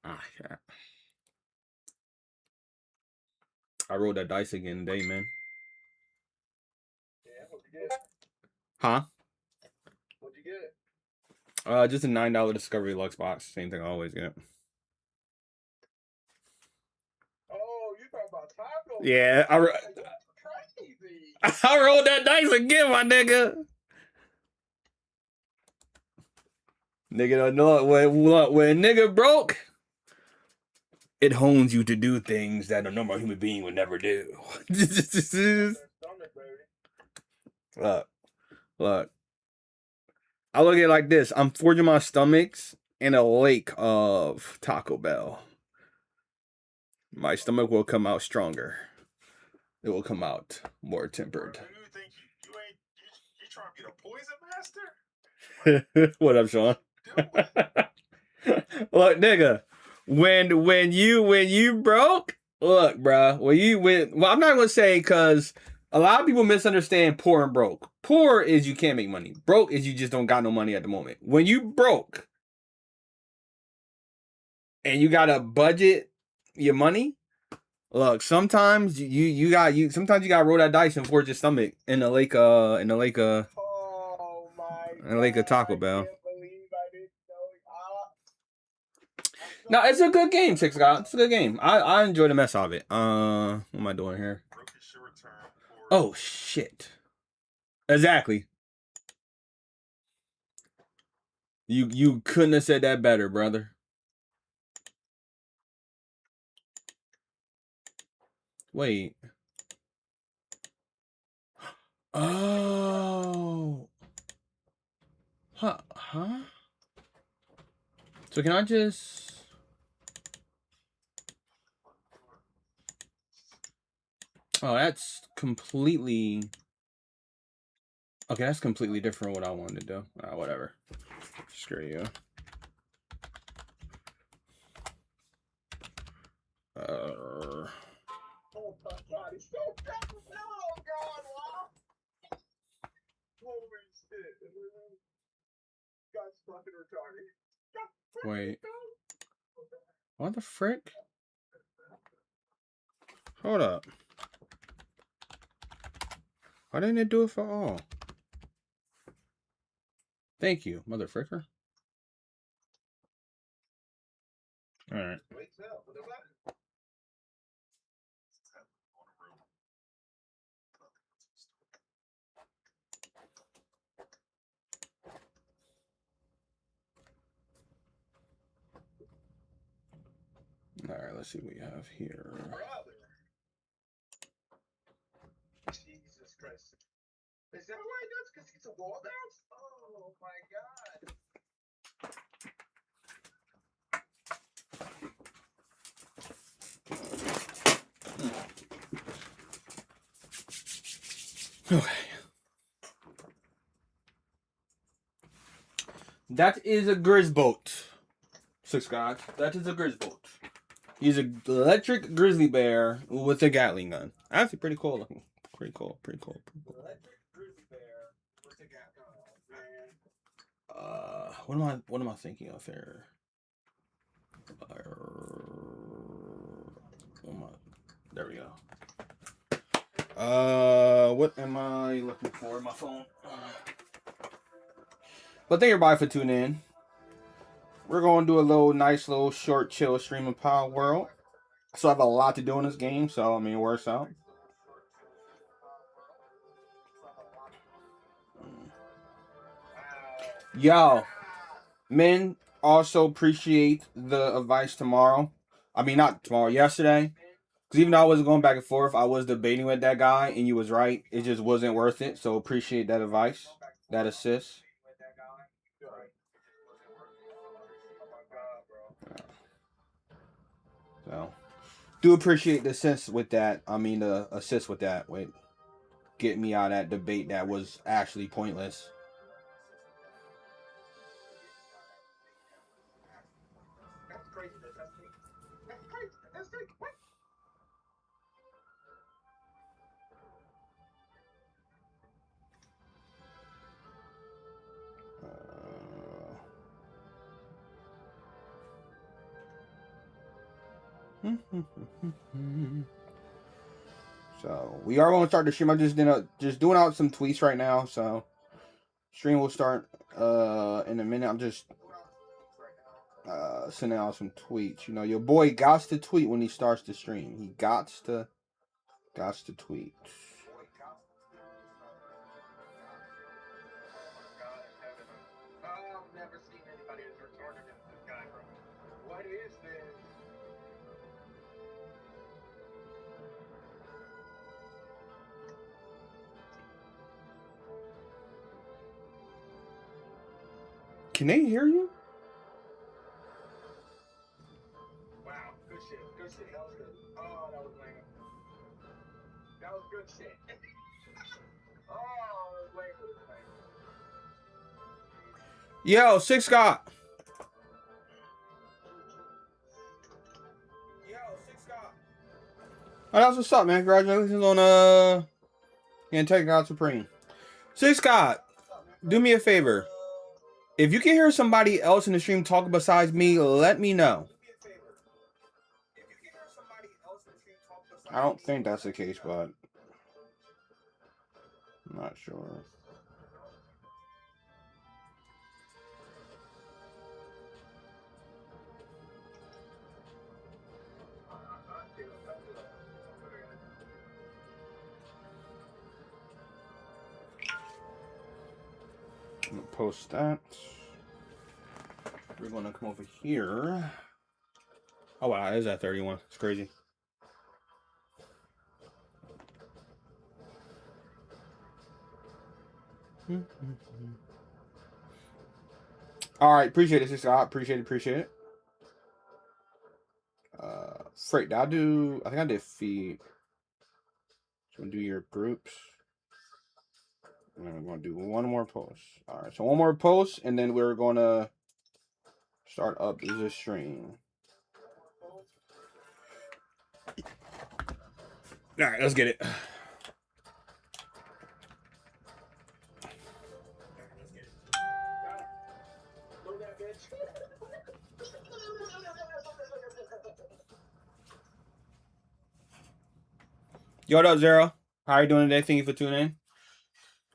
Ah, yeah. I rolled that dice again today, man. Huh? What'd you get? Just a $9 Discovery Lux box. Same thing I always get. Oh, you talking about tacos? Yeah, Crazy. I rolled that dice again, my nigga. Nigga don't know when nigga broke, it hones you to do things that a normal human being would never do. Look, look. I look at it like this. I'm forging my stomachs in a lake of Taco Bell. My stomach will come out stronger. It will come out more tempered. You think you trying to be the poison master? What up, Sean? Look, nigga, when you broke, look, bro, well, I'm not gonna say because a lot of people misunderstand poor and broke. Poor is you can't make money. Broke is you just don't got no money at the moment. When you broke and you gotta budget your money, look, sometimes sometimes you gotta roll that dice and forge your stomach in the lake Oh my in the lake of Taco Bell. I can't believe I didn't know. No, it's a good game, Six God. It's a good game. I enjoy the mess of it. What am I doing here? Oh shit. Exactly. You couldn't have said that better, brother. Wait. Oh. Huh? So can I just Oh, that's completely okay, that's completely different what I wanted to do. Whatever. Screw you. Oh my god, he's so fucking oh god, wow. Holy shit. God's fucking retarded. Wait. What the frick? Hold up. Why didn't it do it for all? Thank you, mother fricker. Alright. Alright, let's see what we have here. Jesus Christ. Is that why he does? Because he's a wall dance? Oh my god. Okay. That is a Grizzboat. Six God. That is a Grizzboat. He's an electric grizzly bear with a Gatling gun. Actually, pretty cool looking. Pretty cool. Pretty cool. Pretty cool. Electric grizzly bear with a Gatling gun. What am I thinking of here? There we go. What am I looking for? My phone. But thank everybody for tuning in. We're going to do a nice little short chill stream of Palworld. So I have a lot to do in this game, so I mean it works out. Yo, men, also appreciate the advice tomorrow. I mean not tomorrow, yesterday. Because even though I wasn't going back and forth, I was debating with that guy, and you was right. It just wasn't worth it. So appreciate that advice, that assist. So do appreciate the sense with that. I mean the assist with that. With getting me out of that debate that was actually pointless. That's crazy. That's crazy. That's crazy. That's crazy. What? So we are going to start the stream. I'm just doing out some tweets right now. So stream will start in a minute. I'm just sending out some tweets. You know, your boy gots to tweet when he starts the stream. He gots to tweet. I've never seen anybody as retarded as this guy, bro. What is this? Can they hear you? Wow, good shit, good shit. That was good. Oh, that was lame. That was good shit. Oh, that was lame for this thing. Yo, Six Scott. Oh, that's what's up, man. Congratulations on getting Tech God Supreme. Six Scott, do me a favor. If you can hear somebody else in the stream talk besides me, let me know. I don't think that's the case, but I'm not sure. I'm gonna post that. We're gonna come over here. Oh wow, it is at 31. It's crazy. All right, appreciate it, Scott. Appreciate it. Freight. I think I did feed. So I'm gonna do your groups. And then we're gonna do one more post. All right, so one more post, and then we're gonna start up the stream. All right, let's get it. Yo, what up, Zero? How are you doing today? Thank you for tuning in.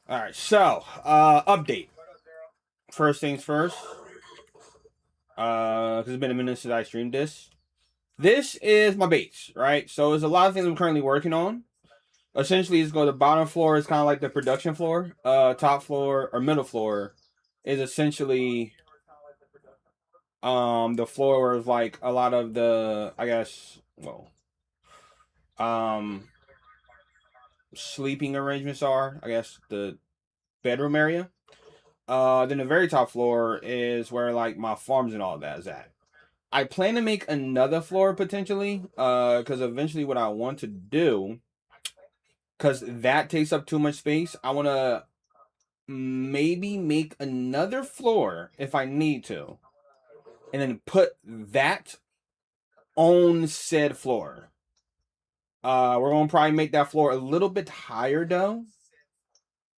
All right, so update. First things first. Because it's been a minute since I streamed this. This is my base, right? So there's a lot of things I'm currently working on. Essentially, it's go the bottom floor is kind of like the production floor. Top floor or middle floor is essentially the floor where like a lot of the, I guess, sleeping arrangements are. I guess the bedroom area. Then the very top floor is where like my farms and all that is at. I plan to make another floor potentially, because eventually what I want to do, because that takes up too much space, I want to maybe make another floor if I need to, and then put that on said floor. We're gonna probably make that floor a little bit higher though.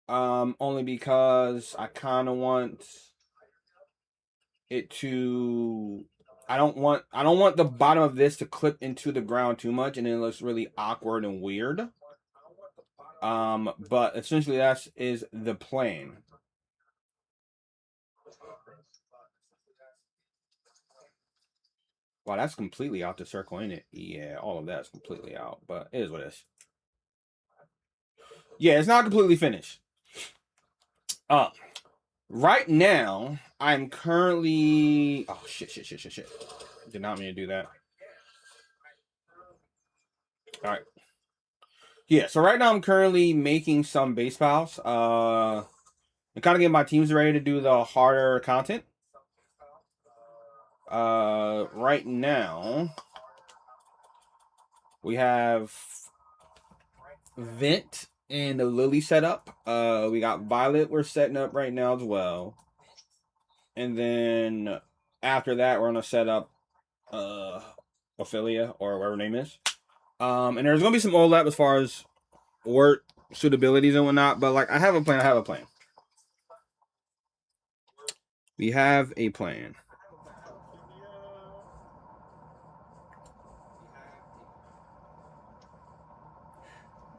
Only because I kind of want it to. I don't want the bottom of this to clip into the ground too much, and it looks really awkward and weird. But essentially that is the plan. Wow, that's completely out the circle, ain't it? Yeah, all of that's completely out, but it is what it is. Yeah, it's not completely finished. Right now, I'm currently... Oh, shit. Did not mean to do that. All right. Yeah, so right now I'm currently making some base piles. I'm kind of getting my teams ready to do the harder content. Right now, we have Vent and the Lily set up. We got Violet we're setting up right now as well. And then after that, we're going to set up Ophelia or whatever her name is. And there's going to be some overlap as far as work suitabilities and whatnot. But like, I have a plan. We have a plan.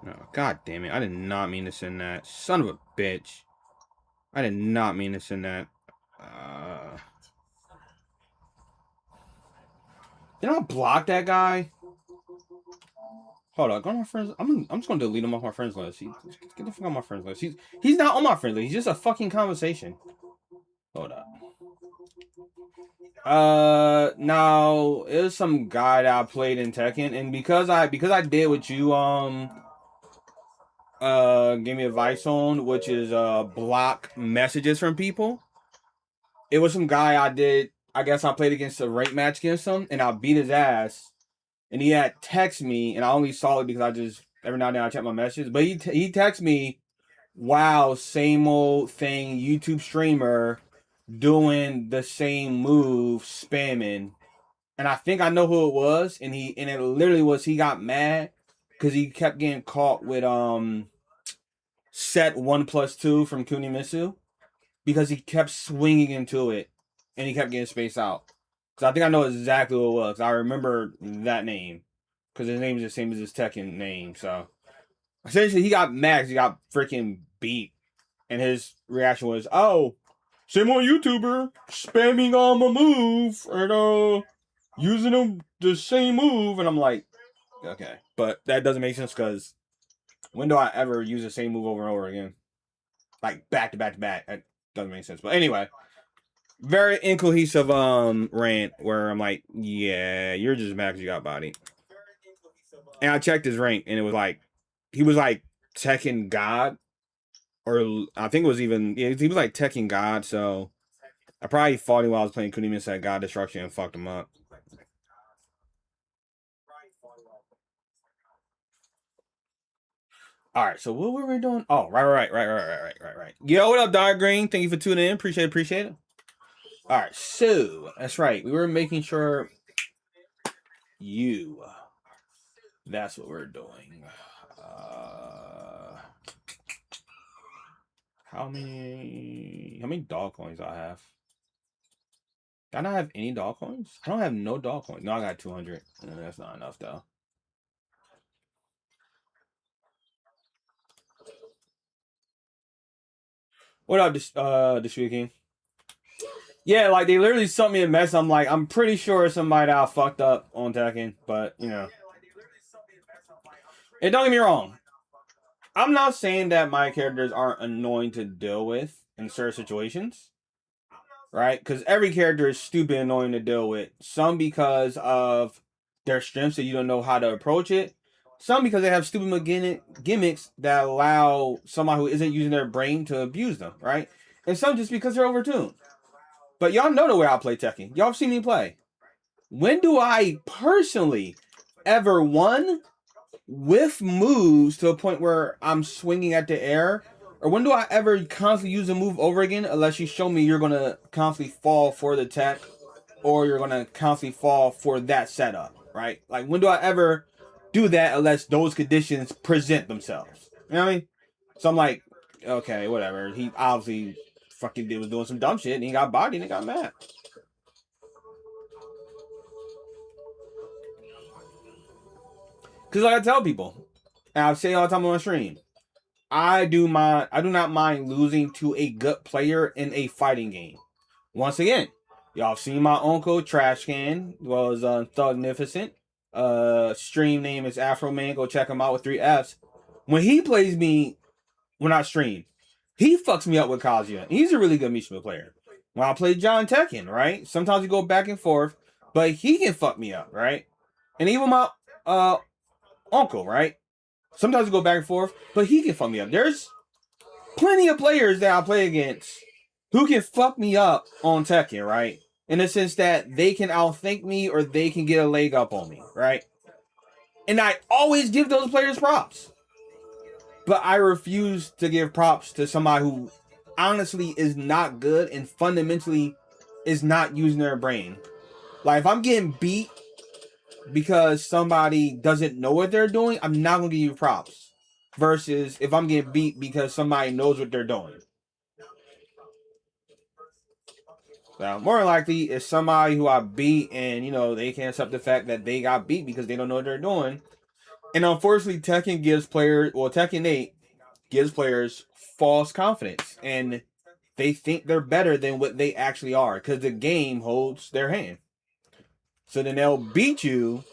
No, god damn it. I did not mean to send that. Son of a bitch. I did not mean to send that. Did I block that guy? Hold on, go on my friends. I'm just gonna delete him off my friends list. Get the fuck on my friends list. He's not on my friends list. He's just a fucking conversation. Hold up. Now it was some guy that I played in Tekken, and because I did what you gave me advice on, which is block messages from people. It was some guy I did. I guess I played against a rank match against him, and I beat his ass. And he had text me, and I only saw it because I just every now and then I check my messages. But he texted me, "Wow, same old thing. YouTube streamer doing the same move, spamming." And I think I know who it was, and it literally was he got mad because he kept getting caught with set 1+2 from Kunimitsu because he kept swinging into it, and he kept getting spaced out. Because I think I know exactly who it was. I remember that name. Because his name is the same as his Tekken name. So, essentially, he got mad. He got freaking beat. And his reaction was, oh, same old YouTuber spamming on a move and using the same move. And I'm like, okay. But that doesn't make sense because when do I ever use the same move over and over again? Like back to back to back. That doesn't make sense. But anyway, very incohesive rant where I'm like, yeah, you're just mad because you got bodied. And I checked his rank, and it was like he was like Tekken God, or I think it was even he was like Tekken God. So I probably fought him while I was playing Kunimi and said God Destruction and fucked him up. All right, so what were we doing? Oh, right. Yo, what up, Dog Green? Thank you for tuning in. Appreciate it. All right, so that's right. We were making sure you. That's what we're doing. How many dog coins I have? Do I not have any dog coins? I don't have no dog coins. No, I got 200. That's not enough though. What up, this weekend? Yeah, like they literally sent me a mess. I'm like, I'm pretty sure somebody that I fucked up on Tekken, but you know. And don't get me wrong, I'm not saying that my characters aren't annoying to deal with in certain situations, right? Because every character is stupid annoying to deal with. Some because of their strengths that you don't know how to approach it. Some because they have stupid gimmicks that allow someone who isn't using their brain to abuse them, right? And some just because they're overtuned. But y'all know the way I play Tekken. Y'all have seen me play. When do I personally ever won with moves to a point where I'm swinging at the air? Or when do I ever constantly use a move over again unless you show me you're going to constantly fall for the tech or you're going to constantly fall for that setup, right? Like, when do I ever do that unless those conditions present themselves? You know what I mean? So I'm like, okay, whatever. He obviously fucking was doing some dumb shit and he got bodied and he got mad. Because like I tell people, and I say all the time on my stream, I do not mind losing to a good player in a fighting game. Once again, y'all seen my uncle Trash Can was Thugnificent. Stream name is Afro Man. Go check him out with 3 Fs. When he plays me when I stream, he fucks me up with Kazuya. He's a really good Mishima player. When I play John Tekken, right? Sometimes we go back and forth, but he can fuck me up, right? And even my uncle, right? Sometimes we go back and forth, but he can fuck me up. There's plenty of players that I play against who can fuck me up on Tekken, right? In the sense that they can outthink me or they can get a leg up on me, right? And I always give those players props. But I refuse to give props to somebody who honestly is not good and fundamentally is not using their brain. Like, if I'm getting beat because somebody doesn't know what they're doing, I'm not going to give you props. Versus if I'm getting beat because somebody knows what they're doing. So more than likely, it's somebody who I beat and, you know, they can't accept the fact that they got beat because they don't know what they're doing. And unfortunately, Tekken 8 gives players false confidence, and they think they're better than what they actually are because the game holds their hand. So then they'll beat you,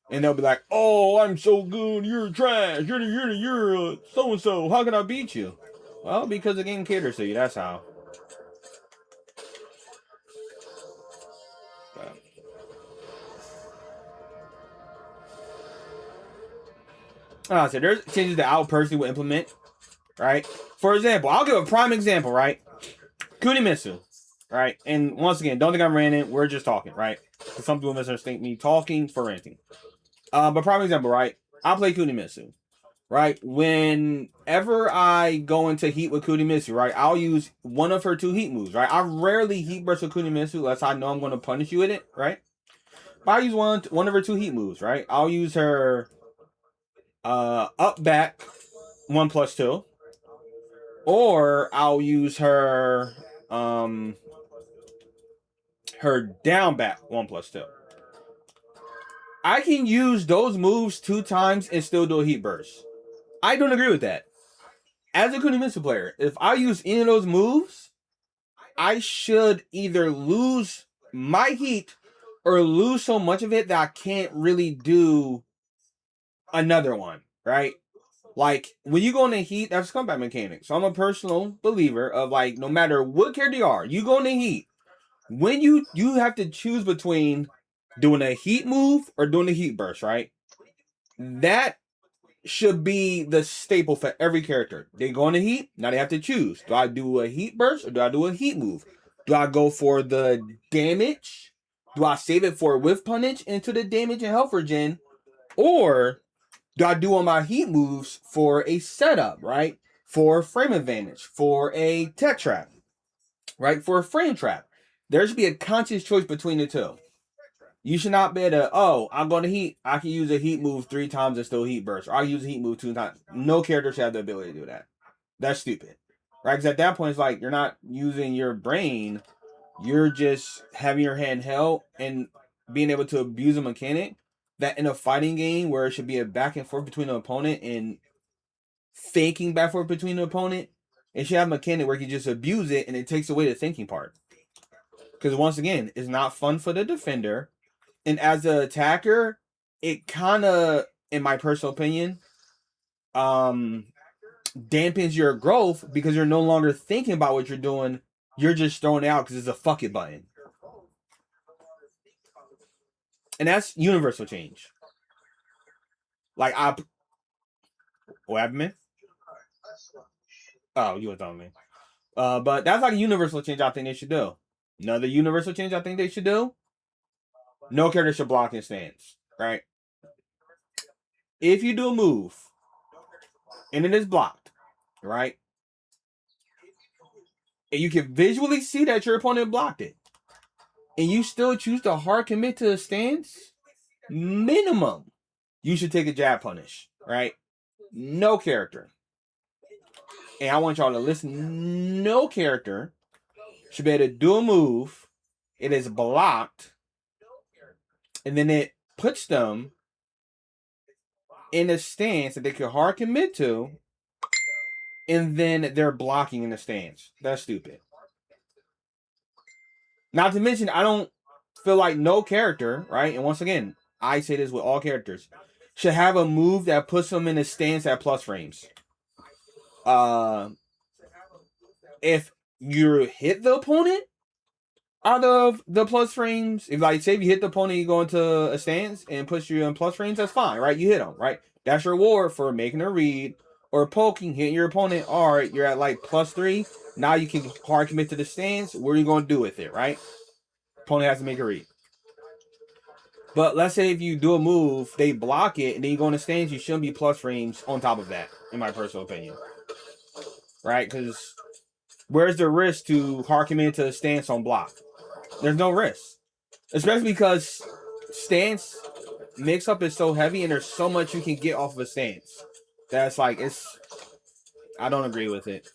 and they'll be like, "Oh, I'm so good. You're trash. You're so and so. How can I beat you?" Well, because the game caters to you. That's how. But, I said there's changes that I personally would implement. Right. For example, I'll give a prime example. Right. Kunimitsu. Right. And once again, don't think I'm ranting. We're just talking. Right. Because some people misunderstand me talking for ranting. But prime example. Right. I play Kunimitsu. Right. Whenever I go into heat with Kunimitsu, right, I'll use one of her 2 heat moves. Right. I rarely heat burst with Kunimitsu unless I know I'm going to punish you with it. Right. But I use one of her 2 heat moves. Right. I'll use her up back 1+2. Or I'll use her down back 1+2. I can use those moves 2 times and still do a heat burst. I don't agree with that. As a Kunimitsu player, if I use any of those moves, I should either lose my heat or lose so much of it that I can't really do another one, right? Like, when you go into heat, that's combat mechanics. So I'm a personal believer of, like, no matter what character you are, you go into heat. When you have to choose between doing a heat move or doing a heat burst, right? That should be the staple for every character. They go into heat, now they have to choose. Do I do a heat burst or do I do a heat move? Do I go for the damage? Do I save it for a whiff punish into the damage and health regen? Or do I do all my heat moves for a setup, right? For frame advantage, for a tech trap, right? For a frame trap. There should be a conscious choice between the two. You should not be able to, oh, I'm going to heat. I can use a heat move 3 times and still heat burst. Or I can use a heat move 2 times. No character should have the ability to do that. That's stupid. Right? Because at that point, it's like you're not using your brain. You're just having your hand held and being able to abuse a mechanic that in a fighting game where it should be a back and forth between the opponent and faking back and forth between the opponent, it should have a mechanic where you can just abuse it and it takes away the thinking part. Because once again, it's not fun for the defender. And as an attacker, it kind of, in my personal opinion, dampens your growth because you're no longer thinking about what you're doing. You're just throwing it out because it's a fuck it button. And that's universal change. Like, what happened, man? Oh, you were telling me. But that's like a universal change I think they should do. Another universal change I think they should do. No character should block in stance, right? If you do a move and it is blocked, right? And you can visually see that your opponent blocked it, and you still choose to hard commit to a stance, minimum, you should take a jab punish, right? No character. And I want y'all to listen. No character should be able to do a move. It is blocked, and then it puts them in a stance that they can hard commit to, and then they're blocking in the stance. That's stupid. Not to mention, I don't feel like no character, right? And once again, I say this with all characters, should have a move that puts them in a stance at plus frames. If you hit the opponent out of the plus frames, if like say if you hit the opponent, you go into a stance and puts you in plus frames, that's fine, right? You hit them, right? That's your reward for making a read or poking, hitting your opponent. All right, you're at like +3. Now you can hard commit to the stance. What are you going to do with it, right? Opponent has to make a read. But let's say if you do a move, they block it, and then you go in the stance, you shouldn't be plus frames on top of that, in my personal opinion. Right? Because where's the risk to harken into a stance on block? There's no risk. Especially because stance mix-up is so heavy, and there's so much you can get off of a stance. That's like, I don't agree with it.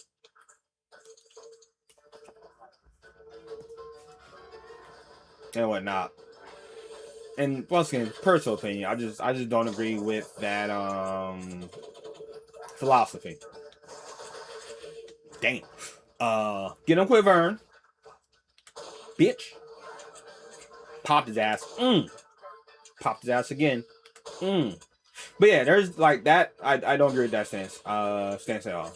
And whatnot. and once again, personal opinion, I just don't agree with that philosophy. Damn. Get him Quivern. Bitch. Popped his ass. Popped his ass again. But yeah, there's like that. I don't agree with that stance. Stance at all.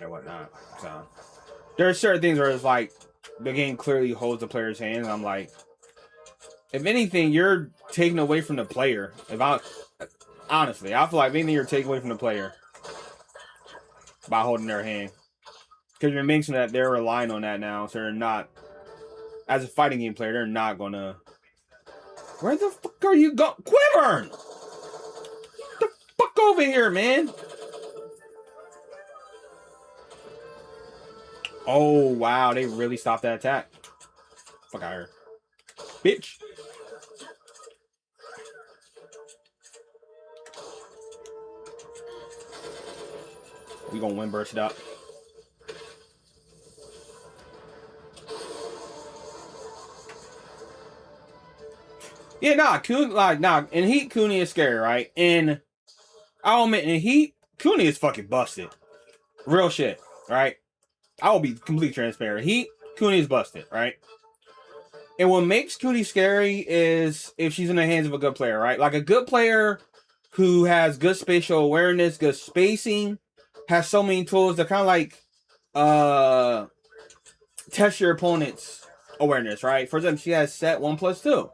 And whatnot. So there's certain things where it's like the game clearly holds the player's hand, and I'm like, if anything, you're taking away from the player. Honestly, I feel like if anything, you're taking away from the player by holding their hand. Because you're making that they're relying on that now, so they're not, as a fighting game player, they're not gonna. Where the fuck are you going? Quivern! The fuck over here, man! Oh, wow, they really stopped that attack. Fuck out here. Bitch. We gonna win burst it up. Yeah, in Heat, Cooney is scary, right? And I'll admit, in Heat, Cooney is fucking busted. Real shit, right? I will be completely transparent. Heat, Cooney is busted, right? And what makes Cooney scary is if she's in the hands of a good player, right? Like a good player who has good spatial awareness, good spacing, has so many tools to kind of like test your opponent's awareness, right? For example, she has set 1+2,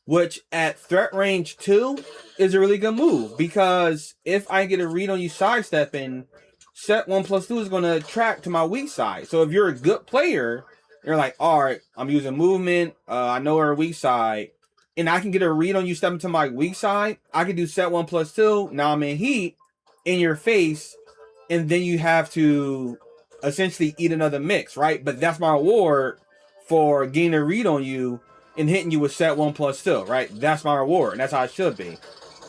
which at threat range 2 is a really good move because if I get a read on you sidestepping, set 1+2 is going to track to my weak side. So if you're a good player, you're like, all right, I'm using movement. I know her weak side, and I can get a read on you stepping to my weak side. I can do set 1+2. Now I'm in heat in your face, and then you have to essentially eat another mix, right? But that's my reward for getting a read on you and hitting you with set 1+2, right? That's my reward, and that's how it should be,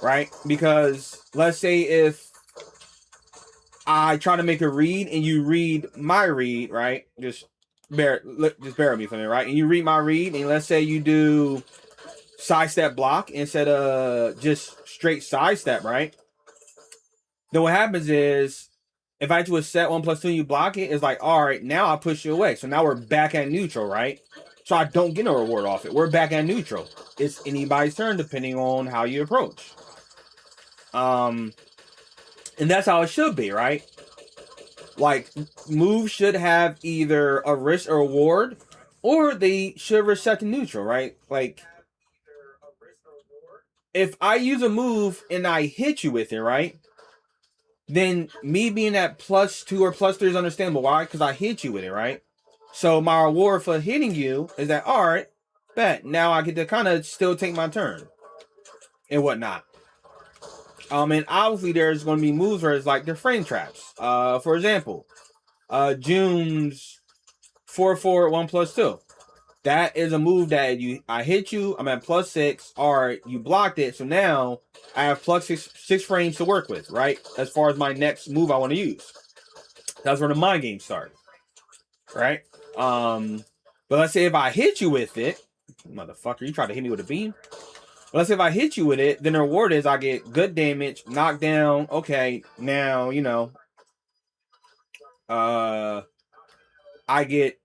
right? Because let's say if I try to make a read and you read my read, right? Just bear with me for a minute, right? And you read my read, and let's say you do sidestep block instead of just straight sidestep, right? Then what happens is if I do a set 1+2 and you block it, it's like, all right, now I push you away. So now we're back at neutral, right? So I don't get no reward off it. We're back at neutral. It's anybody's turn depending on how you approach. And that's how it should be, right? Like, moves should have either a risk or reward, or they should reset to neutral, right? Like, if I use a move and I hit you with it, right? Then me being at +2 or +3 is understandable. Why? Because I hit you with it, right? So my reward for hitting you is that, all right, bet. Now I get to kind of still take my turn and whatnot. And obviously there's going to be moves where it's like they're frame traps. For example, June's 4/4 1+2. That is a move that I hit you. I'm at +6. All right, you blocked it. So now I have +6 frames to work with, right? As far as my next move I want to use. That's where the mind games start, right? But let's say if I hit you with it, motherfucker, you try to hit me with a beam. But let's say if I hit you with it, then the reward is I get good damage, knockdown. Okay, now I get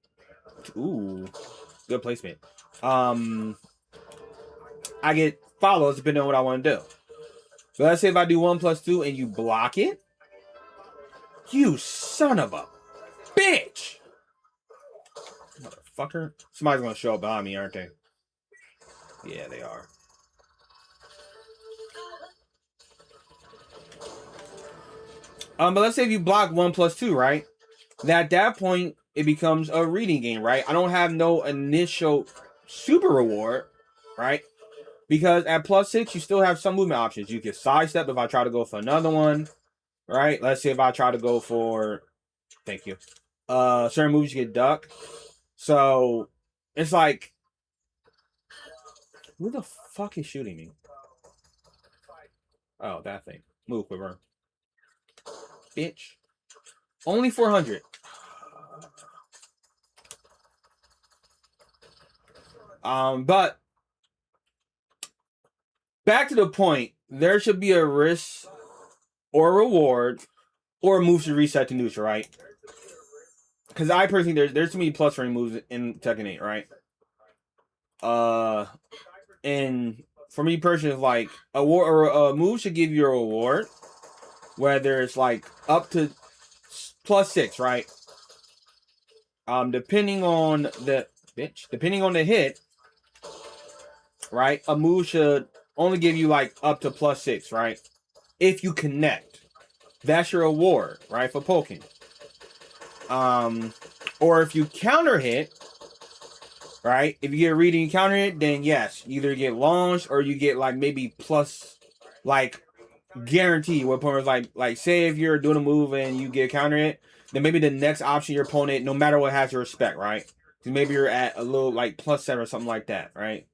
good placement. I get follows depending on what I want to do. But let's say if I do 1+2 and you block it, you son of a bitch, motherfucker. Somebody's gonna show up behind me, aren't they? Yeah, they are. But let's say if you block 1+2, right? Then at that point, it becomes a reading game, right? I don't have no initial super reward, right? Because at +6, you still have some movement options. You can sidestep if I try to go for another one, right? Let's say if I try to go for, thank you, certain moves you get duck. So it's like, who the fuck is shooting me? Oh, that thing. Move, Quiver. Bitch. Only 400. But back to the point, there should be a risk or reward or a move to reset to neutral, right? Because I personally there's too many plus range moves in Tekken 8, right? And for me personally, like a move should give you a reward, whether it's like up to +6, right? Depending on the hit, right? A move should only give you like up to +6, right? If you connect, that's your reward, right? For poking. Or if you counter hit, right? If you get a reading and counter hit, then yes, you either get launched or you get like maybe plus, like guarantee. What point is like say if you're doing a move and you get a counter hit, then maybe the next option your opponent, no matter what, has your respect, right? So maybe you're at a little like +7 or something like that, right?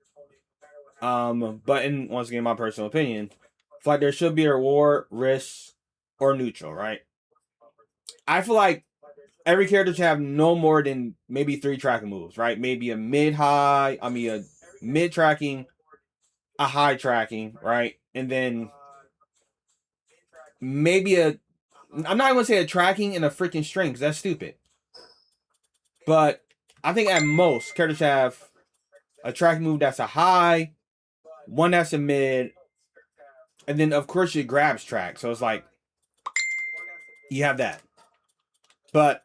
But in once again, my personal opinion, it's like there should be a reward, risk, or neutral, right? I feel like every character should have no more than maybe 3 tracking moves, right? Maybe a a mid tracking, a high tracking, right? And then maybe I'm not even gonna say a tracking and a freaking string because that's stupid. But I think at most characters should have a tracking move that's a high, one that's a mid, and then of course your grabs track. So it's like you have that. But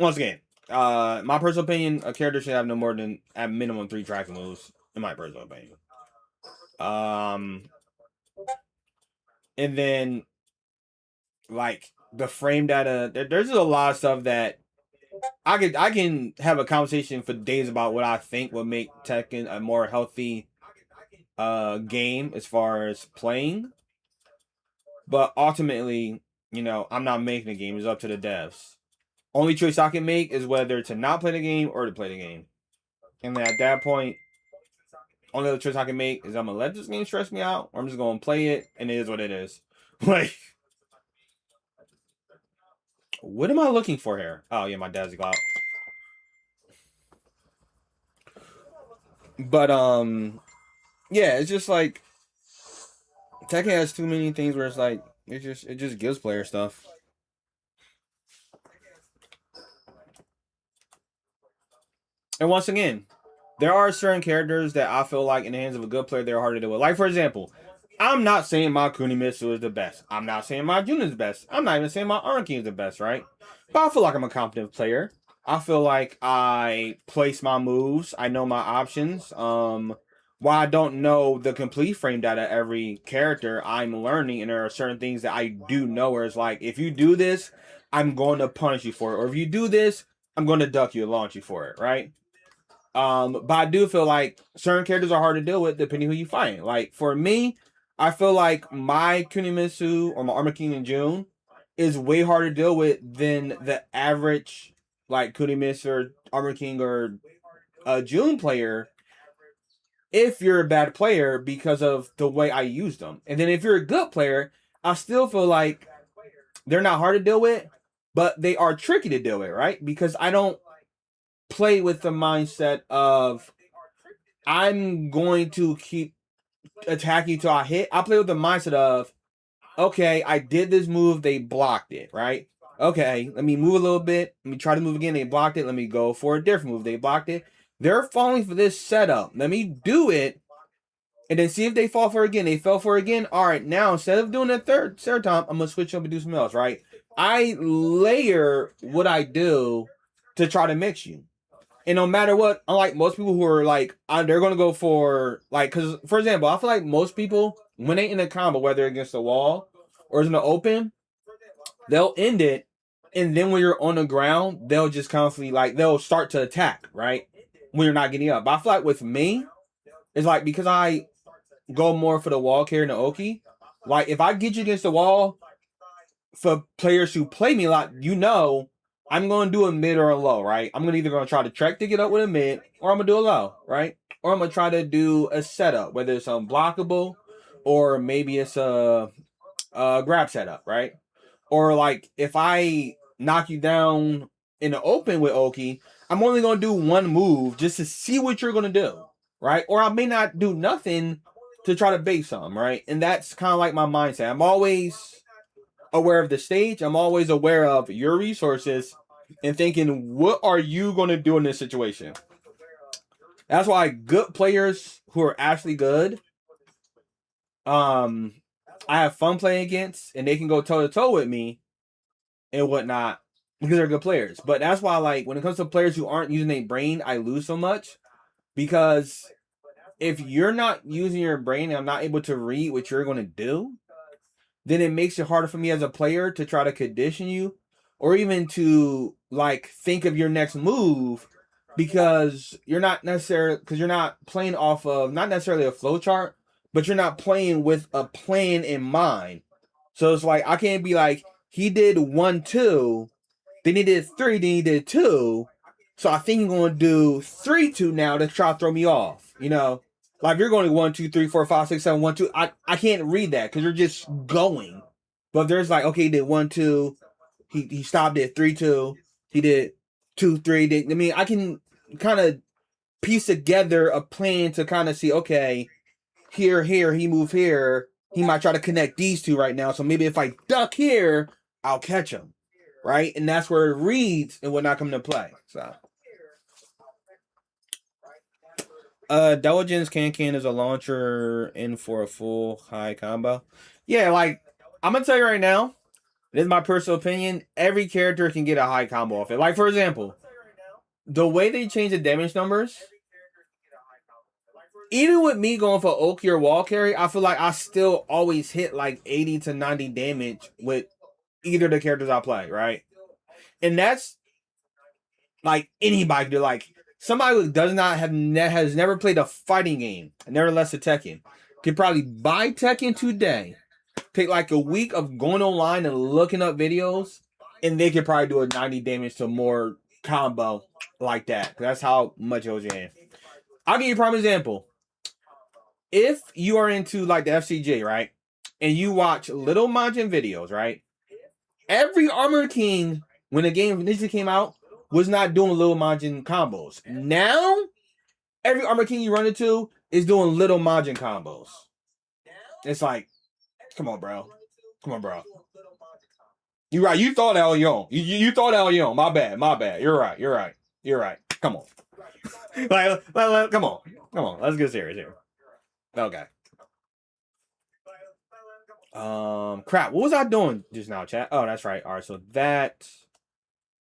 once again, my personal opinion, a character should have no more than at minimum 3 tracking moves. In my personal opinion. And then like the frame data, there's a lot of stuff that I can have a conversation for days about what I think would make Tekken a more healthy game as far as playing. But ultimately, I'm not making the game. It's up to the devs. Only choice I can make is whether to not play the game or to play the game. And then at that point, only other choice I can make is I'm gonna let this game stress me out, or I'm just gonna play it, and it is what it is. Like, what am I looking for here? Oh yeah, my dad's got. But yeah, it's just like Tekken has too many things where it's like it just gives player stuff. And once again, there are certain characters that I feel like in the hands of a good player they're hard to deal with. Like for example, I'm not saying my Kunimitsu is the best. I'm not saying my Jun is the best. I'm not even saying my Arn King is the best, right? But I feel like I'm a competent player. I feel like I place my moves. I know my options. While I don't know the complete frame data every character, I'm learning, and there are certain things that I do know. Where it's like, if you do this, I'm going to punish you for it, or if you do this, I'm going to duck you and launch you for it, right? But I do feel like certain characters are hard to deal with depending who you fight. Like for me, I feel like my Kunimitsu or my Armor King in June is way harder to deal with than the average like Kunimitsu or Armor King or June player if you're a bad player because of the way I use them. And then if you're a good player, I still feel like they're not hard to deal with, but they are tricky to deal with, right? Because I don't play with the mindset of I'm going to keep attacking till I hit. I play with the mindset of, okay, I did this move, they blocked it, right? Okay, let me move a little bit. Let me try to move again. They blocked it. Let me go for a different move. They blocked it. They're falling for this setup. Let me do it and then see if they fall for it again. They fell for it again. All right, now instead of doing that third time, I'm going to switch up and do something else, right? I layer what I do to try to mix you. And no matter what, unlike most people who are like, they're going to go for, like, because, for example, I feel like most people, when they in a combo, whether against the wall or it's in the open, they'll end it. And then when you're on the ground, they'll just constantly, like, they'll start to attack, right? When you're not getting up. But I feel like with me, it's like, because I go more for the wall carry and the Oki, like, if I get you against the wall, for players who play me a lot, I'm going to do a mid or a low, right? I'm either going to try to track to get up with a mid, or I'm going to do a low, right? Or I'm going to try to do a setup, whether it's unblockable, or maybe it's a grab setup, right? Or like if I knock you down in the open with Oki, I'm only going to do one move just to see what you're going to do, right? Or I may not do nothing, to try to bait some, right? And that's kind of like my mindset. I'm always aware of the stage. I'm always aware of your resources and thinking, what are you going to do in this situation? That's why good players who are actually good, I have fun playing against, and they can go toe to toe with me and whatnot because they're good players. But that's why, like, when it comes to players who aren't using their brain, I lose so much because if you're not using your brain and I'm not able to read what you're going to do, then it makes it harder for me as a player to try to condition you or even to like think of your next move because you're not playing off of not necessarily a flow chart, but you're not playing with a plan in mind. So it's like I can't be like he did 1-2, then he did 3, then he did 2. So I think he's gonna do 3-2 now to try to throw me off, you know. Like you're going 1, 2, 3, 4, 5, 6, 7, 1, 2. I can't read that because you're just going. But there's like, okay, he did 1-2. He stopped at 3-2. He did 2-3. I mean, I can kind of piece together a plan to kind of see, okay, here, he moved here. He might try to connect these two right now. So maybe if I duck here, I'll catch him. Right? And that's where it reads and whatnot come into play. So Diligence Can is a launcher in for a full high combo. Yeah, like I'm gonna tell you right now, this is my personal opinion. Every character can get a high combo off it. Like for example, the way they change the damage numbers, even with me going for Oki or wall carry, I feel like I still always hit like 80 to 90 damage with either of the characters I play, right? And that's like anybody do. Like somebody who does not have has never played a fighting game, never less a Tekken, could probably buy Tekken today, take like a week of going online and looking up videos, and they could probably do a 90 damage to more combo like that. That's how much OJ is. I'll give you a prime example. If you are into like the FCG, right, and you watch Little Majin videos, right, every Armor King when the game initially came out was not doing Little Majin combos. Now, every Armor King you run into is doing Little Majin combos. It's like, come on, bro. Come on, bro. You're right. You thought that on your own. You thought that on your own. My bad. You're right. Come on. Come on. Let's get serious here. Okay. Crap. What was I doing just now, chat? Oh, that's right. All right. So that.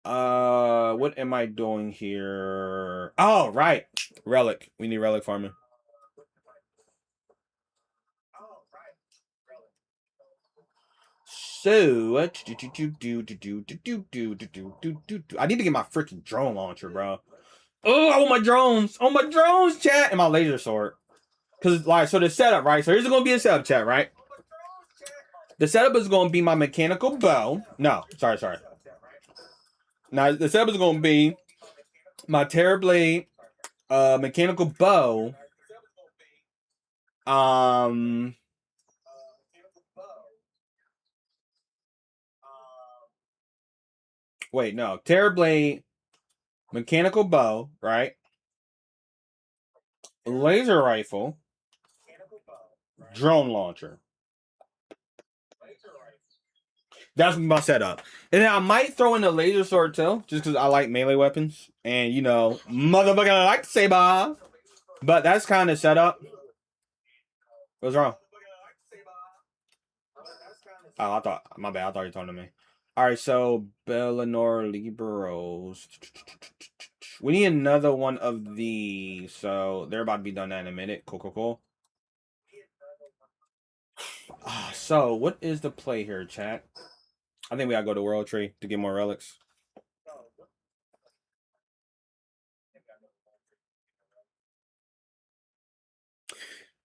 What am I doing here? Oh, right. Relic. We need relic farming. So, I need to get my freaking drone launcher, bro. Oh, I want my drones. Oh, my drones, chat, and my laser sword. Cause like, so the setup, right? So here's gonna be a setup, chat, right? The setup is gonna be my mechanical bow. No, sorry. Now the setup is gonna be my Terrorblade, mechanical bow. Wait, no, Terrorblade, mechanical bow, right? Laser rifle, drone launcher. That's my setup. And then I might throw in a laser sword too, just because I like melee weapons. And you know, motherfucker, I like to say bye. But that's kind of setup. What's wrong? Oh, my bad. I thought you were talking to me. All right, so Bellinor Liberos. We need another one of these. So they're about to be done that in a minute. Cool. So what is the play here, chat? I think we gotta go to World Tree to get more relics.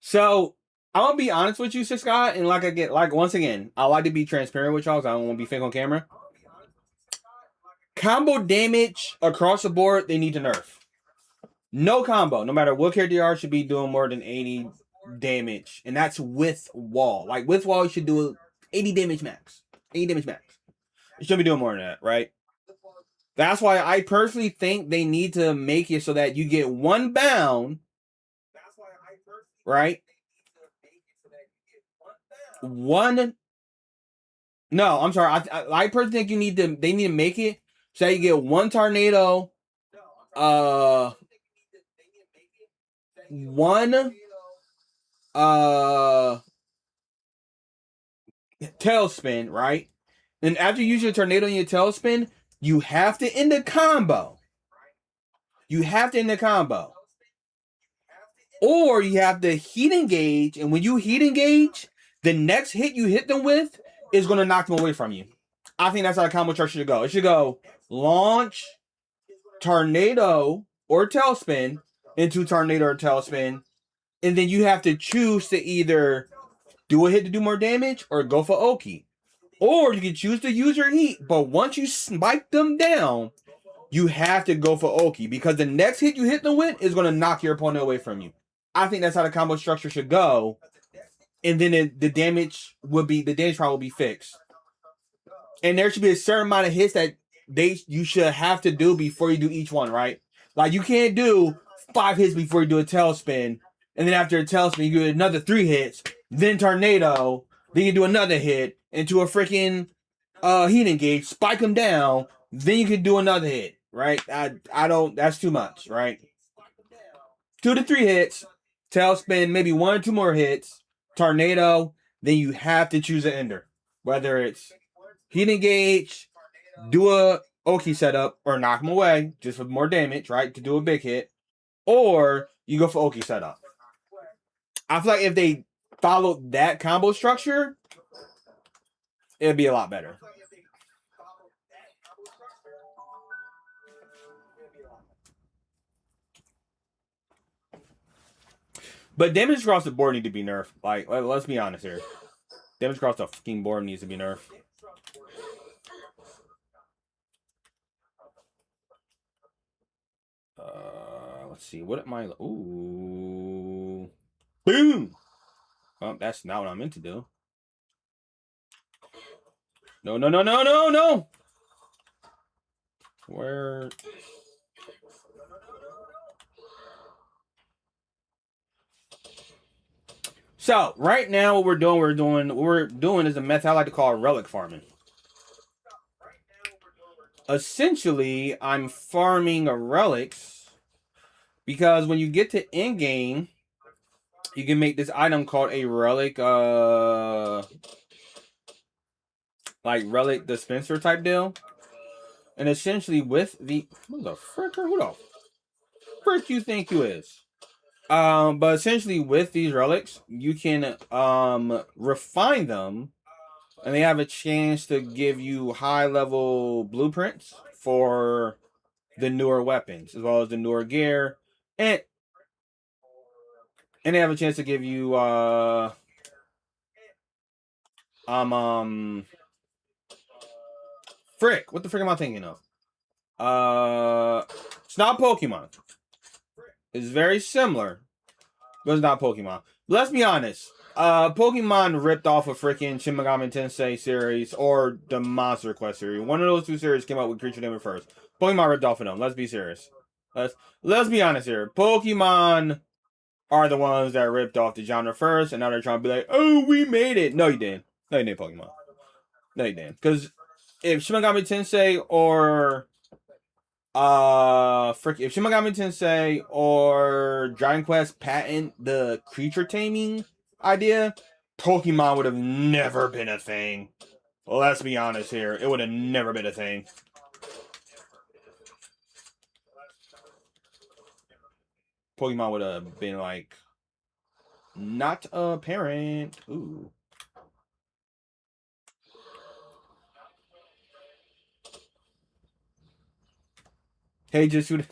So I'm gonna be honest with you, Six Guy, and once again, I like to be transparent with y'all, so I don't want to be fake on camera. Combo damage across the board, they need to nerf. No combo, no matter what character you are, should be doing more than 80 damage, and that's with wall. Like with wall, you should do 80 damage max. 80 damage max. You should be doing more than that, right? That's why I personally think they need to make it so that you get one bound, right? One. No, I'm sorry. I personally think you need to. They need to make it so that you get one tornado. One. Tailspin, right? And after you use your tornado and your tailspin, you have to end the combo. You have to end the combo. Or you have to heat engage, and when you heat engage, the next hit you hit them with is going to knock them away from you. I think that's how the combo structure should go. It should go launch, tornado, or tailspin into tornado or tailspin, and then you have to choose to either do a hit to do more damage or go for Oki. Or you can choose to use your heat, but once you spike them down, you have to go for Oki because the next hit you hit them with is going to knock your opponent away from you. I think that's how the combo structure should go, and then the damage problem will be fixed. And there should be a certain amount of hits that you should have to do before you do each one, right? Like you can't do 5 hits before you do a tailspin, and then after a tailspin you do another 3 hits, then tornado, then you do another hit into a freaking heat engage, spike them down, then you can do another hit, right? I don't. That's too much, right? 2 to 3 hits, tailspin, maybe 1 or 2 more hits, tornado. Then you have to choose an ender, whether it's heat engage, do a Oki setup, or knock them away just with more damage, right? To do a big hit, or you go for Oki setup. I feel like if they followed that combo structure, it'd be a lot better. But damage across the board need to be nerfed. Like, let's be honest here. Damage across the fucking board needs to be nerfed. Let's see. What am I? Ooh. Boom! Well, that's not what I meant to do. No, no, no, no, no, no! Where? So, right now, what we're doing is a method I like to call relic farming. Essentially, I'm farming relics because when you get to end game, you can make this item called a relic, like relic dispenser type deal. And essentially, with the who the frick you think you is? But essentially, with these relics, you can refine them, and they have a chance to give you high level blueprints for the newer weapons as well as the newer gear, and they have a chance to give you frick, what the frick am I thinking of? It's not Pokemon. It's very similar, but it's not Pokemon. Let's be honest. Pokemon ripped off a freaking Shin Megami Tensei series or the Monster Quest series. One of those 2 series came out with Creature Name first. Pokemon ripped off of them. Let's be serious. Let's be honest here. Pokemon are the ones that ripped off the genre first, and now they're trying to be like, oh, we made it. No, you didn't. No, you didn't, Pokemon. No, you didn't. Because if Shin Megami Tensei or if Shin Megami Tensei or Dragon Quest patent the creature taming idea, Pokemon would have never been a thing. Well, let's be honest here. It would have never been a thing. Pokemon would have been like not a parent. Ooh. Hey, just look.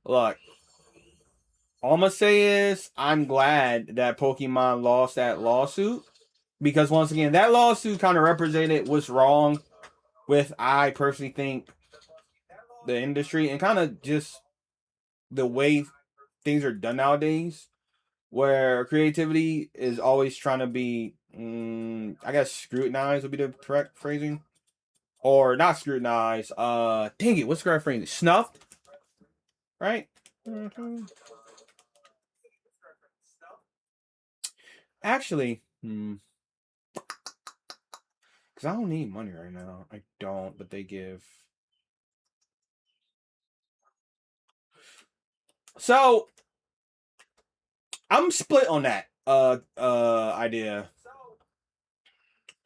All I'm gonna say is I'm glad that Pokemon lost that lawsuit because once again, that lawsuit kind of represented what's wrong with, I personally think, the industry and kind of just the way things are done nowadays, where creativity is always trying to be, I guess, scrutinized would be the correct phrasing, or not scrutinized. Dang it, what's the correct phrasing? Snuffed, right? Mm-hmm. Actually, because I don't need money right now. I don't, but they give. So I'm split on that idea.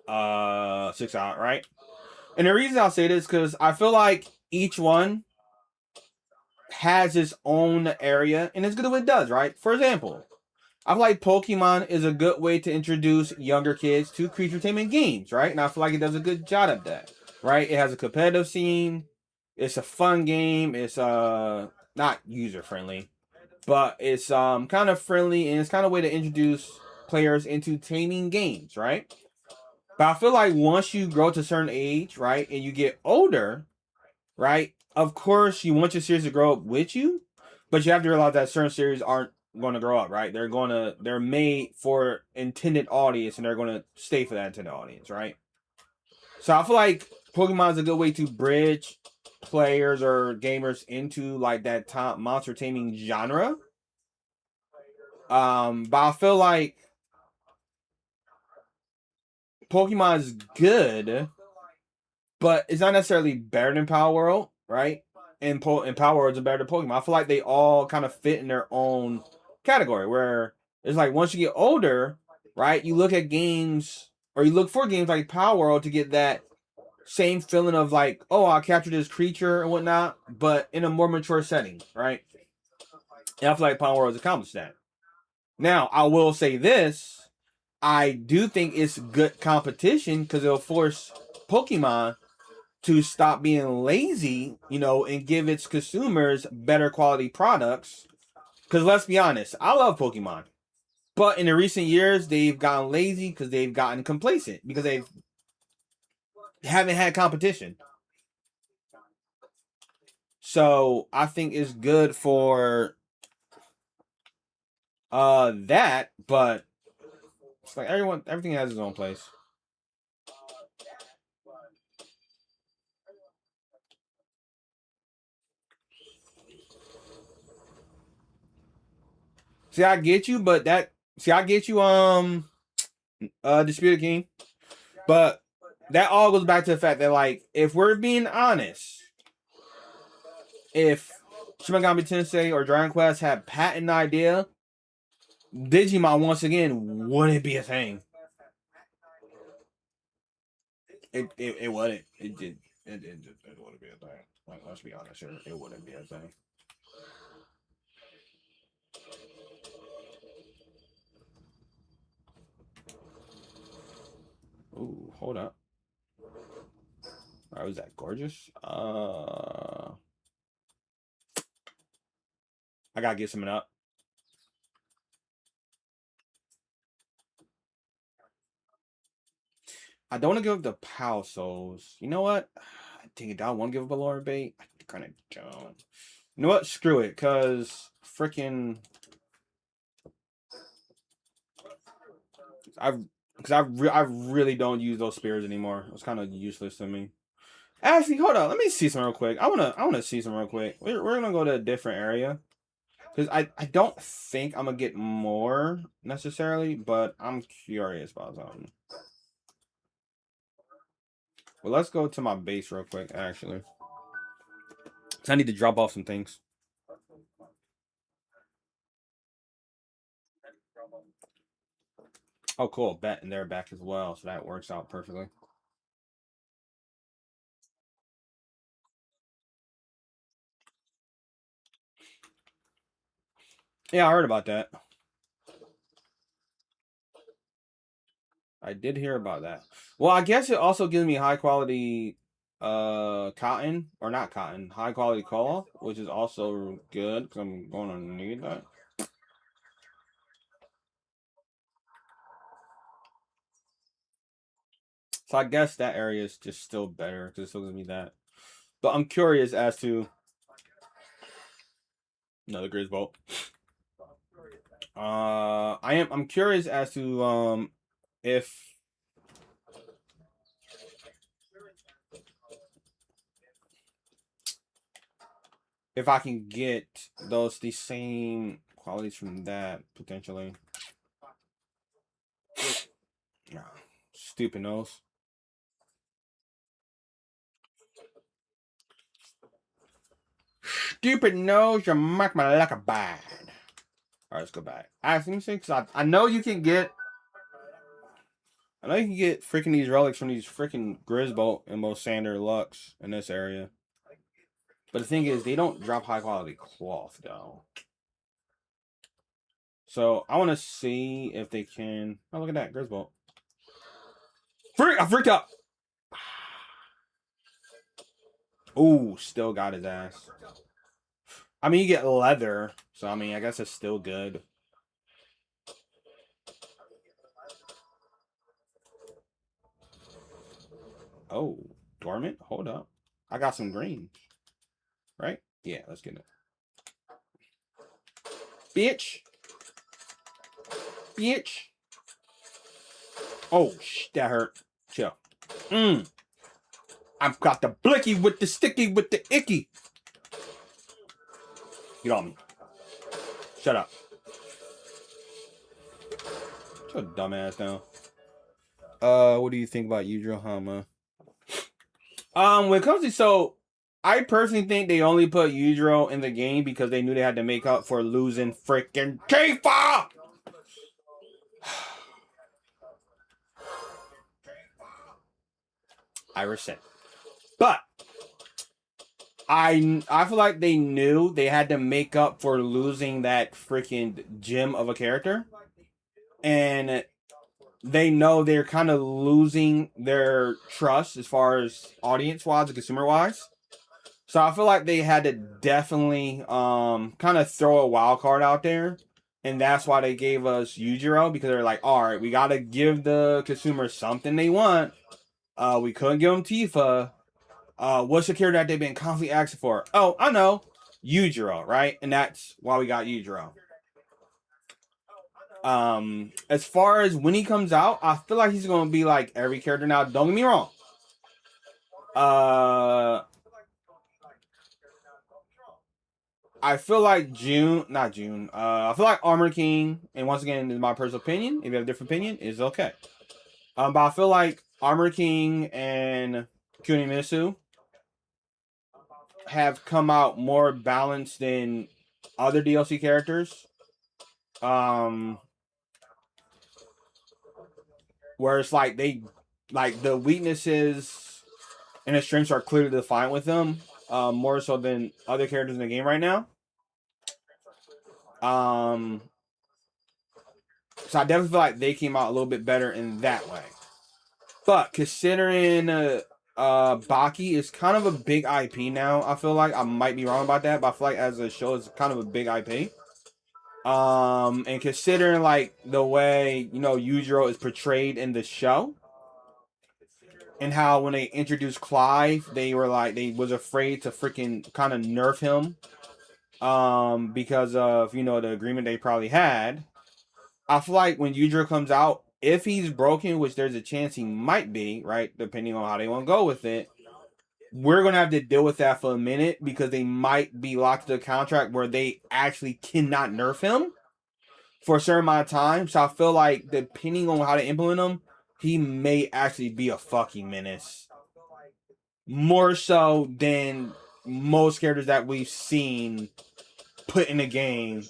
6 out, right? And the reason I'll say this because I feel like each one has its own area, and it's good what it does, right? For example, I feel like Pokemon is a good way to introduce younger kids to creature taming games, right? And I feel like it does a good job of that, right? It has a competitive scene. It's a fun game. It's not user friendly, but it's kind of friendly and it's kind of a way to introduce players into taming games, right? But I feel like once you grow to a certain age, right, and you get older, right, of course you want your series to grow up with you, but you have to realize that certain series aren't going to grow up, right? They're made for intended audience and they're going to stay for that intended audience, right? So I feel like Pokemon is a good way to bridge players or gamers into like that top monster taming genre. But I feel like Pokemon is good, but it's not necessarily better than Palworld, right? And Palworld is better than Pokemon. I feel like they all kind of fit in their own category. Where it's like once you get older, right? You look at games or you look for games like Palworld to get that same feeling of like, oh, I captured this creature and whatnot, but in a more mature setting, right? And I feel like Palworld has accomplished that. Now, I will say this: I do think it's good competition because it'll force Pokemon to stop being lazy, and give its consumers better quality products. Because let's be honest, I love Pokemon. But in the recent years, they've gotten lazy because they've gotten complacent because they haven't had competition. So I think it's good for that, but it's like everything has its own place. See, I get you, but I get you, Disputed King. But that all goes back to the fact that, like, if we're being honest, if Shin Megami Tensei or Dragon Quest had patent idea, Digimon once again wouldn't be a thing. It wouldn't. It wouldn't be a thing. Like, let's be honest here. It wouldn't be a thing. Ooh, hold up. Right, was that gorgeous? I gotta get something up. I don't want to give up the PAL souls. You know what? I think I want to give up a Lord Bait. I kind of don't. You know what? Screw it, cause freaking I really don't use those spears anymore. It's kind of useless to me. Actually, hold on. Let me see some real quick. I wanna see some real quick. We're gonna go to a different area because I don't think I'm gonna get more necessarily, but I'm curious about something. Well, let's go to my base real quick. Actually, because I need to drop off some things. Oh, cool. Bet, and they're back as well, so that works out perfectly. Yeah, I heard about that. I did hear about that. Well, I guess it also gives me high quality cotton or not cotton, high quality coal, which is also good because I'm going to need that. So I guess that area is just still better because it still gives me that. But I'm curious as to another Grizz Bolt. I'm curious as to if I can get the same qualities from that potentially. Stupid nose. Stupid nose, you make me look bad. Alright, let's go back. Let me see, because I know you can get... I know you can get freaking these relics from these freaking Grisbolt and most Sander Lux in this area. But the thing is, they don't drop high quality cloth, though. So, I want to see if they can... Oh, look at that, Grisbolt. I freaked out! Ooh, still got his ass. I mean, you get leather, so I mean, I guess it's still good. Oh, dormant? Hold up. I got some green. Right? Yeah, let's get it. Bitch! Bitch! Oh, that hurt. Chill. I've got the blicky with the sticky with the icky. Get on me. Shut up. Shut your dumb ass down. What do you think about Yujiro Hama? When it comes to I personally think they only put Yujiro in the game because they knew they had to make up for losing freaking Tifa. Irish said, but I feel like they knew they had to make up for losing that freaking gem of a character, and they know they're kind of losing their trust as far as audience wise and consumer wise. So I feel like they had to definitely kind of throw a wild card out there. And that's why they gave us Yujiro, because they're like, all right, we got to give the consumer something they want. We couldn't give them Tifa. What's the character that they've been constantly asking for? Oh, I know. Yujiro, right? And that's why we got Yujiro. As far as when he comes out, I feel like he's gonna be like every character now. Don't get me wrong. I feel like not June. I feel like Armor King, and once again, in my personal opinion, if you have a different opinion, is okay. But I feel like Armor King and Kunimitsu have come out more balanced than other DLC characters. Where it's like the weaknesses and the strengths are clearly defined with them, more so than other characters in the game right now. So I definitely feel like they came out a little bit better in that way. But considering Baki is kind of a big IP now, I feel like I might be wrong about that, but I feel like as a show, it's kind of a big IP. And considering like the way Yujiro is portrayed in the show, and how when they introduced Clive, they were like they was afraid to freaking kind of nerf him, because of the agreement they probably had. I feel like when Yujiro comes out, if he's broken, which there's a chance he might be, right, depending on how they want to go with it, we're going to have to deal with that for a minute, because they might be locked to a contract where they actually cannot nerf him for a certain amount of time. So I feel like depending on how to implement him, he may actually be a fucking menace. More so than most characters that we've seen put in the game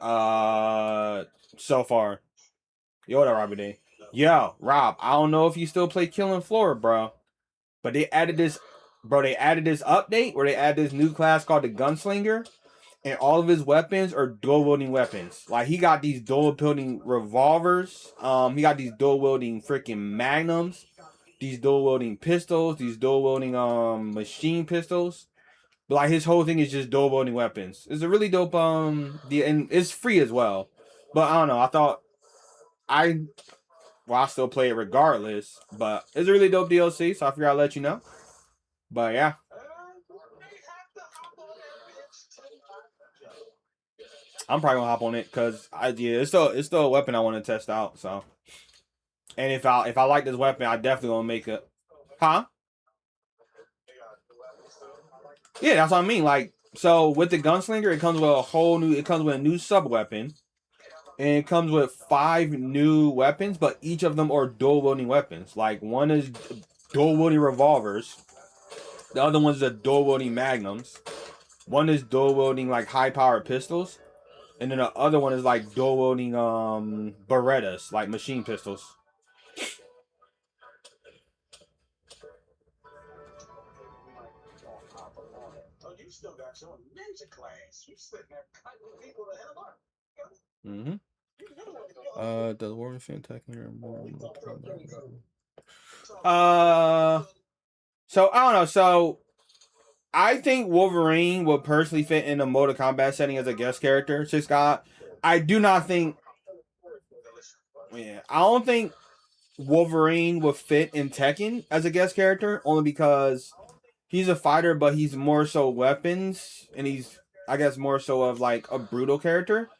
so far. Yo, what up, Robbie D? Yo, Rob, I don't know if you still play Killing Floor, bro. But they added this update where they add this new class called the Gunslinger. And all of his weapons are dual wielding weapons. Like, he got these dual wielding revolvers. He got these dual wielding freaking magnums. These dual wielding pistols. These dual wielding machine pistols. But like, his whole thing is just dual wielding weapons. It's a really dope and it's free as well. But I don't know. I still play it regardless. But it's a really dope DLC, so I figured I'd let you know. But yeah. I'm probably gonna hop on it because it's still a weapon I want to test out. So, and if I like this weapon, I definitely gonna make it. Huh? Yeah, that's what I mean. Like, so with the Gunslinger, it comes with a new sub weapon, and it comes with 5 new weapons, but each of them are dual wielding weapons. Like one is dual wielding revolvers, the other one's a dual wielding magnums. One is dual wielding like high powered pistols, and then the other one is like dual wielding Berettas, like machine pistols. Oh, you still got your ninja class. You sitting there cutting people the hell up. Mm-hmm. Does Warren fan technically more? So I don't know. So I think Wolverine would personally fit in a Mortal Kombat setting as a guest character. Scott, I do not think. Yeah, I don't think Wolverine would fit in Tekken as a guest character, only because he's a fighter, but he's more so weapons, and he's, I guess, more so of like a brutal character.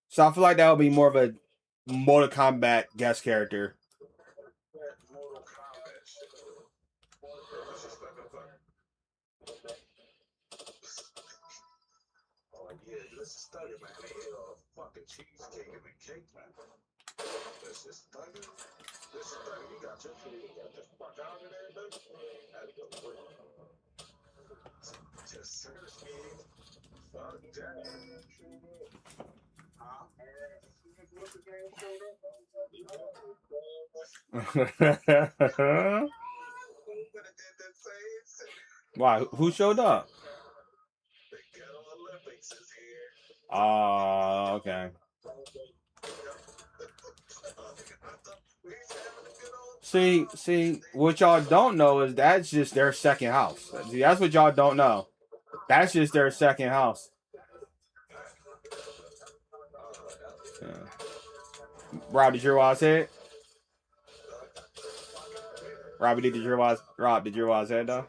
So I feel like that would be more of a Mortal Kombat guest character. Mortal Kombat shit. Oh yeah, this is thugging, man. They hit a fucking cheesecake and a cake, man. This is thugging. This is thugging. You got your food. You got the fuck out of there, baby. Just serve me. Fuck that. Huh? Why? Who showed up? The Ghetto Olympics is here. Oh, okay. See, what y'all don't know is that's just their second house. See, that's what y'all don't know. That's just their second house. Yeah. Rob, did you hear what I said? Rob, did you hear what I said though?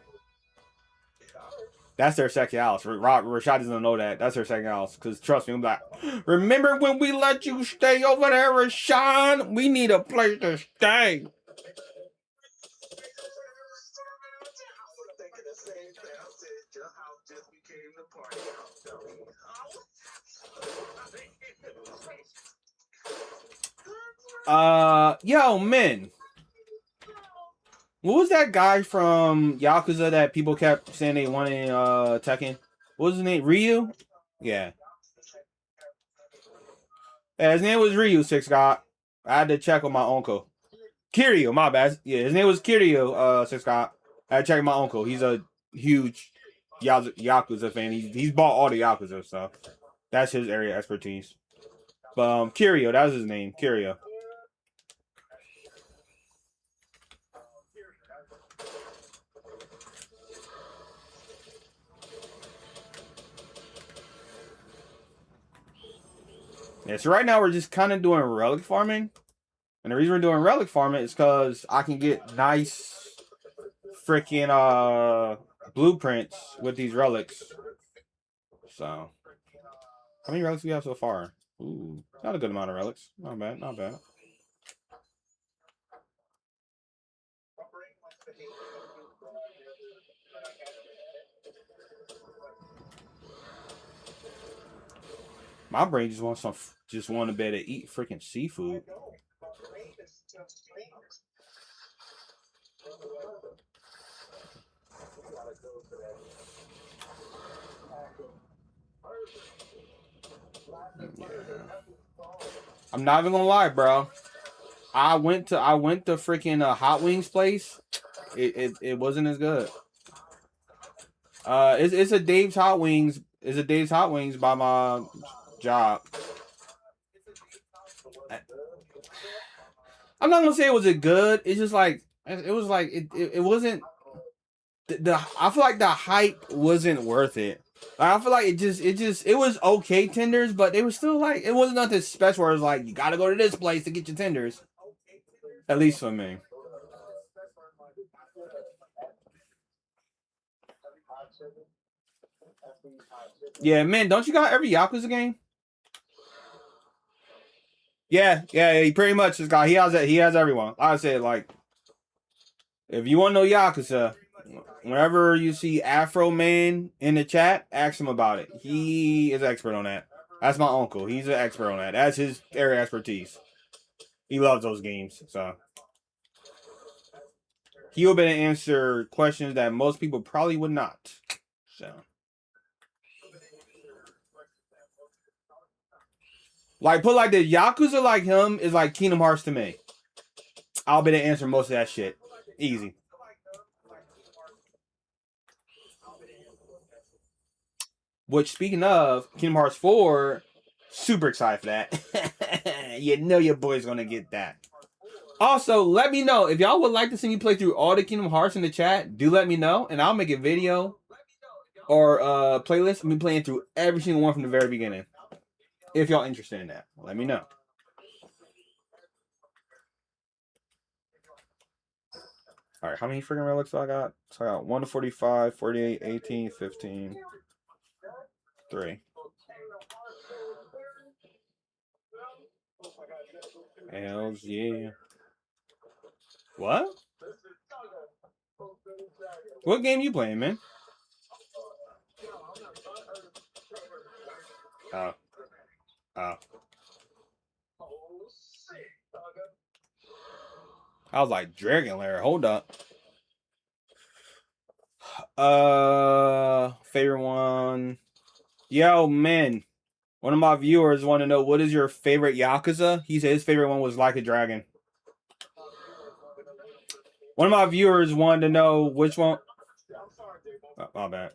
That's their second house. Rashad doesn't know that. That's their second house. Because trust me, I'm like, remember when we let you stay over there, Rashad? We need a place to stay. Yo, men. What was that guy from Yakuza that people kept saying they wanted Tekken? What was his name? Ryu? Yeah. Yeah, his name was Ryu, Six God. I had to check with my uncle. Kiryu, my bad. Yeah, his name was Kiryu, Six God. I had to check with my uncle. He's a huge Yakuza fan. He's bought all the Yakuza, so that's his area of expertise. But Kiryu, that was his name. Kiryu. Yeah, so right now we're just kind of doing relic farming. And the reason we're doing relic farming is because I can get nice freaking blueprints with these relics. So, how many relics do we have so far? Ooh, not a good amount of relics. Not bad, not bad. My brain just wants just want to be able to eat freaking seafood. Yeah. I'm not even gonna lie, bro. I went to freaking Hot Wings place. It wasn't as good. It's a Dave's Hot Wings. It's a Dave's Hot Wings by my job. I'm not gonna say it was good. It's just like it was like it wasn't the I feel like the hype wasn't worth it. I feel like it was okay tenders, but they were still like it wasn't nothing special. Where it was like you gotta go to this place to get your tenders. At least for me. Yeah, man, don't you got every Yakuza game? Yeah, he pretty much just got. He has everyone. I said like, if you want to know Yakuza, whenever you see Afro Man in the chat, ask him about it. He is expert on that. That's my uncle. He's an expert on that. That's his area of expertise. He loves those games, so he'll be able to answer questions that most people probably would not. So, like, put like the Yakuza like him is like Kingdom Hearts to me. I'll be able to answer most of that shit. Easy. Which, speaking of Kingdom Hearts 4, super excited for that. You know your boy's gonna get that. Also, let me know if y'all would like to see me play through all the Kingdom Hearts in the chat. Do let me know, and I'll make a video or playlist of me playing through every single one from the very beginning. If y'all interested in that, let me know. All right, how many freaking relics do I got? So I got 1 to 45, 48, 18, 15, 3. Hells yeah. What? What game you playing, man? Oh. Oh. I was like, Dragon Lair, hold up. Favorite one. Yo, man. One of my viewers want to know, what is your favorite Yakuza? He said his favorite one was Like a Dragon. One of my viewers wanted to know which one. Oh, my bad.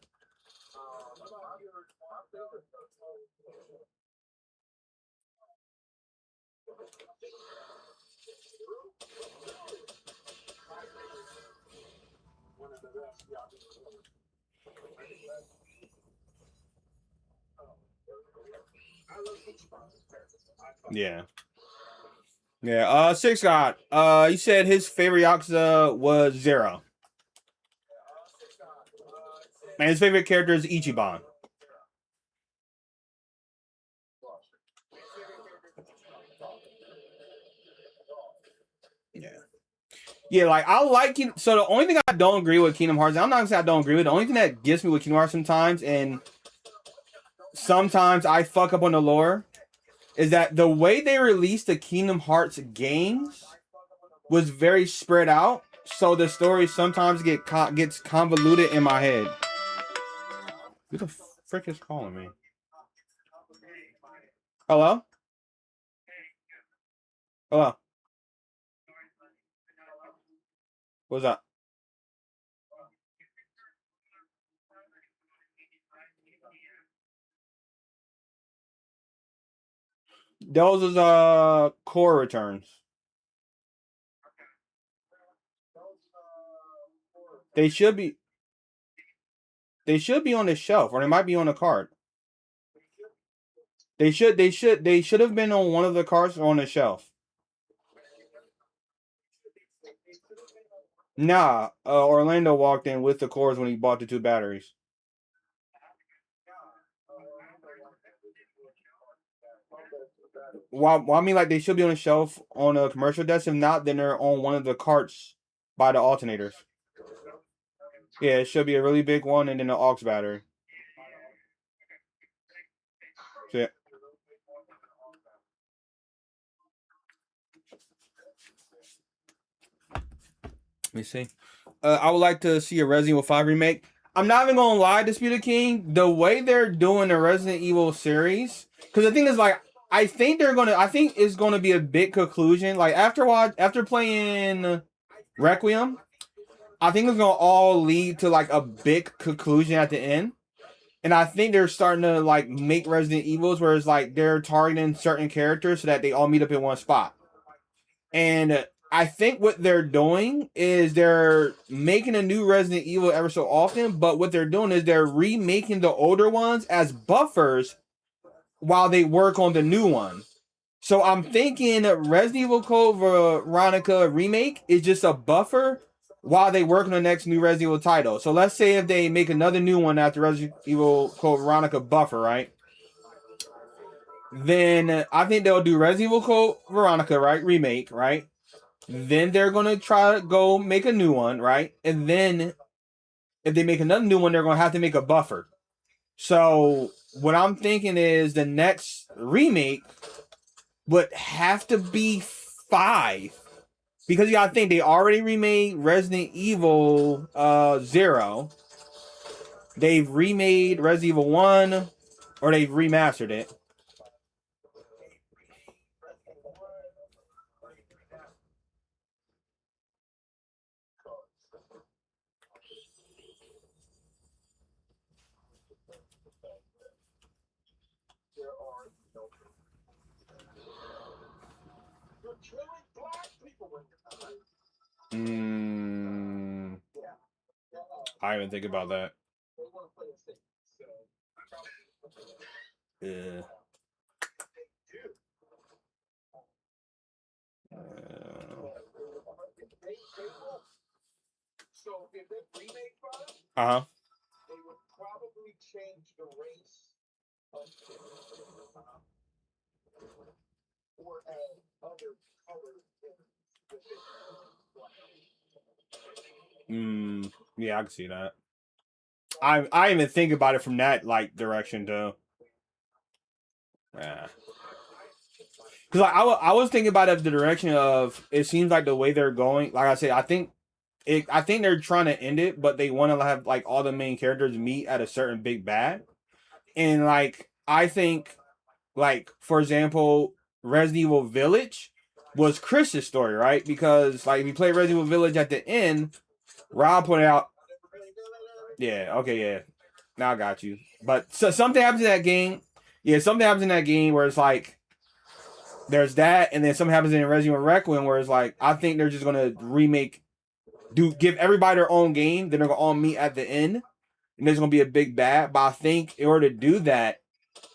Yeah. Yeah. Six God. He said his favorite Yakuza was Zero. And his favorite character is Ichiban. Yeah. Yeah, like I like it. So the only thing I don't agree with Kingdom Hearts, I'm not gonna say I don't agree with. The only thing that gets me with Kingdom Hearts sometimes, and sometimes I fuck up on the lore, is that the way they released the Kingdom Hearts games was very spread out. So the story sometimes gets convoluted in my head. Who the frick is calling me? Hello? Hello? What's up? Those is core returns. They should be on the shelf, or they might be on the card. They should have been on one of the cards or on the shelf. Nah, Orlando walked in with the cores when he bought the 2 batteries. Well, I mean, like, they should be on a shelf on a commercial desk. If not, then they're on one of the carts by the alternators. Yeah, it should be a really big one and then an aux battery. So, yeah. Let me see. I would like to see a Resident Evil 5 remake. I'm not even gonna lie, Disputed King. The way they're doing the Resident Evil series, because the thing is, like, I think it's gonna be a big conclusion. Like after playing Requiem, I think it's gonna all lead to like a big conclusion at the end. And I think they're starting to like make Resident Evils where it's like they're targeting certain characters so that they all meet up in one spot. And I think what they're doing is they're making a new Resident Evil ever so often, but what they're doing is they're remaking the older ones as buffers while they work on the new one. So I'm thinking Resident Evil Code Veronica remake is just a buffer while they work on the next new Resident Evil title. So let's say if they make another new one after Resident Evil Code Veronica buffer, right? Then I think they'll do Resident Evil Code Veronica, right? Remake, right? Then they're gonna try to go make a new one, right? And then if they make another new one, they're gonna have to make a buffer. So what I'm thinking is the next remake would have to be 5. Because you gotta think they already remade Resident Evil 0. They've remade Resident Evil 1, or they've remastered it. I didn't think about that. Yeah. So if they remake Five, Uh-huh. they would probably change the race of or add other colors Yeah, I can see that. I even think about it from that like direction too. Yeah. Because like, I was thinking about it the direction of it seems like the way they're going. Like I said, I think they're trying to end it, but they want to have like all the main characters meet at a certain big bad. And like I think, like for example, Resident Evil Village was Chris's story, right? Because like if you play Resident Evil Village at the end, Rob pointed out. Yeah. Okay. Yeah. Now I got you. But so something happens in that game. Yeah, something happens in that game where it's like there's that, and then something happens in Resident Evil Requiem where it's like I think they're just gonna give everybody their own game. Then they're gonna all meet at the end, and there's gonna be a big bad. But I think in order to do that,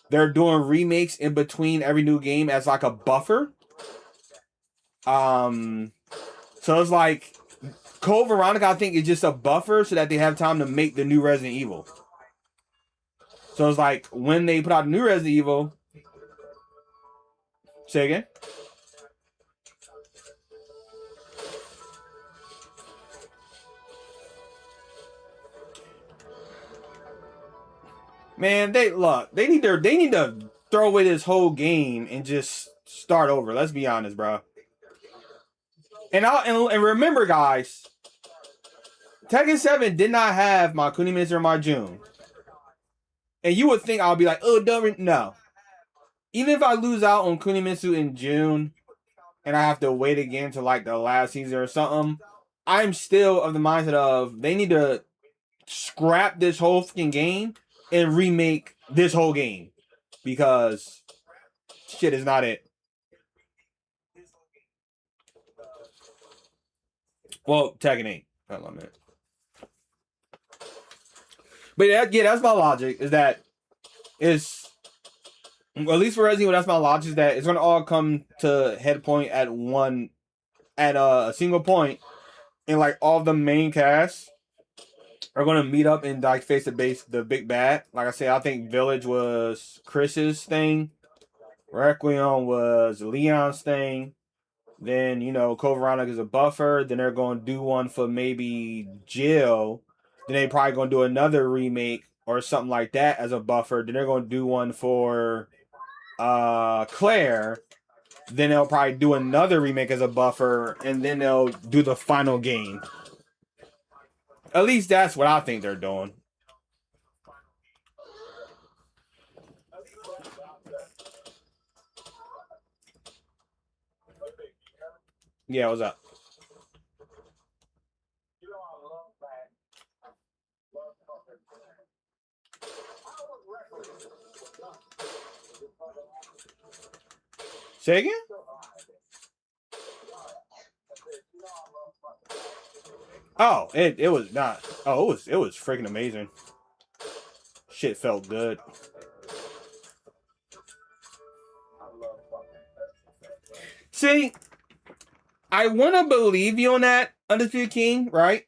they're doing remakes in between every new game as like a buffer. So it's like Code Veronica, I think, is just a buffer so that they have time to make the new Resident Evil. So it's like when they put out the new Resident Evil. Say again. Man, they need to throw away this whole game and just start over. Let's be honest, bro. And remember, guys, Tekken 7 did not have my Kunimitsu or my June. And you would think I'll be like, oh, no. Even if I lose out on Kunimitsu in June and I have to wait again to like the last season or something, I'm still of the mindset of they need to scrap this whole fucking game and remake this whole game. Because shit is not it. Well, Tekken 8. Hold on a minute. But yeah, that's my logic. Is that it's at least for Resident Evil, that's my logic. Is that it's gonna all come to head point at a single point, and like all the main cast are gonna meet up and like face the big bad. Like I said, I think Village was Chris's thing, Requiem was Leon's thing. Then Code Veronica is a buffer. Then they're gonna do one for maybe Jill. Then they probably gonna do another remake or something like that as a buffer. Then they're gonna do one for Claire. Then they'll probably do another remake as a buffer, and then they'll do the final game. At least that's what I think they're doing. Yeah, what's up? Say again? Oh, it was not. Oh, it was freaking amazing. Shit felt good. See, I want to believe you on that, Undisputed King, right?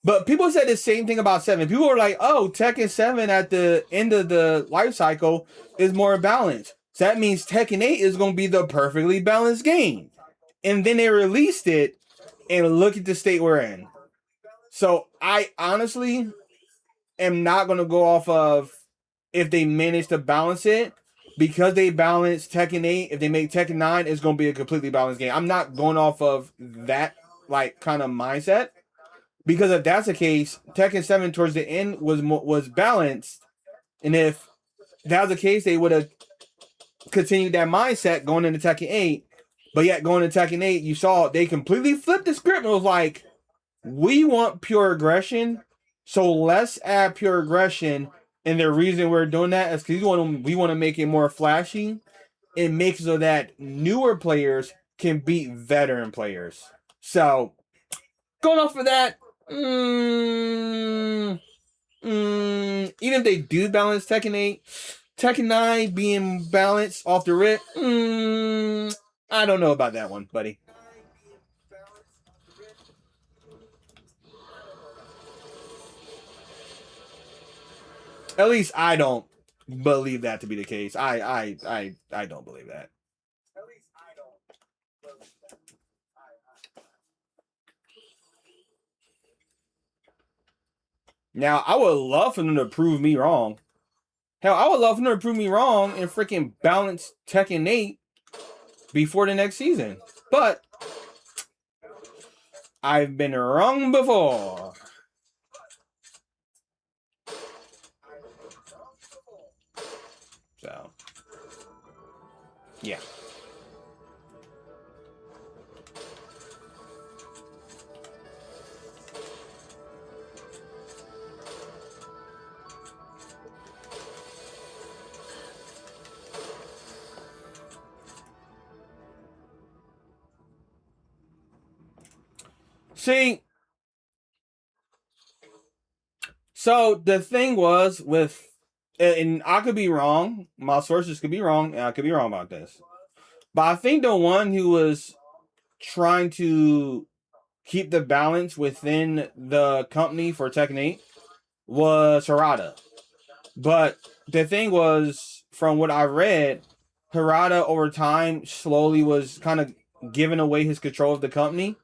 But people said the same thing about 7. People were like, oh, Tekken 7 at the end of the life cycle is more balanced. So that means Tekken 8 is going to be the perfectly balanced game. And then they released it, and look at the state we're in. So I honestly am not going to go off of if they manage to balance it, because they balance Tekken 8, if they make Tekken 9, it's going to be a completely balanced game. I'm not going off of that like kind of mindset, because if that's the case, Tekken 7 towards the end was balanced, and if that was the case, they would have continued that mindset going into Tekken 8. But yet going into Tekken 8, you saw they completely flipped the script and was like, we want pure aggression, so let's add pure aggression. And the reason we're doing that is because we want to make it more flashy and make it so that newer players can beat veteran players. So going off of that, even if they do balance Tekken 8, Tekken 9 being balanced off the rip, I don't know about that one, buddy. At least I don't believe that to be the case. I don't believe that. At least I don't. Now, I would love for them to prove me wrong. Hell, I would love for them to prove me wrong and freaking balance Tekken 8 before the next season. But I've been wrong before. So, yeah. See, so the thing was with, and I could be wrong, my sources could be wrong, and I could be wrong about this. But I think the one who was trying to keep the balance within the company for Tekken 8 was Harada. But the thing was, from what I read, Harada over time slowly was kind of giving away his control of the company.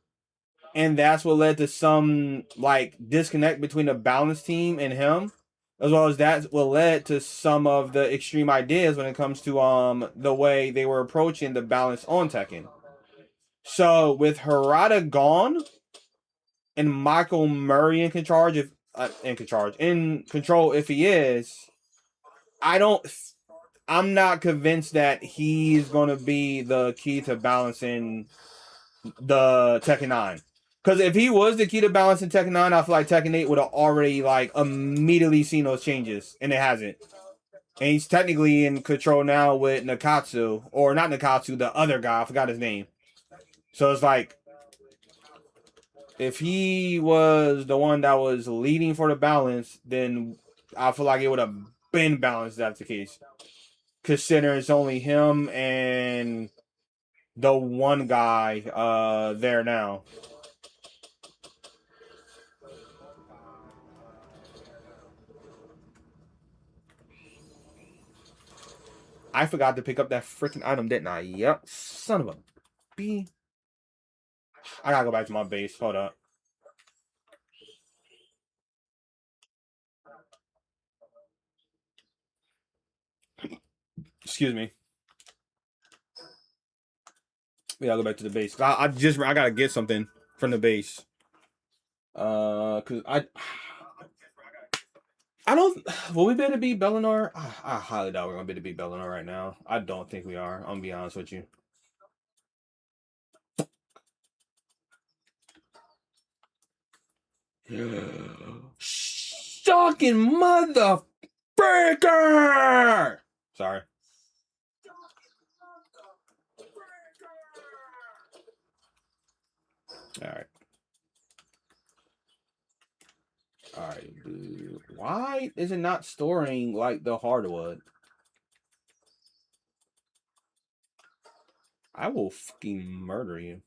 And that's what led to some like disconnect between the balance team and him, as well as that's what led to some of the extreme ideas when it comes to the way they were approaching the balance on Tekken. So with Harada gone and Michael Murray in control, if he is, I'm not convinced that he's going to be the key to balancing the Tekken 9. Because if he was the key to balancing Tekken 9, I feel like Tekken 8 would have already like immediately seen those changes, and it hasn't. And he's technically in control now with Nakatsu, or not Nakatsu, the other guy. I forgot his name. So it's like, if he was the one that was leading for the balance, then I feel like it would have been balanced if that's the case. Considering it's only him and the one guy there now. I forgot to pick up that freaking item, didn't I? Yep. Son of a B. I gotta go back to my base. Hold up. Excuse me. We gotta go back to the base. I gotta get something from the base. Cause I don't. Will we be able to beat Bellinor? I highly doubt we're gonna be able to beat Bellinor right now. I don't think we are. I'm gonna be honest with you. Shocking motherfucker! Sorry. Alright. Alright, dude. Why is it not storing like the hardwood? I will fucking murder you.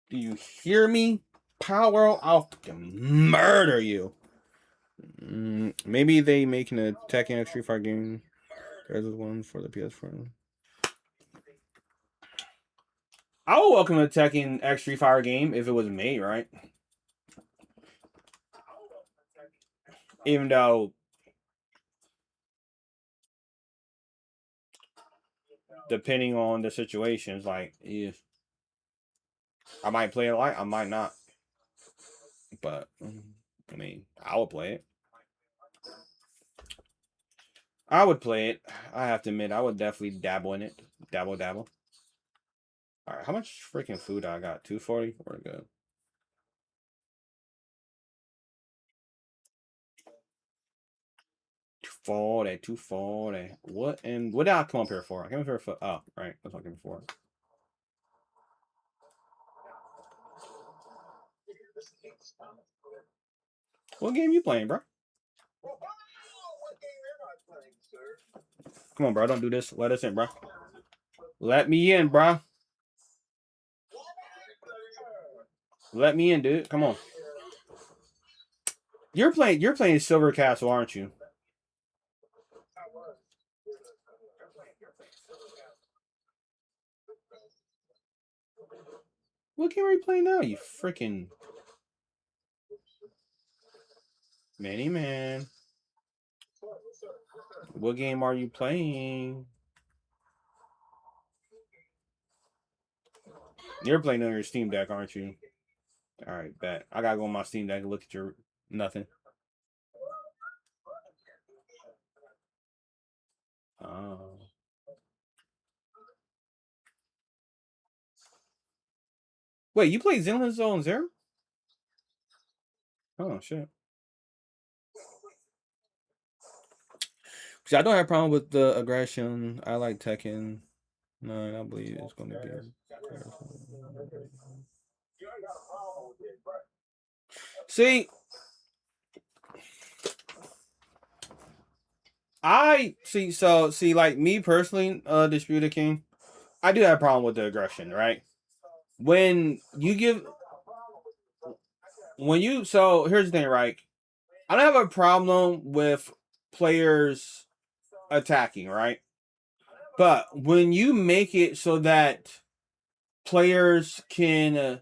Do you hear me? Palworld, I'll fucking murder you. Maybe they making a Tekken Street Fighter game. There's one for the PS4. I would welcome a Tekken X Street Fighter game if it was made, right? Even though, depending on the situations, like, if I might play it light, I might not. But, I mean, I would play it. I would play it. I have to admit, I would definitely dabble in it. Dabble, dabble. All right, how much freaking food I got? 240? We're good. Two forty. What and what did I come up here for? I came up here for right. That's what I came for. What game you playing, bro? Come on, bro. Don't do this. Let us in, bro. Let me in, bro. Let me in, dude. Come on. You're playing Silver Castle, aren't you? What game are you playing now? You freaking Manny man. What game are you playing? You're playing on your Steam Deck, aren't you? All right, bet. I gotta go on my Steam Deck and look at your nothing. Oh. Wait, you play Zenless Zone Zero? Oh shit. See, I don't have a problem with the aggression. I like Tekken. No, I believe it's going to be. See, I see. So see, like me personally, Disputed King, I do have a problem with the aggression, right? When you give, so here's the thing, right? I don't have a problem with players attacking, right? But when you make it so that players can,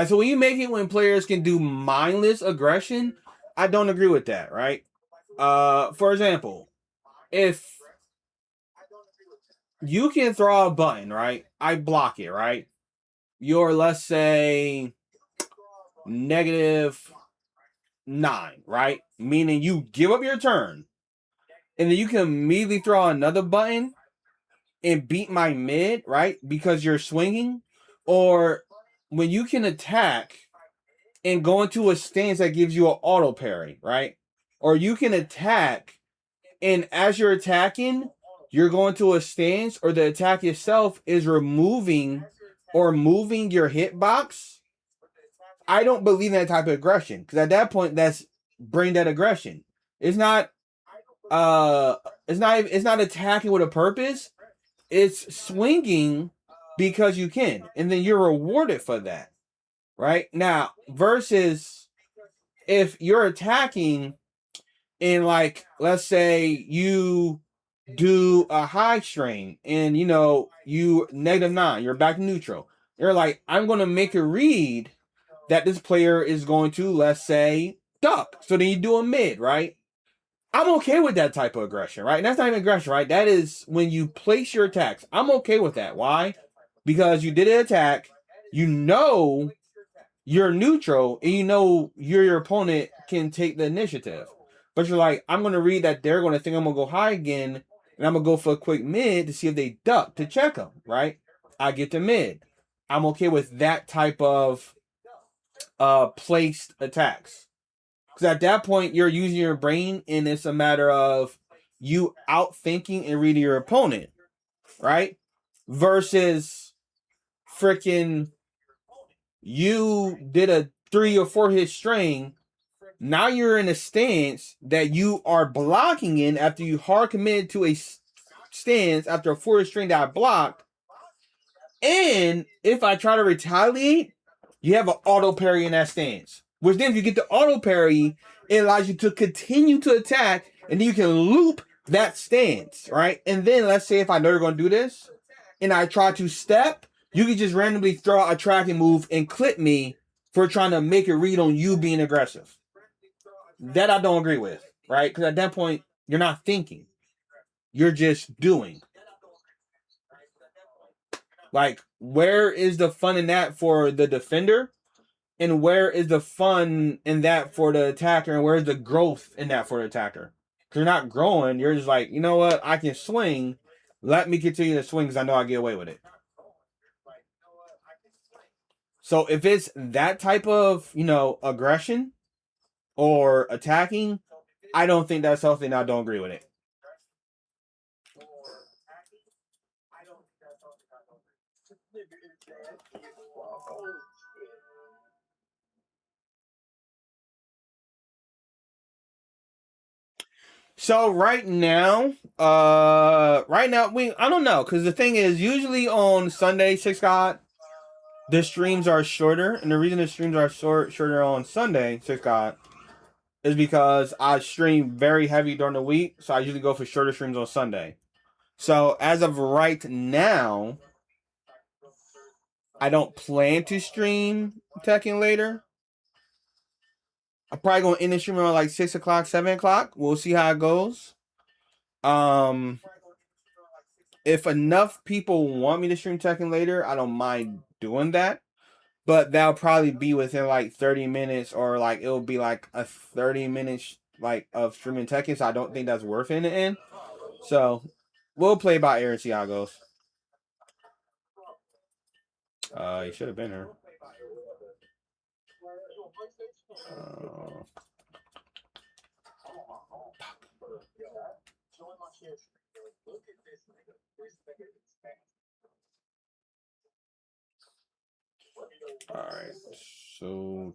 so when you make it when players can do mindless aggression, I don't agree with that, right? For example, if you can throw a button, right? I block it, right? You're, let's say, -9, right? Meaning you give up your turn, and then you can immediately throw another button and beat my mid, right? Because you're swinging. Or when you can attack and go into a stance that gives you an auto parry, right? Or you can attack, and as you're attacking, you're going to a stance, or the attack itself is removing or moving your hitbox. I don't believe in that type of aggression, because at that point, that's brain dead aggression. It's not. It's not attacking with a purpose. It's swinging because you can, and then you're rewarded for that, right? Now, versus if you're attacking and, like, let's say you do a high strain and you -9, you're back to neutral. You're like, I'm going to make a read that this player is going to, let's say, duck. So then you do a mid, right? I'm okay with that type of aggression, right? And that's not even aggression, right? That is when you place your attacks. I'm okay with that. Why? Because you did an attack, you know you're neutral, and you know your opponent can take the initiative. But you're like, I'm going to read that they're going to think I'm going to go high again, and I'm going to go for a quick mid to see if they duck to check them, right? I get to mid. I'm okay with that type of placed attacks. Because at that point, you're using your brain, and it's a matter of you outthinking and reading your opponent, right? Versus freaking you did a 3 or 4 hit string. Now you're in a stance that you are blocking in after you hard committed to a stance after a 4 hit string that I blocked. And if I try to retaliate, you have an auto parry in that stance. Which then, if you get the auto parry, it allows you to continue to attack, and then you can loop that stance, right? And then, let's say if I know you're going to do this, and I try to step, you can just randomly throw out a tracking move and clip me for trying to make a read on you being aggressive. That I don't agree with, right? Because at that point, you're not thinking. You're just doing. Like, where is the fun in that for the defender? And where is the fun in that for the attacker? And where's the growth in that for the attacker? Because you're not growing. You're just like, you know what? I can swing. Let me continue to swing because I know I get away with it. So if it's that type of, aggression or attacking, I don't think that's healthy, and I don't agree with it. So right now, I don't know, because the thing is, usually on Sunday, Six God, the streams are shorter, and the reason the streams are shorter on Sunday, Six God, is because I stream very heavy during the week, so I usually go for shorter streams on Sunday. So as of right now, I don't plan to stream Tekken later. I'm probably gonna end the stream around like 6 o'clock, 7 o'clock. We'll see how it goes. Um, if enough people want me to stream Tekken later, I don't mind doing that. But that'll probably be within like 30 minutes, or like it'll be like a 30 minutes like of streaming Tekken. So I don't think that's worth it in the end. So we'll play by ear and see how it goes. You should have been here. Alright, so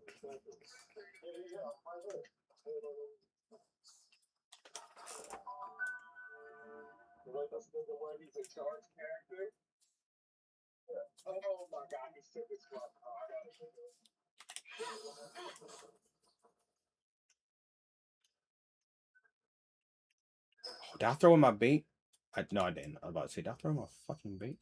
Oh my god, he's sick as fuck. did I throw in my bait? No, I didn't. I was about to say, did I throw in my fucking bait?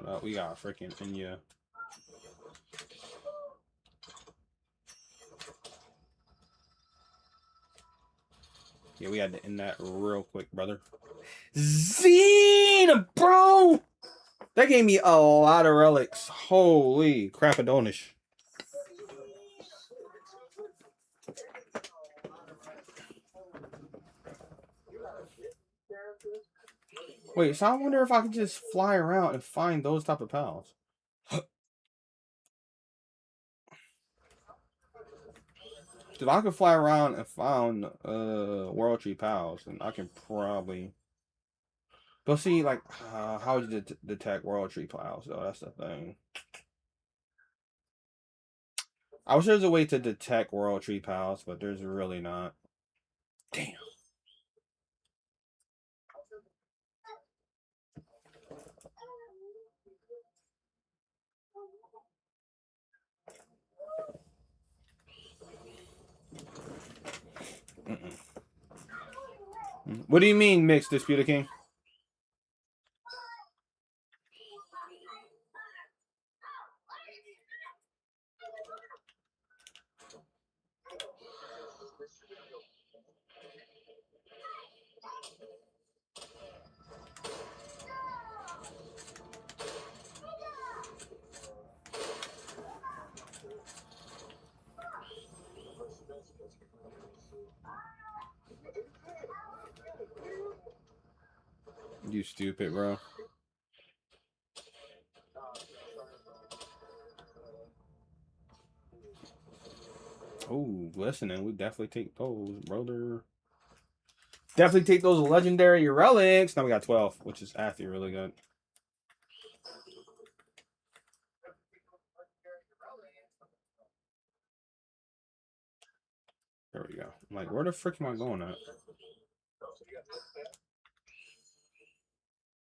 Hold up, we got a freaking Inya. Yeah, we had to end that real quick, brother. Zena, bro! That gave me a lot of relics. Holy crapadonish. Wait, so I wonder if I could just fly around and find those type of pals. If I could fly around and find World Tree pals, and I can probably. But see, like, how would you detect World Tree pals, though? That's the thing. I wish there was a way to detect World Tree pals, but there's really not. Damn. What do you mean, mixed Disputed King? You stupid, bro. Oh, listening. We definitely take those, brother. Definitely take those legendary relics. Now we got 12, which is actually really good. There we go. I'm like, where the frick am I going at?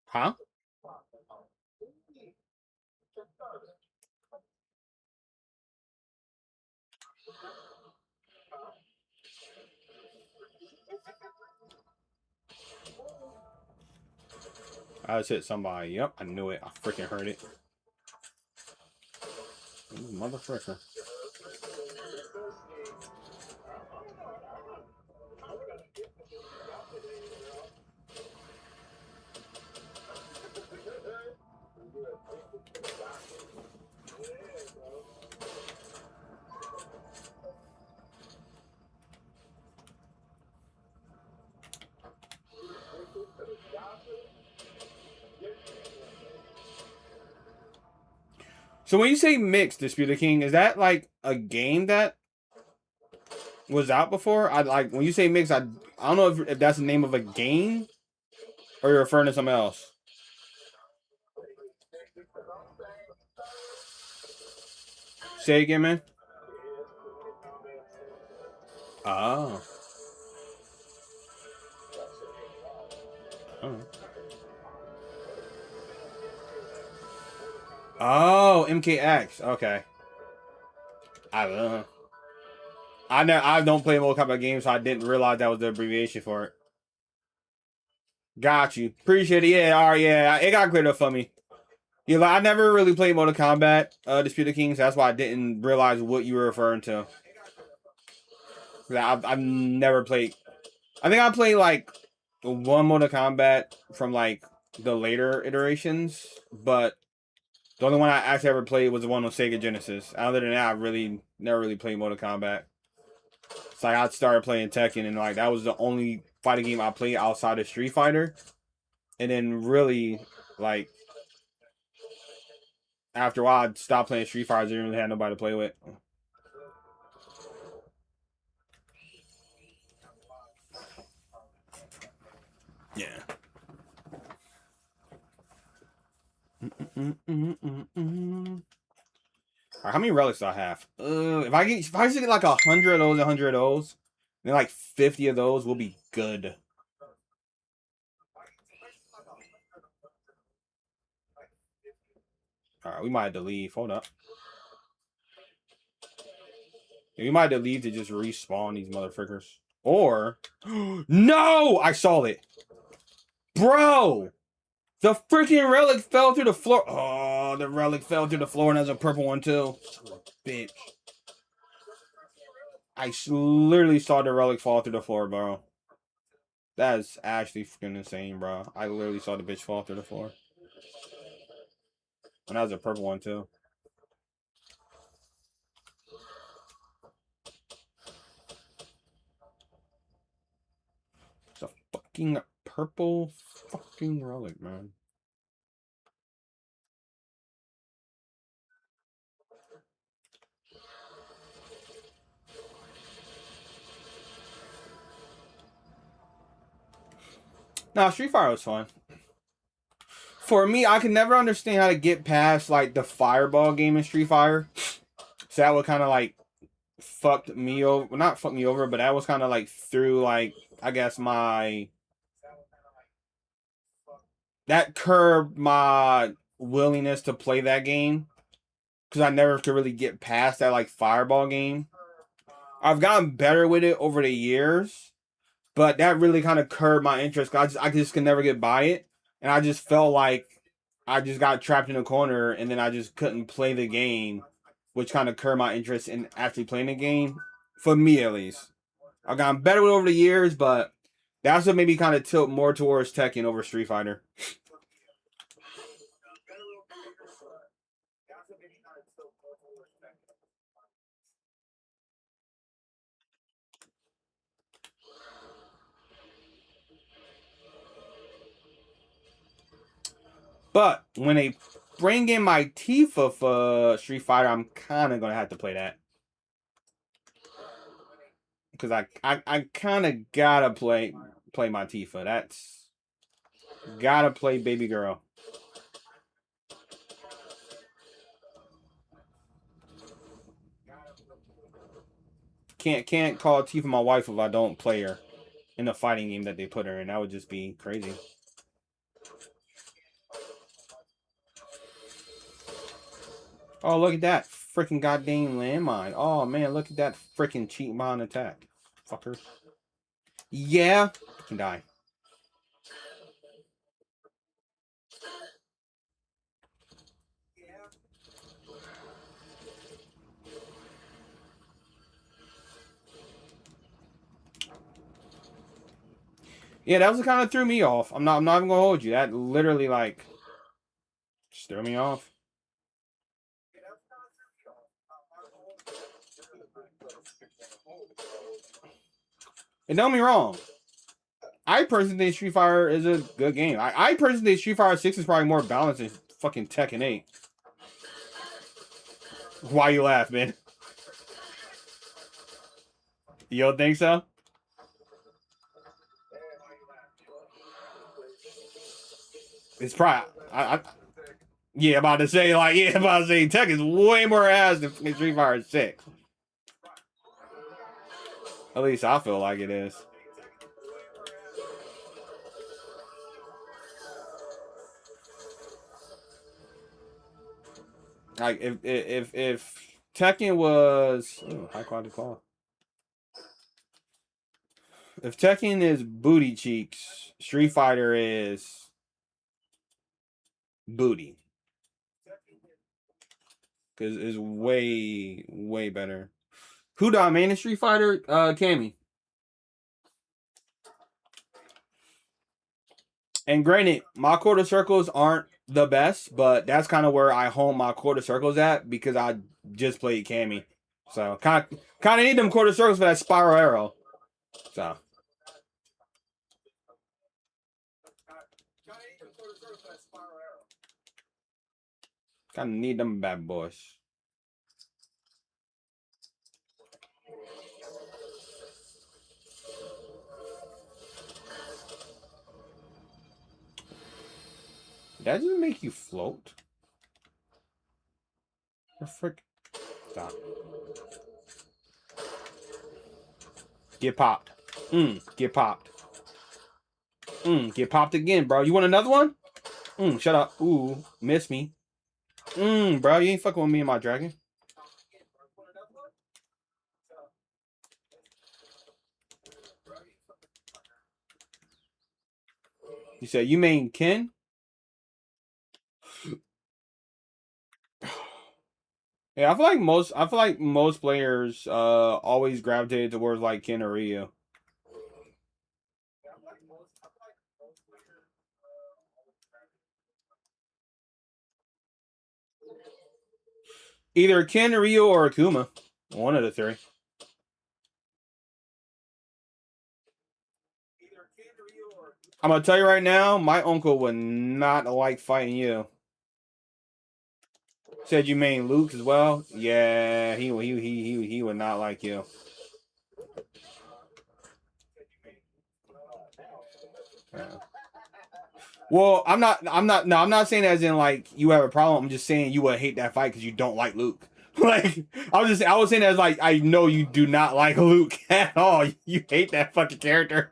Huh? I just hit somebody. Yep, I knew it. I freaking heard it. Motherfucker. So when you say mixed, Disputed King, is that like a game that was out before? I like when you say mixed, I don't know if that's the name of a game or you're referring to something else. Say again, man. Oh. Oh. Oh, MKX. Okay. I don't know. I don't play Mortal Kombat games, so I didn't realize that was the abbreviation for it. Got you. Appreciate it. Yeah, all right, yeah. It got cleared up for me. Yeah, like, I never really played Mortal Kombat, Disputed Kings. So that's why I didn't realize what you were referring to. I've never played. I think I played like one Mortal Kombat from like the later iterations, but the only one I actually ever played was the one on Sega Genesis. Other than that, I really never really played Mortal Kombat. It's like I started playing Tekken, and like that was the only fighting game I played outside of Street Fighter. And then really, like after a while, I stopped playing Street Fighter. I didn't really have nobody to play with. Yeah. Right, how many relics do I have? If I just get like 100 of those, 100 of those, then like 50 of those will be good. All right, we might have to leave. Hold up. Yeah, we might have to leave to just respawn these motherfuckers. Or no, I saw it, bro. The freaking relic fell through the floor. Oh, the relic fell through the floor, and there's a purple one too. Bitch. I literally saw the relic fall through the floor, bro. That is actually freaking insane, bro. I literally saw the bitch fall through the floor. And that was a purple one, too. It's a fucking purple fucking relic, man. Nah, Street Fighter was fun. For me, I could never understand how to get past, like, the Fireball game in Street Fighter. So that would kind of, like, fucked me over. Well, not fucked me over, but that was kind of, like, through, like, I guess my... That curbed my willingness to play that game. Because I never could really get past that, like, Fireball game. I've gotten better with it over the years. But that really kind of curbed my interest. I just could never get by it. And I just felt like I just got trapped in a corner and then I just couldn't play the game, which kind of curbed my interest in actually playing the game. For me, at least. I've gotten better with it over the years, but that's what made me kind of tilt more towards Tekken over Street Fighter. But when they bring in my Tifa for Street Fighter, I'm kind of gonna have to play that because I kind of gotta play my Tifa. That's gotta play baby girl. Can't call Tifa my wife if I don't play her in the fighting game that they put her in. That would just be crazy. Oh, look at that freaking goddamn landmine. Oh man, look at that freaking cheat mon attack, fuckers. Yeah, you can die. Yeah, that was kind of threw me off. I'm not even gonna hold you. That literally like just threw me off. And don't get me wrong. I personally think Street Fighter is a good game. I personally think Street Fighter 6 is probably more balanced than fucking Tekken 8. Why you laugh, man? You don't think so? It's probably yeah, about to say like about to say Tekken's way more ass than Street Fighter 6. At least I feel like it is. Like if Tekken was high quality call. If Tekken is booty cheeks, Street Fighter is booty. Because it's way better. Who dominated Street Fighter? Cammy. And granted, my quarter circles aren't the best, but that's kind of where I home my quarter circles at because I just played Cammy. So kind of need them quarter circles for that spiral arrow. So kind of need them bad boys. That doesn't make you float. The frick. Stop. Get popped. Get popped. Get popped again, bro. You want another one? Shut up. Ooh, miss me. Bro, you ain't fucking with me and my dragon. You said you main Ken? Yeah, I feel like most players always gravitated towards like Ken or Ryu. Either Ken, Ryu, or Akuma. One of the three. I'm gonna tell you right now, my uncle would not like fighting you. Said you main Luke as well. Yeah, he would not like you. Yeah. Well, I'm not saying as in like you have a problem. I'm just saying you would hate that fight because you don't like Luke. Like I was saying as like I know you do not like Luke at all. You hate that fucking character.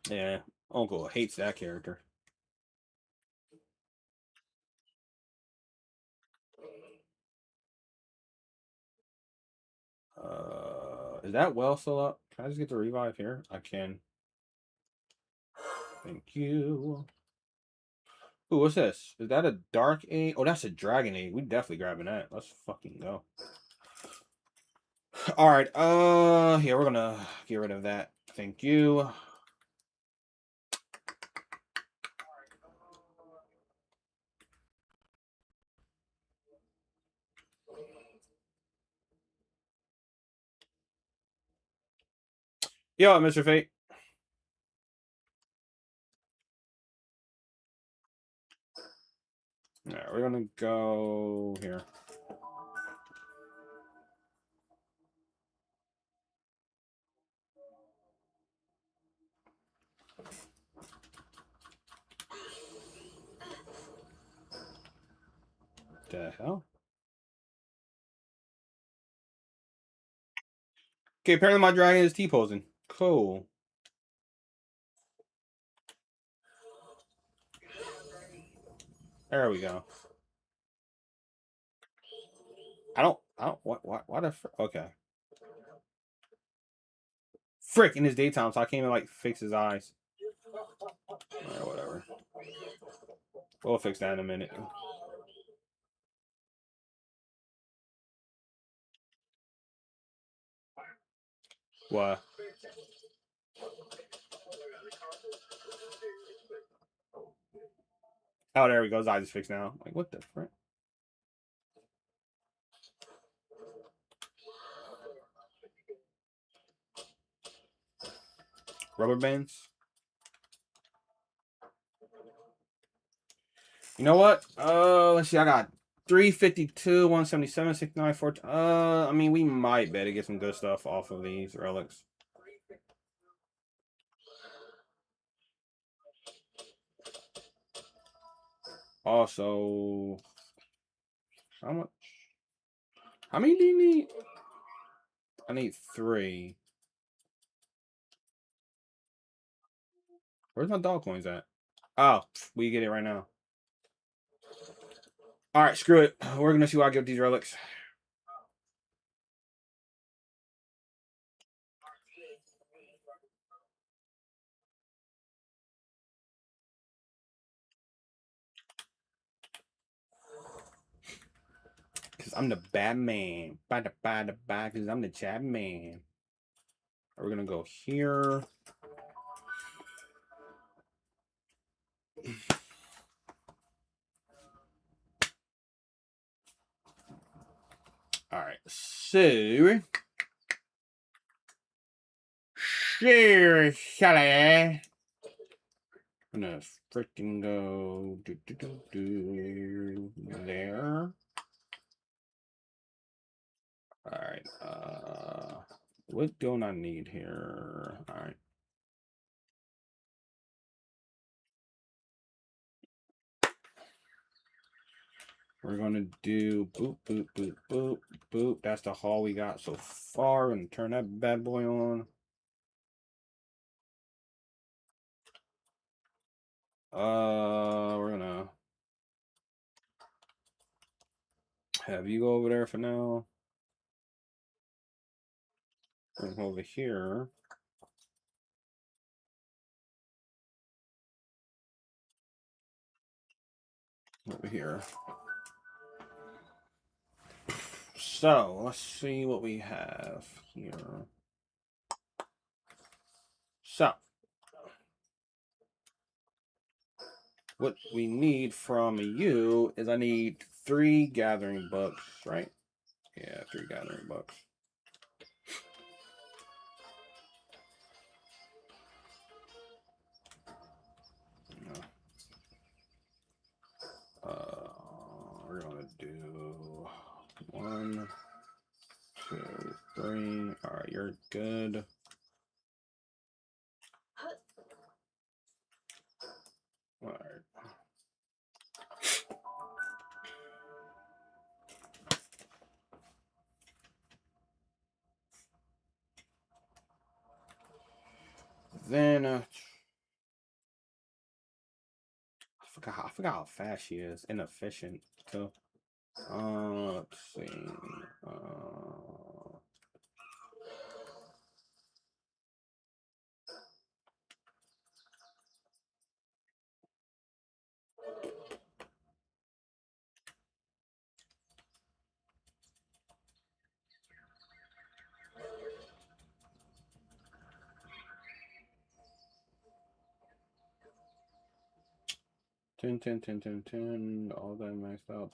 Yeah, Uncle hates that character. Is that well still up? Can I just get the revive here? I can. Thank you. Ooh, what's this? Is that a dark egg? Oh, that's a dragon egg. We definitely grabbing that. Let's fucking go. All right. Yeah, we're gonna get rid of that. Thank you. Yo, Mr. Fate. Alright, we're gonna go here. The hell? Okay, apparently my dragon is T-posing. Cool. There we go. Why the okay. Frick, in his daytime, so I can't even, like, fix his eyes. Alright, whatever. We'll fix that in a minute. What? Oh, there we go. His eyes is fixed now. Like, what the frick? Rubber bands? You know what? Let's see. I got 352, 177, 69, 14. I mean, we might better get some good stuff off of these relics. Also, how much? How many do you need? I need 3. Where's my dog coins at? Oh, we get it right now. All right, screw it. We're gonna see what I get with these relics. Cause I'm the Batman. Cause I'm the Chad man. We're gonna go here. All right, so seriously, I'm gonna freaking go there. All right. What don't I need here? All right. We're gonna do boop, boop, boop, boop, boop. That's the haul we got so far. And turn that bad boy on. We're gonna have you go over there for now. We're gonna go over here. Over here. So let's see what we have here. So what we need from you is I need 3 gathering books, right? Yeah, 3 gathering books. We're gonna do 1, 2, 3. All right, you're good. All right. Then I forgot how fast she is. Inefficient too. Let's see. 10, 10, 10, 10, 10. All that maxed out.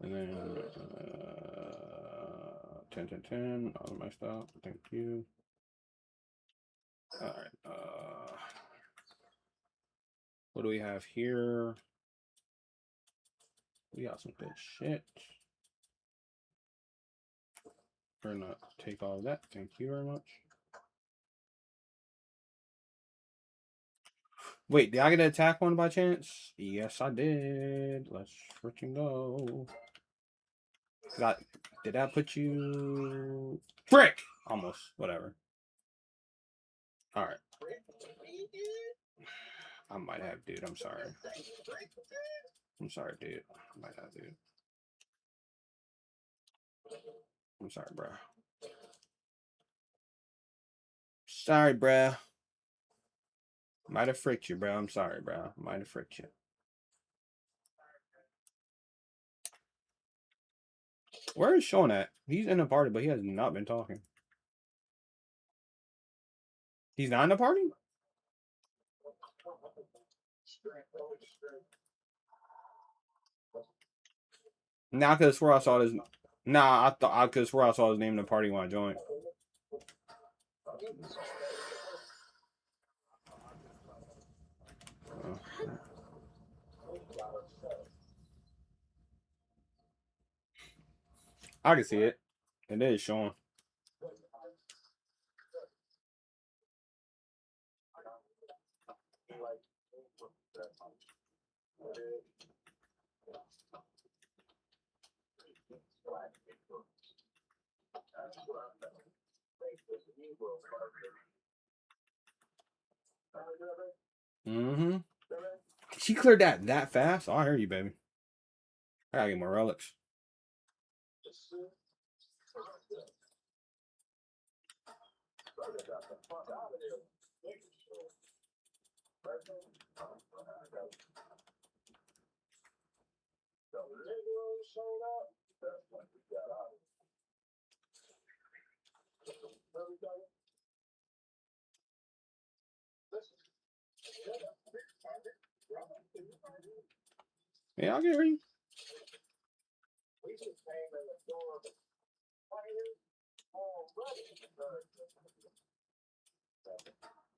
And then 10, 10, 10. All that maxed out. Thank you. All right. What do we have here? We got some good shit. We're gonna take all of that. Thank you very much. Wait, did I get an attack one by chance? Yes, I did. Let's freaking go. Did that put you? Frick! Almost. Whatever. All right. I might have, dude. I'm sorry. I'm sorry, dude. I might have, dude. I'm sorry, bro. Sorry, bro. Might have fricked you, bro. I'm sorry, bro. Might have fricked you. Where is Sean at? He's in the party, but he has not been talking. He's not in the party? Nah, I could swear I saw this. Nah, I could swear I saw his name in the party when I joined. I can see it. It is Sean. Mm-hmm. She cleared that fast? Oh, I hear you, baby. I gotta get more relics. Yeah, I can hear you.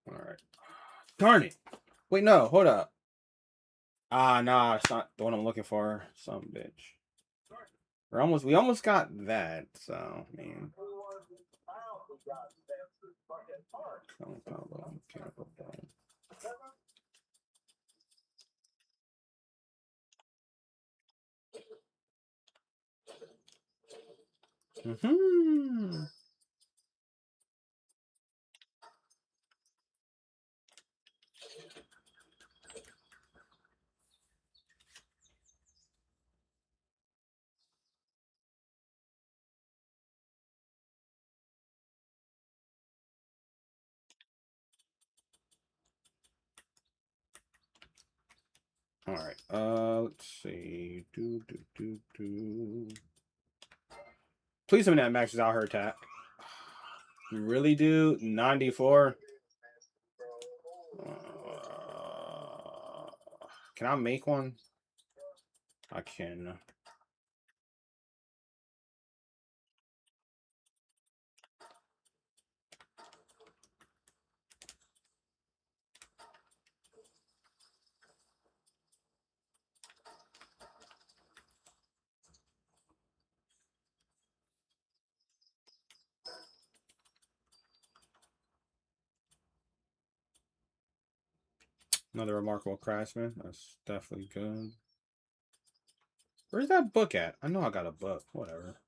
All right. Darn it. Wait, no, hold up. Ah, nah, it's not the one I'm looking for. Some bitch. We almost got that, so man. Mm-hmm. All right. Let's see. Please tell me that maxes out her attack. You really do? 94. Can I make one? I can. Another remarkable craftsman. That's definitely good. Where's that book at? I know I got a book. Whatever.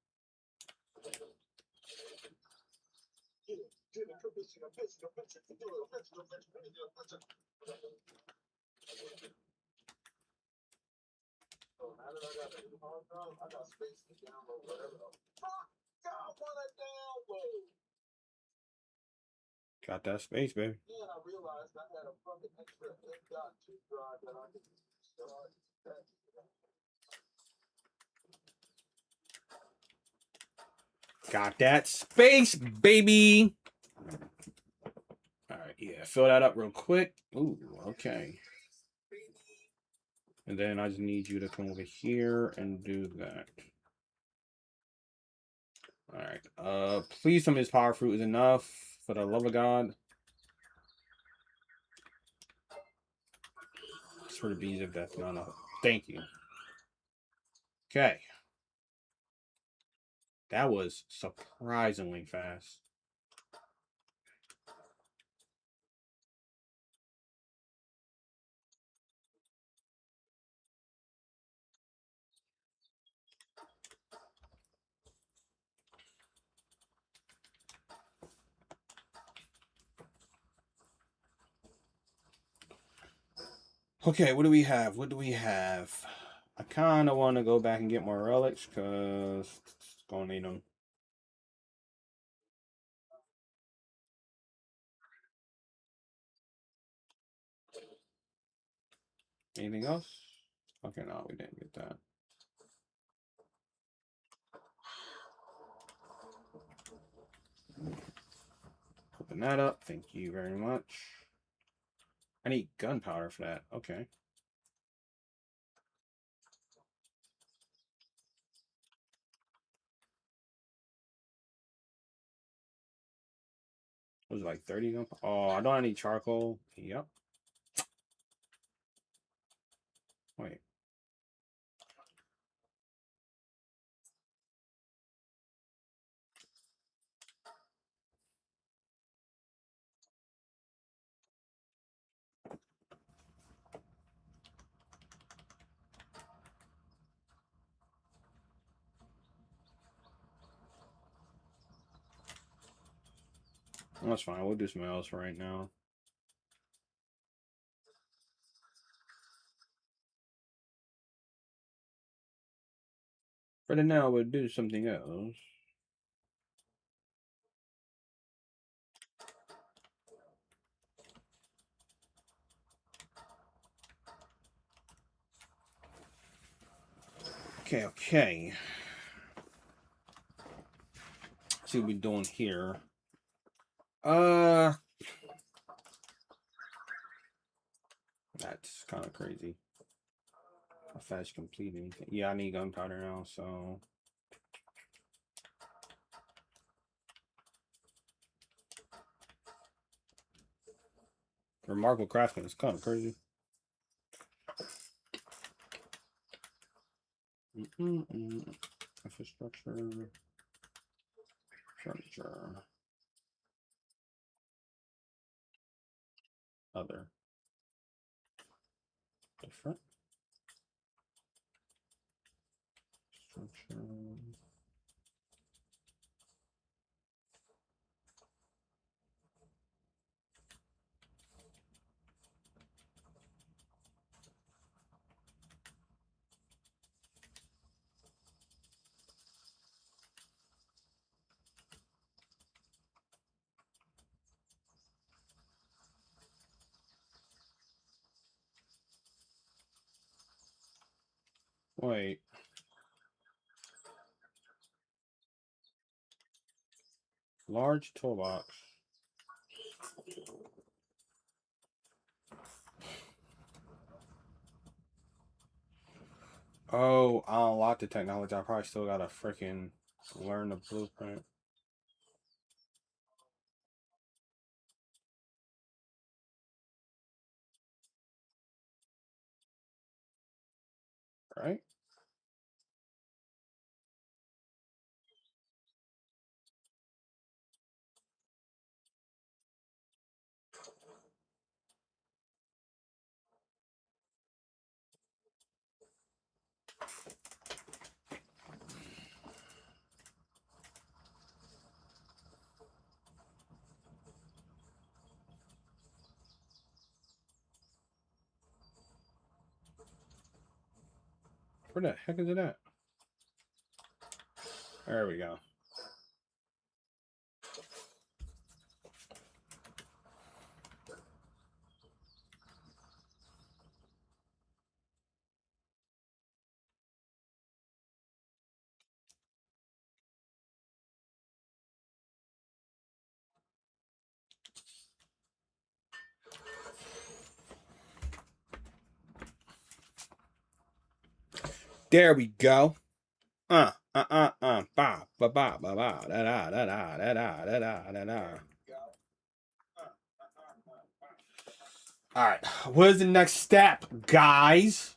Got that space, baby. Yeah, I realized I had a fucking extra M.2 drive that I could start. Got that space, baby. All right, yeah, fill that up real quick. Ooh, okay. And then I just need you to come over here and do that. All right. Please tell me this power fruit is enough for the love of God. for the bees of death. No, no. Thank you. Okay. That was surprisingly fast. Okay, what do we have? What do we have? I kind of want to go back and get more relics because it's going to need them. Anything else? Okay, no, we didn't get that. Open that up. Thank you very much. I need gunpowder for that. Okay. Was it like 30 gunpowder? Oh, I don't need charcoal. Yep. Wait. That's fine. We'll do something else right now. For the now, we'll do something else. Okay, okay. Let's see what we're doing here. That's kind of crazy. How fast you complete anything? Yeah, I need gunpowder now, so. Remarkable craftsman is kind of crazy. Infrastructure. Furniture. Other. Different. Structure. Wait. Large toolbox. Oh, I unlocked the technology. I probably still gotta freaking learn the blueprint. Right? Where the heck is it at? There we go. There we go. Ba ba ba ba ba ba da da da da da da da da da. right. What is the next step, guys?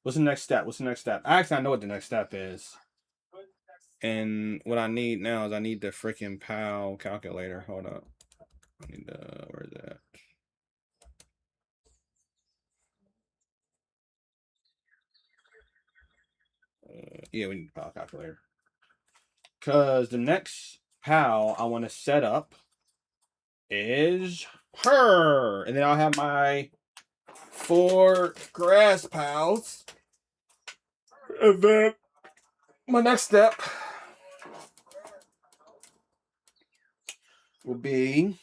What's the next step? Actually, I know what the next step is. And what I need now is I need the freaking PAL calculator. Hold up. I need the, where's that? Yeah, we need the PAL calculator. Because the next PAL I want to set up is her. And then I'll have my 4 grass pals. And then my next step will be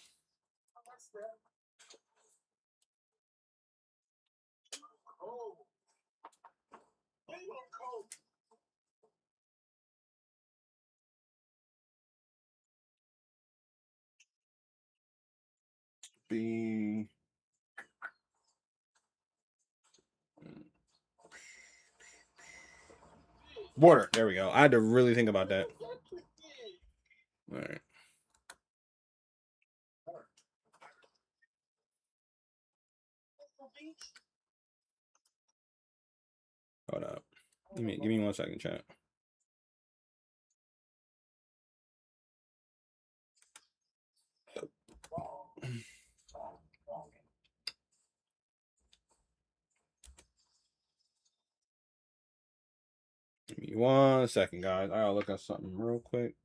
water. There we go. I had to really think about that. All right. Hold up. Give me 1 second, chat. Give me 1 second, guys. I'll look at something real quick.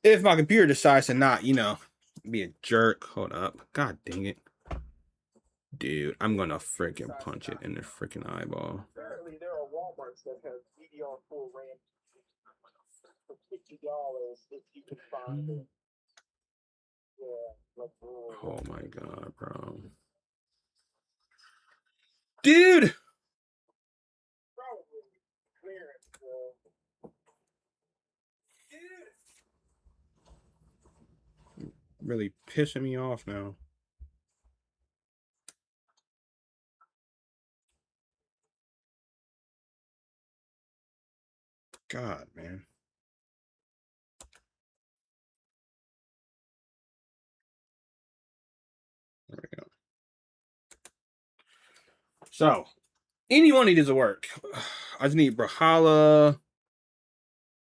If my computer decides to not, be a jerk. Hold up. God dang it. Dude, I'm gonna freaking punch it in the freaking eyeball. Apparently, there are Walmarts that have DDR4 RAM for $50 if you can find it. Yeah, like, oh my god, bro. Dude! probably clearance, Really pissing me off now. God, man. There we go. So, any one of these will work. I just need Brawlhalla,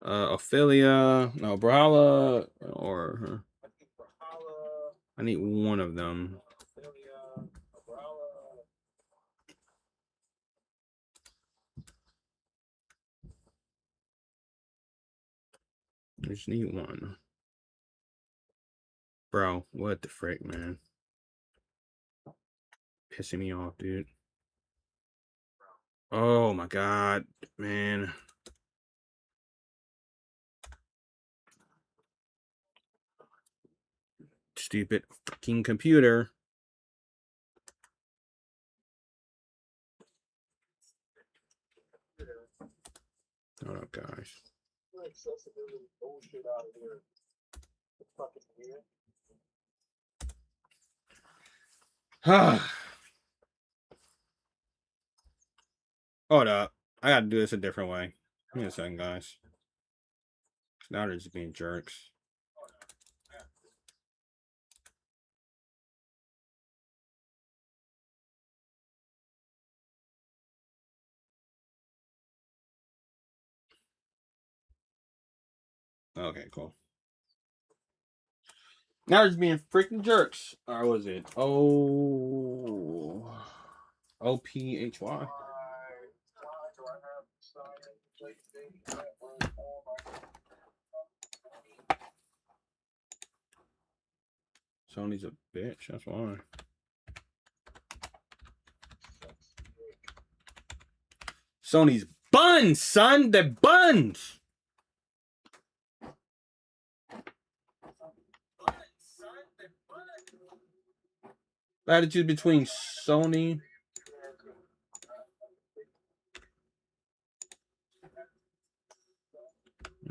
Ophelia. No, Brawlhalla or I need one of them. I just need one. Bro, what the frick, man? Pissing me off, dude. Oh my god, man. Stupid fucking computer. Hold up, guys. bullshit out of here. It's fucking weird. Hold up. I gotta do this a different way. Give me a second, guys. Now they're just being jerks. Okay, cool. Now they're just being freaking jerks. Or was it? Oh. OPHY. Sony's a bitch. That's why. Sony's buns, son. They're buns. Attitude between Sony.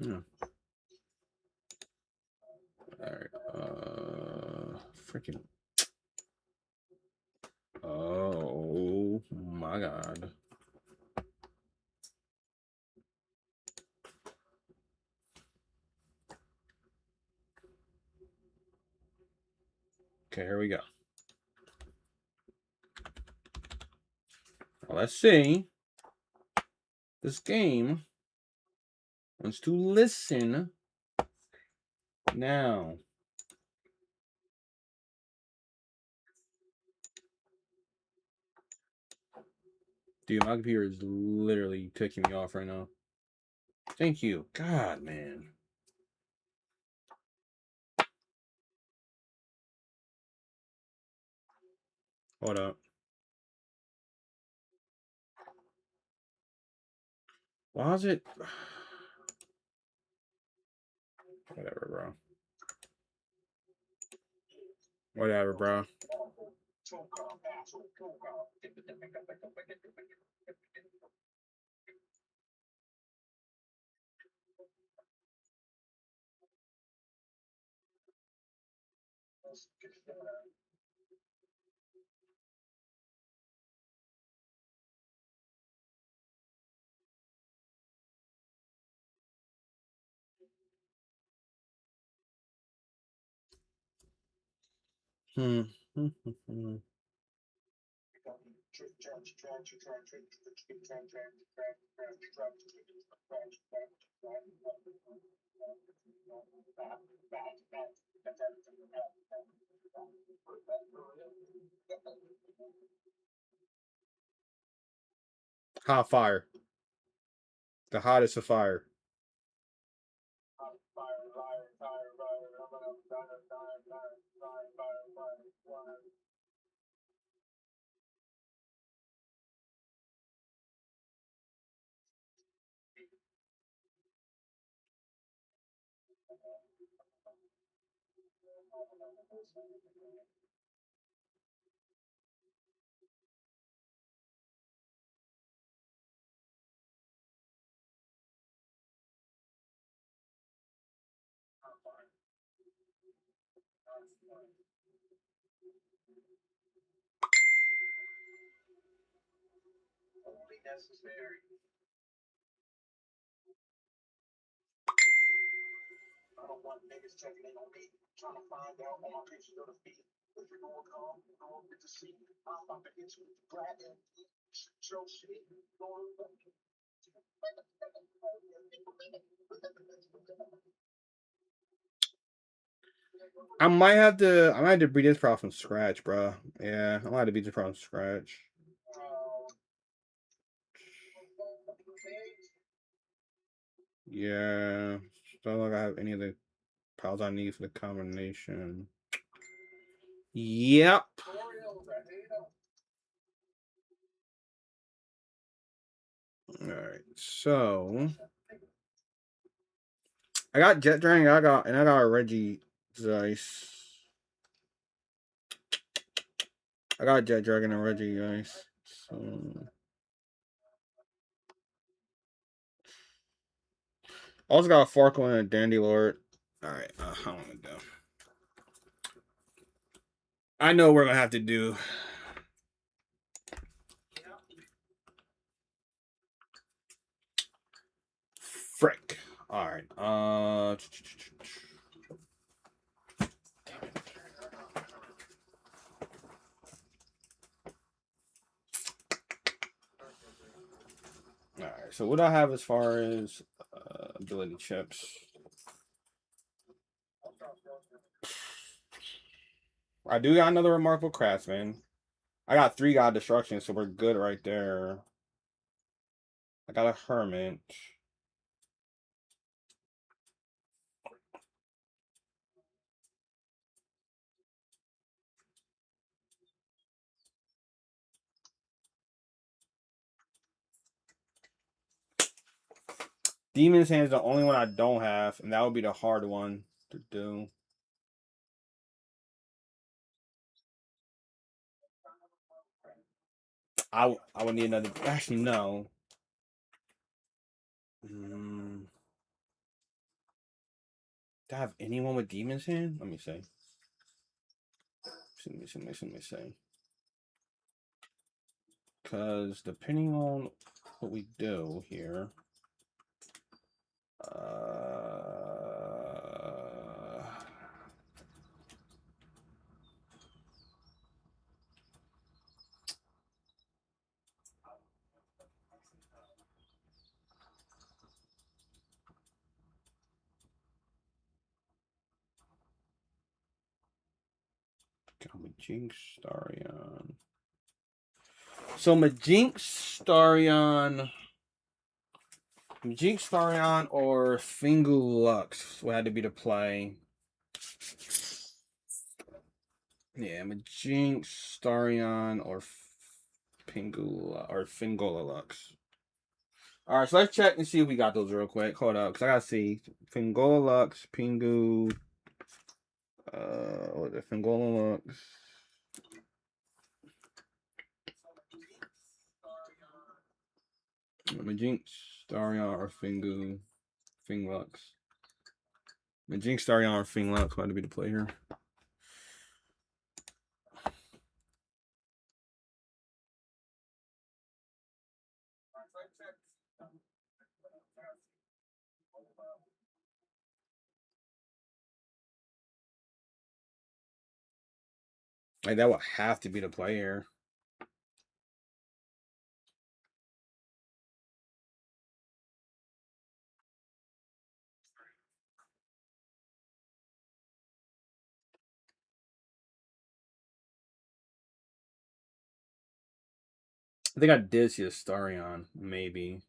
Yeah. All right. Freaking. Oh my god. Okay, here we go. Well, let's see. This game wants to listen now. Dude, my computer is literally ticking me off right now. Thank you. God, man. Hold up. Why is it? Whatever, bro. Whatever, bro. Hot fire. The hottest of fire. I might have to beat this problem from scratch, bro. Yeah, I might have to beat this problem from scratch. Yeah. Don't look like I have any of the piles I need for the combination. Yep. Alright, so I got Jet Dragon, I got a Reggie Zeiss. I got Jet Dragon and Reggie Zeiss. So also got a Farkle and a Dandy Lord. Alright, I want to go. I know what we're gonna have to do. Frick. Alright. Alright, so what I have as far as ability chips. I do got another Remarkable Craftsman. I got 3 God Destruction, so we're good right there. I got a Hermit. Demon's Hand is the only one I don't have, and that would be the hard one to do. I would need another. Actually, no. Do I have anyone with Demon's Hand? Let me see. Let me see. Because depending on what we do here. Majink Starion. So Majink Starion or Fingulux would have to be the play. Yeah, Majink Starion or Fingolalux. All right, so let's check and see if we got those real quick. Hold up, because I gotta see Fingolalux, Pingu. What the Fingolalux? Majink Starion or Finglux. Majink Starion or Finglux had to be the play here. Like that would have to be the play here. I think I did see a Starion, maybe.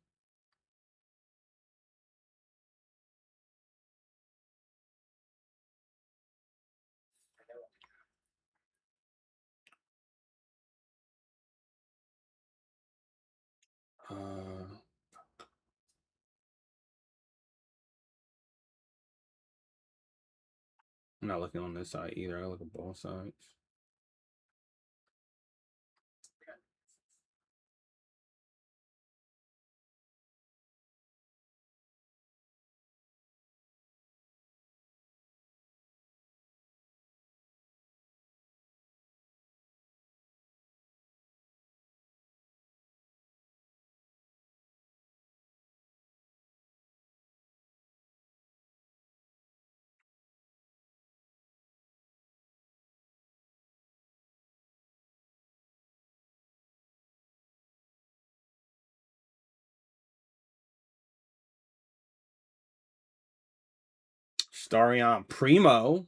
I'm not looking on this side either. I look at both sides. Starion Primo.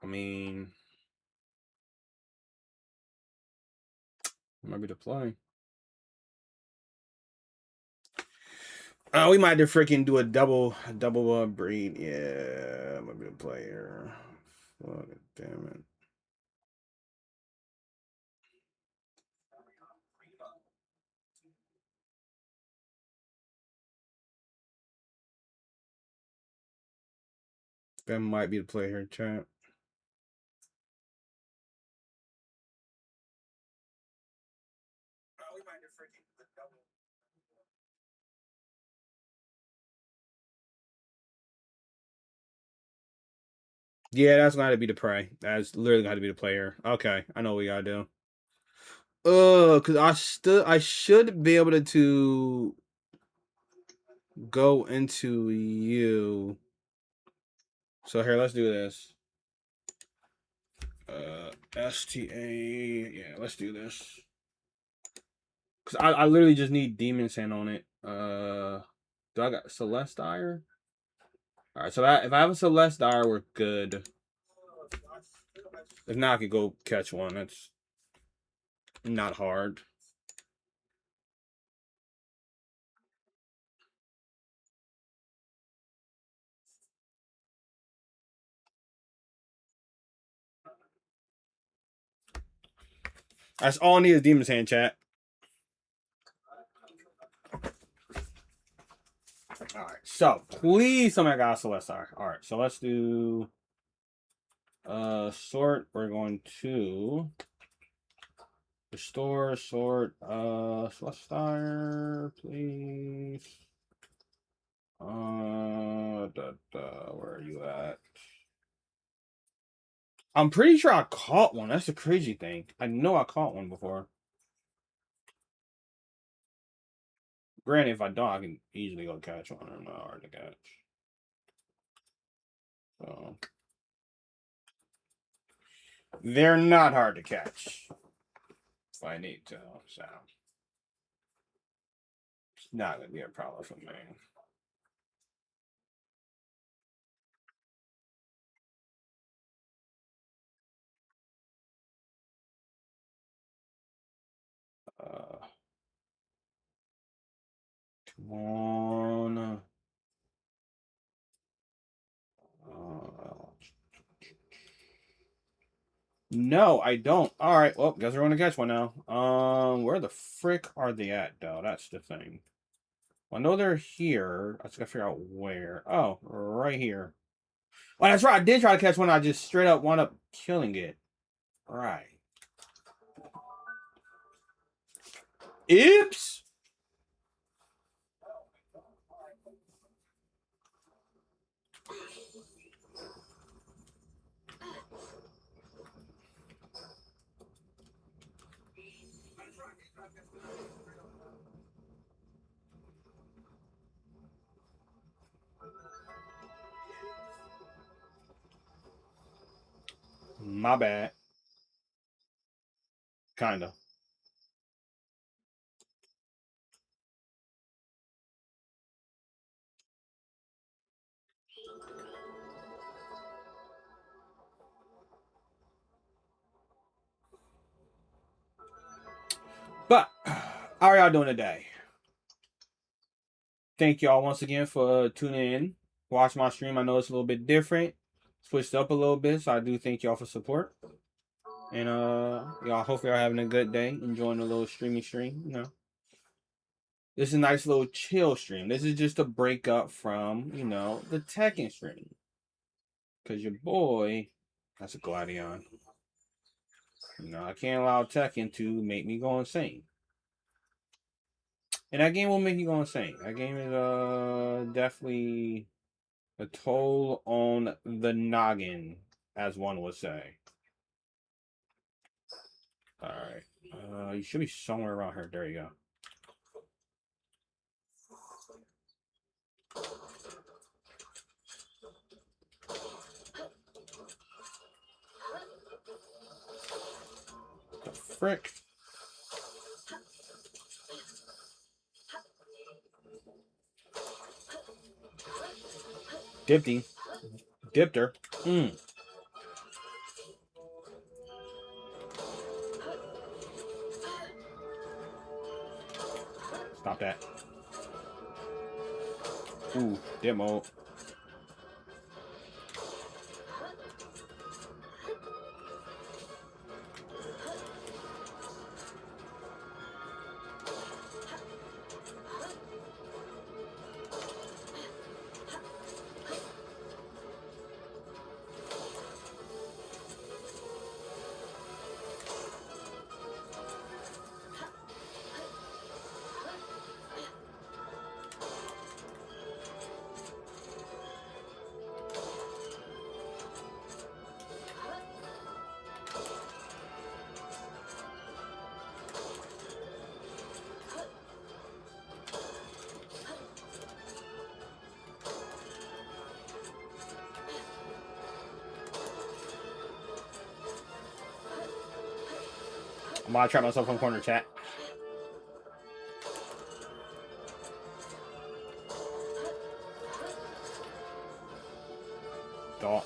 I mean, might be the play. Oh, we might have to freaking do a double breed. Yeah, might be the player. Fuck it, damn it. That might be the play here, chat. Yeah, that's gonna be the play. That's literally got to be the player. Okay, I know what we gotta do. Cause I should be able to go into you. So here, let's do this. STA. Yeah, let's do this. Cause I literally just need Demon Sand on it. Do I got Celestire? All right, so if I have a Celestire, we're good. If not, I could go catch one. That's not hard. That's all I need is Demon's Hand, chat. All right, so please somebody got a Celestire. All right, so let's do sort. We're going to restore sort Celestire, please. Where are you at? I'm pretty sure I caught one. That's the crazy thing. I know I caught one before. Granted, if I don't, I can easily go catch one. I'm not hard to catch. So they're not hard to catch if I need to. So it's not gonna be a problem for me. Come on. No, I don't. All right. Well, guess we're gonna catch one now. Where the frick are they at, though? That's the thing. Well, I know they're here. I just gotta figure out where. Oh, right here. Well, that's right. I did try to catch one. I just straight up wound up killing it. Right. Oops. My bad. Kinda. But how are y'all doing today? Thank y'all once again for tuning in. Watch my stream. I know it's a little bit different. Switched up a little bit, so I do thank y'all for support. And y'all hopefully are having a good day, enjoying a little stream. This is a nice little chill stream. This is just a break up from, the Tekken stream. Cause your boy, that's a Gladion. I can't allow Tekken to make me go insane. And that game will make you go insane. That game is definitely a toll on the noggin, as one would say. Alright. You should be somewhere around here. There you go. The frick? Dipped him. Dipped her. Stop that. Ooh, dip mode. I'm gonna trap myself on corner chat. Dot.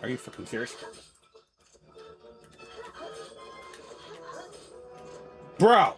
Are you fucking serious? Bro!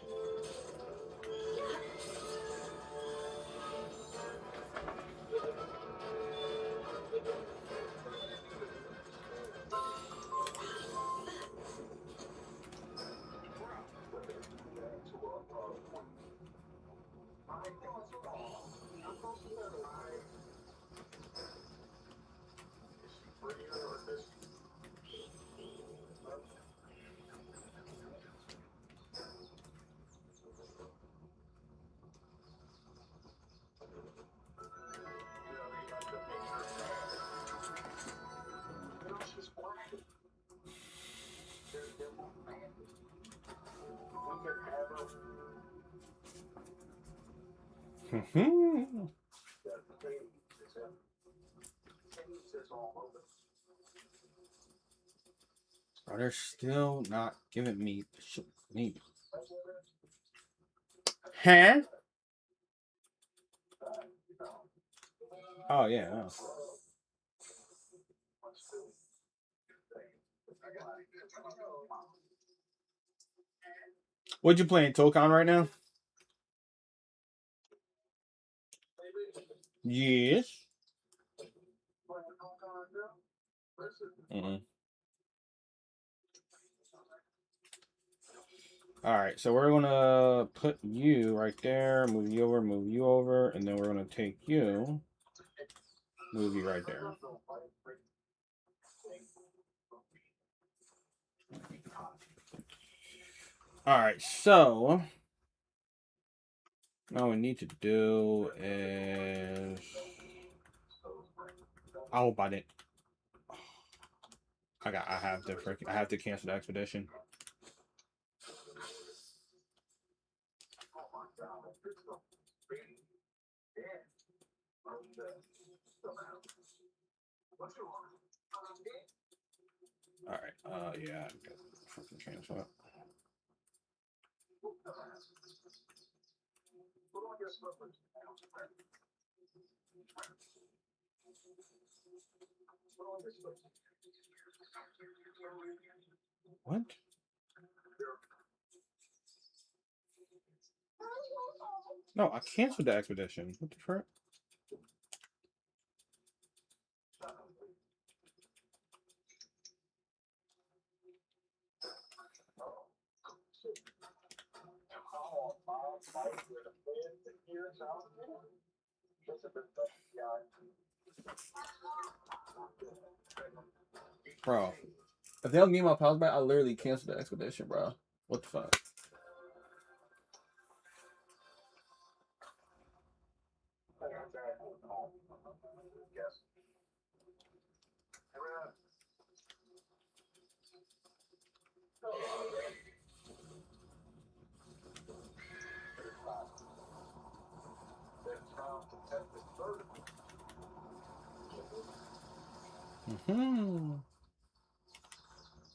Bro, they're still not giving me the shit I need. Huh? Oh, yeah. Oh. What you playing, Tokon, right now? Yes. All right, so we're gonna put you right there, move you over, and then we're gonna take you, move you right there. All right, so all we need to do is oh, but it. I have to cancel the expedition. All right. Yeah. Fucking cancel it. What? No, I canceled the expedition. What the frick? Bro, if they don't give me my pals back, I literally canceled the expedition, bro. What the fuck?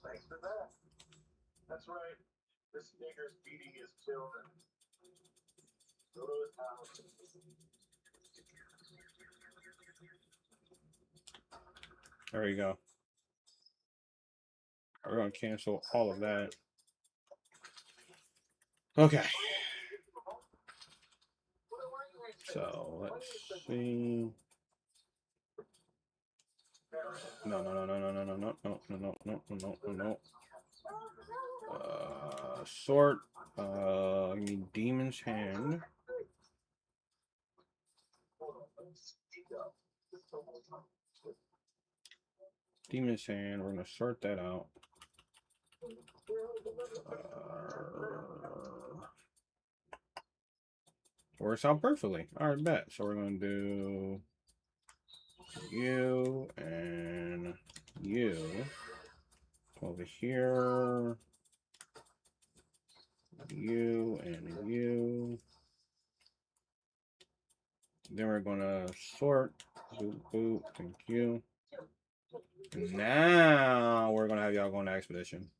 Thanks for that. That's right. This nigger's beating his children. Go to his house. There you go. We're gonna cancel all of that. Okay. So let's see. No. Sort. I need Demon's Hand. Demon's Hand. We're gonna sort that out. Works out perfectly. All right, bet. So we're gonna do you and you over here. You and you. Then we're gonna sort. Boop, boop. Thank you. Now we're gonna have y'all go on the expedition.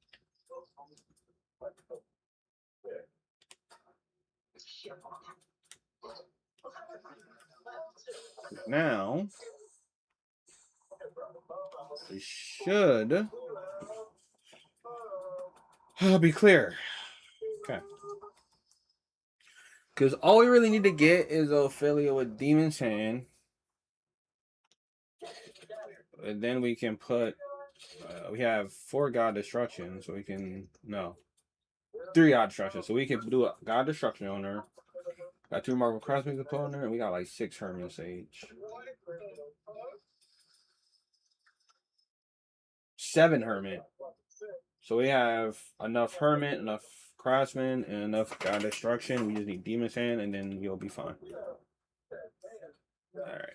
Now we should be clear. Okay. Because all we really need to get is Ophelia with Demon's Hand. And then we can put, we have 4 God Destruction, so we can, no, 3 God Destruction. So we can do a God Destruction on her. Got 2 Marvel Craftsmen to put on her, and we got like 6 Hermit Sage. 7 Hermit. So we have enough Hermit, enough Craftsman, and enough God Destruction. We just need Demon's Hand, and then you'll be fine. Alright.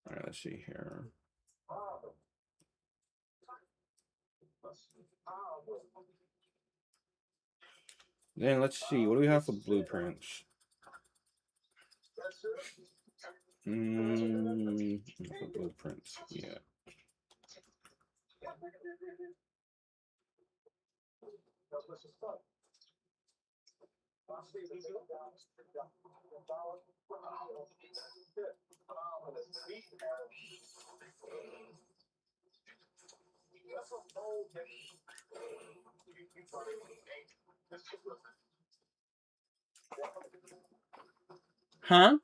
Alright, let's see here. Then let's see. What do we have for blueprints? For blueprints. Yeah. Huh?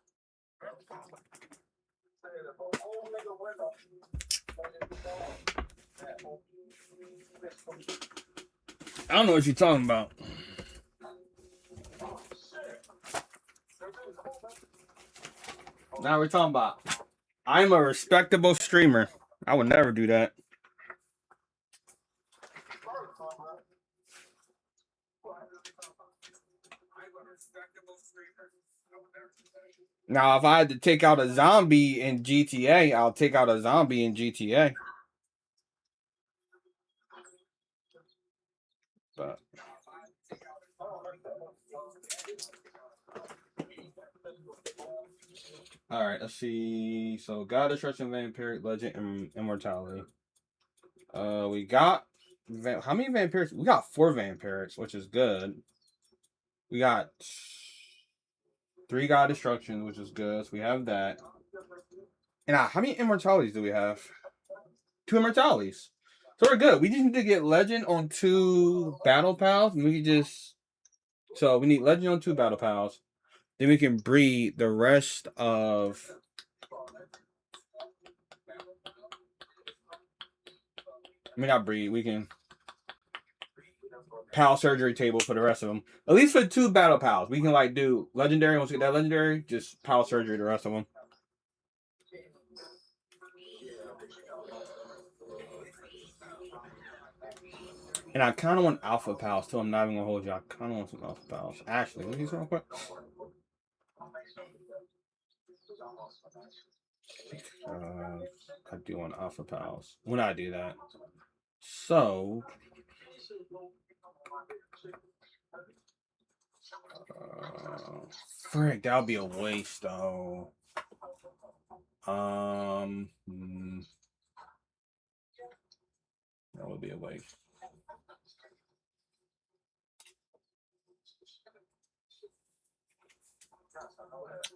I don't know what you're talking about. Now we're talking about I'm a respectable streamer. I would never do that. Now, if I had to take out a zombie in GTA, I'll take out a zombie in GTA. But all right, let's see. So, God, Destruction, Vampiric, Legend, and Immortality. We got how many vampires? We got 4 vampires, which is good. We got 3 God Destruction, which is good. So we have that. And how many Immortalities do we have? 2 Immortalities. So we're good. We just need to get Legend on 2 Battle Pals, and we can just. So we need Legend on 2 Battle Pals. Then we can breed the rest of. I mean, not breed. We can. Pal surgery table for the rest of them. At least for 2 Battle Pals. We can like do Legendary. Once we get that Legendary, just Pal surgery the rest of them. And I kind of want Alpha Pals too. I'm not even gonna hold you. I kind of want some Alpha Pals. Actually, let me see something real quick. I do want Alpha Pals. When I do that, so frick, that'll be a waste though. That would be a waste.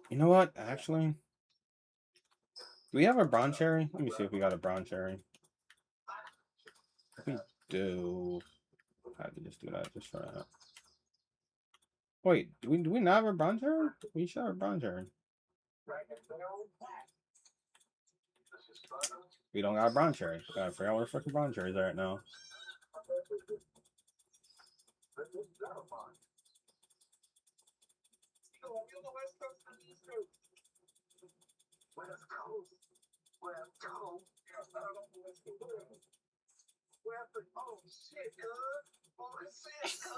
You know what? Actually, do we have a bronze cherry? Let me see if we got a bronze cherry. If we do, I have to just do that just for that. Wait, do we not have a bronze cherry? We should have a bronze cherry. We don't got a bronze cherry. Gotta figure out where the fucking bronze cherries are right now.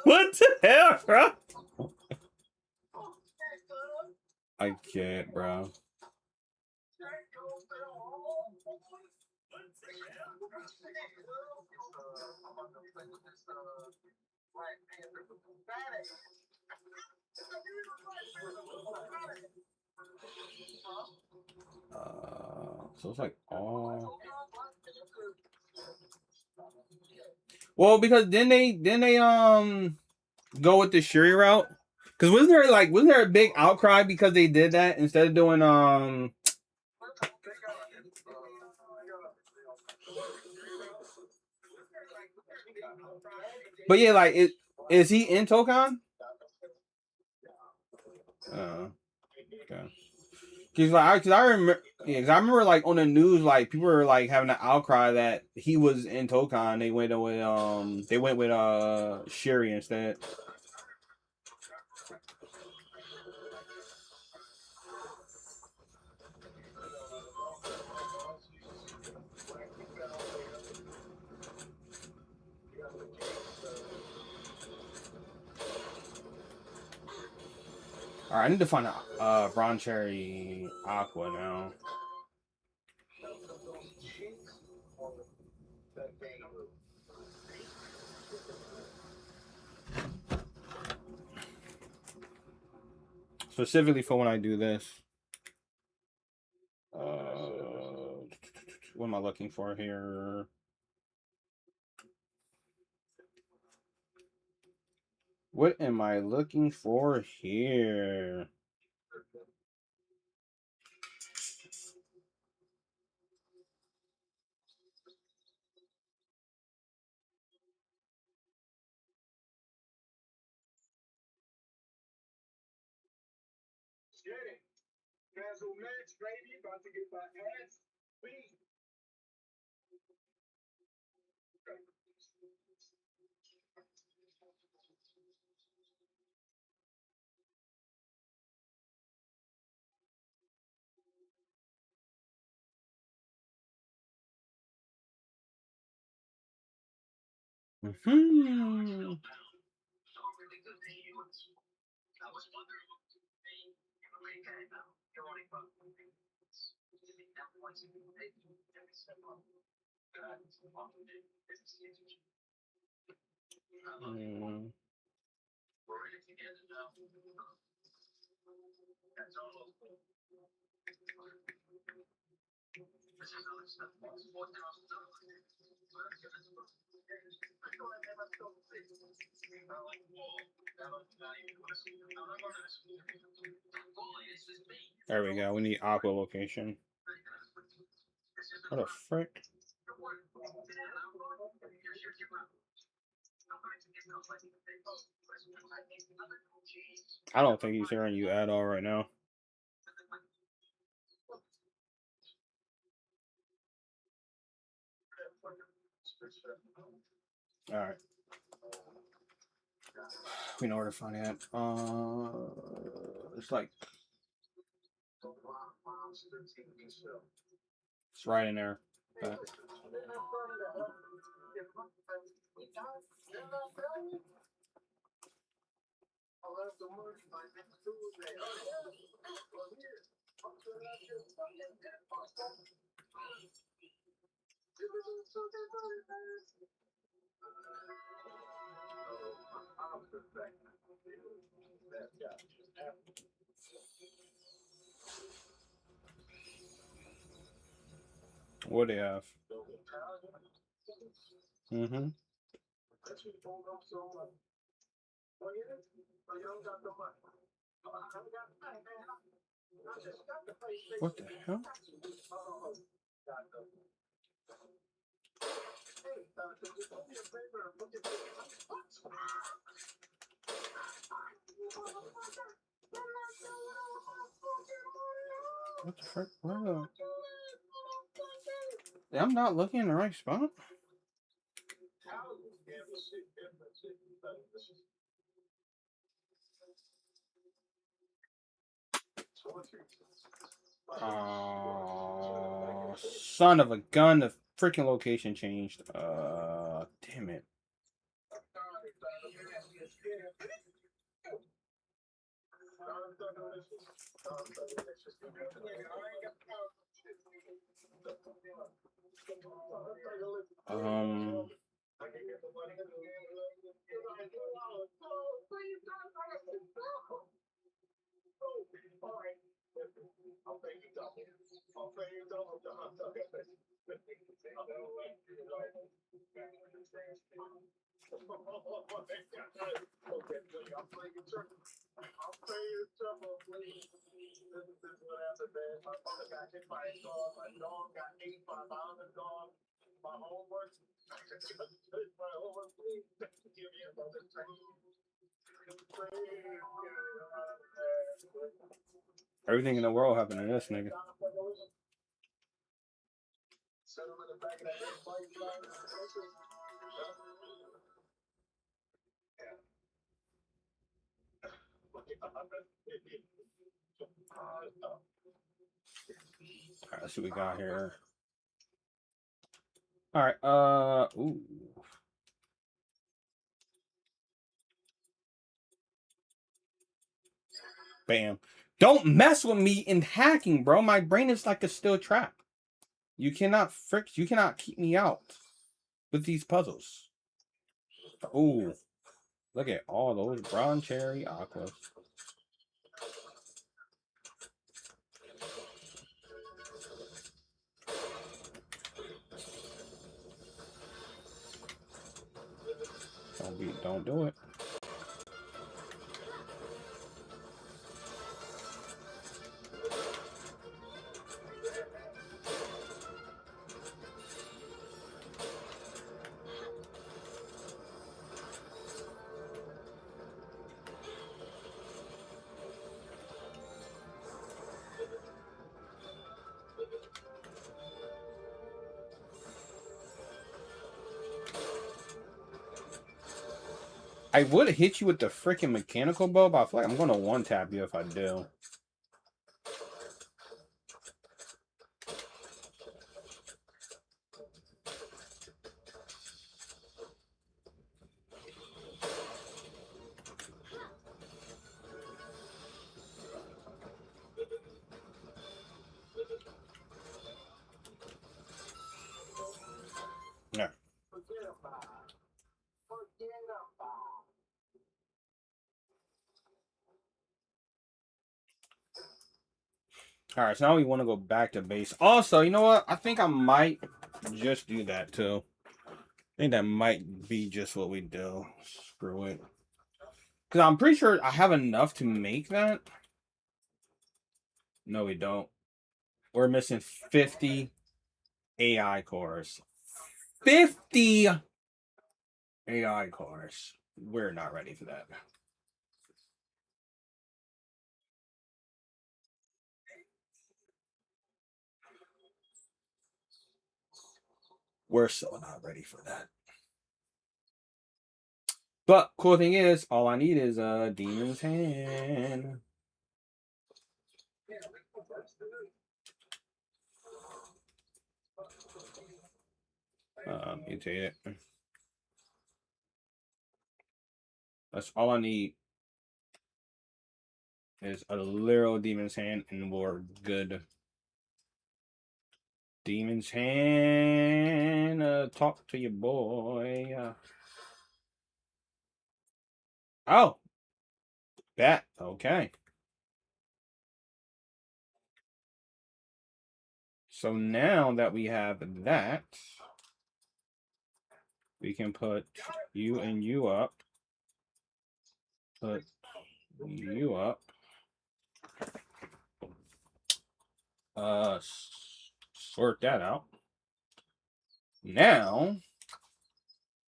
What the hell, bro? I can't, bro. So it's like all. Well, because then they go with the Shuri route. Because wasn't there a big outcry because they did that instead of doing But yeah, like is he in Tokan? Okay. Cause I remember, yeah, cause I remember like on the news, like people were like having an outcry that he was in Tokan. They went with Shuri instead. All right, I need to find a Bronze Cherry Aqua now. Specifically for when I do this. What am I looking for here? What am I looking for here? Get it. Cancel match, baby. About to get my ass beat. Hmm. There we go. We need aqua location. What the frick? I don't think he's hearing you at all right now. All right. We know where to find it. It's like it's right in there. Okay. What do you have? Mm-hmm. What the hell? What the frick? Where the... I'm not looking in the right spot. Son of a gun, the freaking location changed. Damn it. Um, everything in the world happened to this nigga. Alright, let's see what we got here. Alright, ooh. Bam. Don't mess with me in hacking, bro. My brain is like a steel trap. You cannot keep me out with these puzzles. Ooh. Look at all those brown cherry aquas. Don't do it. I would hit you with the freaking mechanical bow, but I feel like I'm going to one-tap you if I do. Yeah. All right, so now we want to go back to base. Also, you know what? I think I might just do that too. I think that might be just what we do. Screw it. Because I'm pretty sure I have enough to make that. No, we don't. We're missing 50 AI cores. 50 AI cores. We're not ready for that. We're so not ready for that. But cool thing is, all I need is a demon's hand. Mutate it. That's all I need. Is a literal demon's hand, and we're good. Demon's hand, talk to your boy. Oh, that okay. So now that we have that, we can put you and you up. Put you up. Sort that out. Now,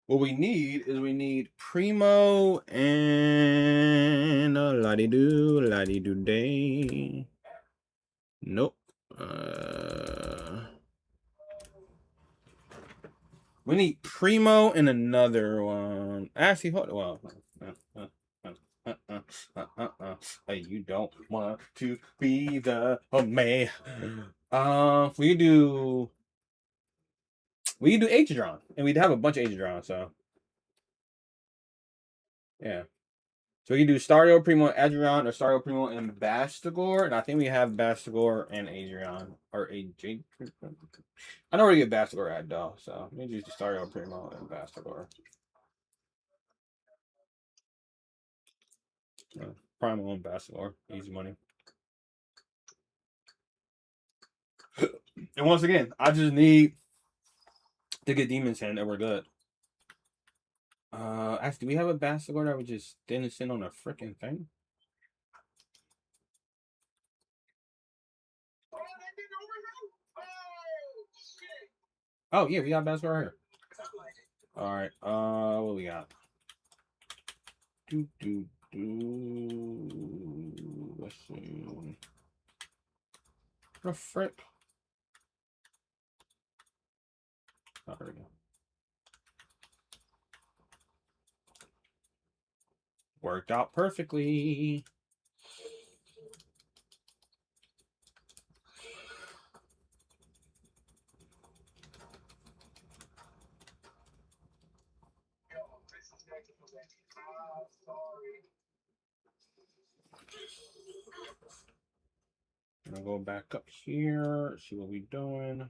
what we need is we need Primo and la-di-do day. Nope. We need Primo and another one. Actually, hold on. You don't want to be the me. We can do Adron, and we'd have a bunch of Adron, so yeah. So we can do Stario, Primo, Adrian, or Stario, Primo, and Bastagor. And I think we have Bastagor and Adrian. Or AJ. I don't really get Bastagor at though, so maybe just Stario, Primo, and Bastagor. Primo and Bastagor. Easy money. And once again, I just need to get Demon's Hand and we're good. Actually, do we have a Bastagor that we just didn't send on a freaking thing? Oh yeah, we got Bastagor right here. Alright, what we got? Let's see. What the frick? Oh, there we go. Worked out perfectly. I'm gonna go back up here, see what we're doing.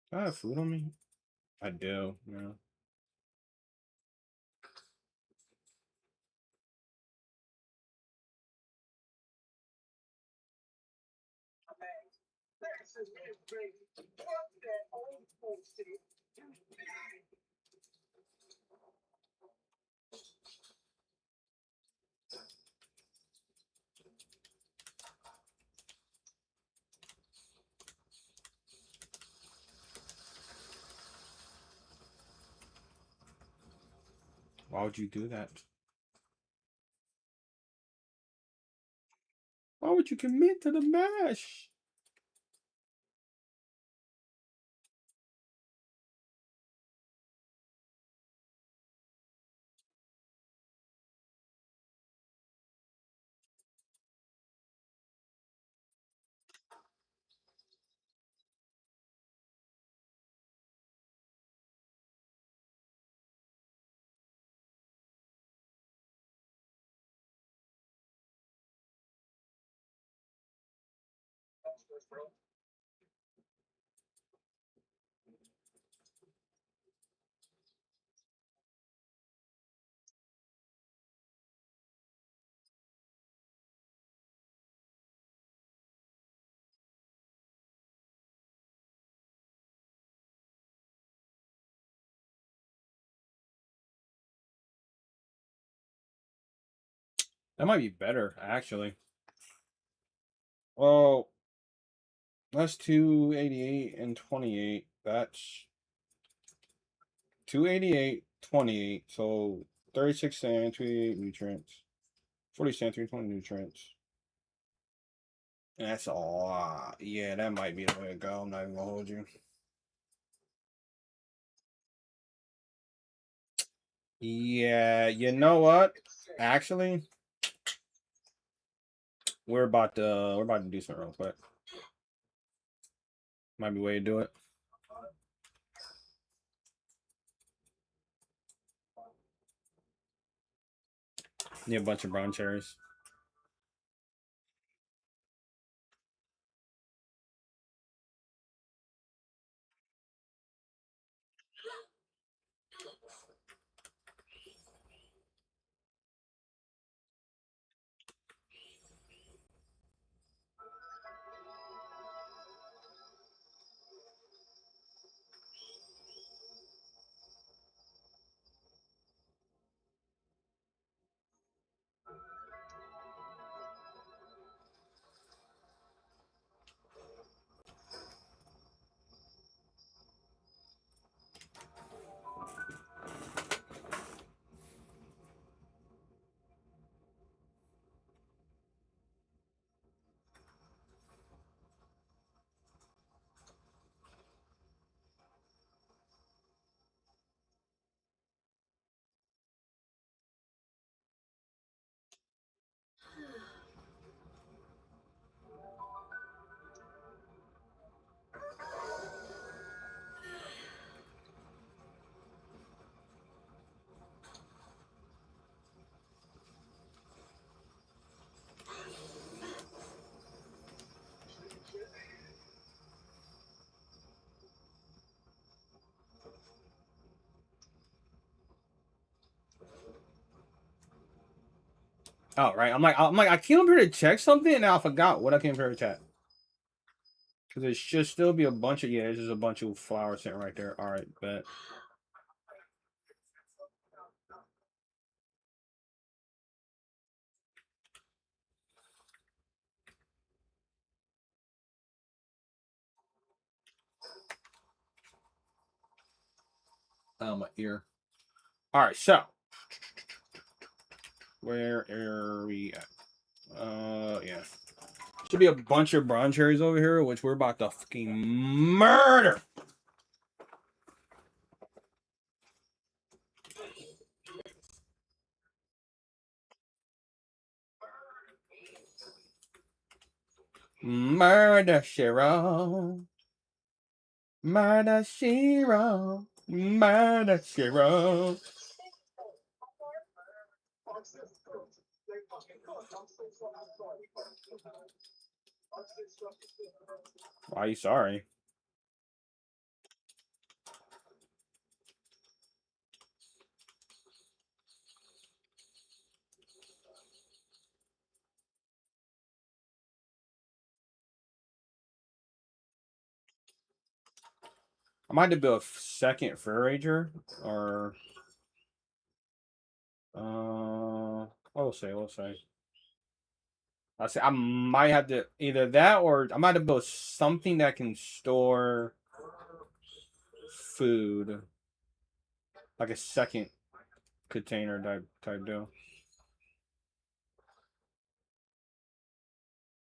Do I have food on me? I do, yeah. Texas is baby. Fuck that old school shit. Why would you do that? Why would you commit to the mash? That might be better, actually. Well, that's 288 and 28. That's 288, 28. So 36 sand, 28 nutrients. 40 sand, 320 nutrients. That's a lot. Yeah, that might be the way to go. I'm not even gonna hold you. Yeah, you know what? Actually, we're about to do something real quick. Might be a way to do it. Need a bunch of brown cherries. Oh, right. I'm like, I came up here to check something, and I forgot what I came here to check. Because it should still be a bunch of, yeah, there's just a bunch of flowers sitting right there. All right, bet. Oh, my ear. All right, so where are we at? Yeah. Should be a bunch of brown cherries over here, which we're about to fucking murder. Murder, Shiro. Murder, Shiro. Murder, Shiro. Why are you sorry? I might have to build a second Fur Ranger or we'll see, we'll see. I say I might have to either that or I might have to build something that can store food, like a second container type deal.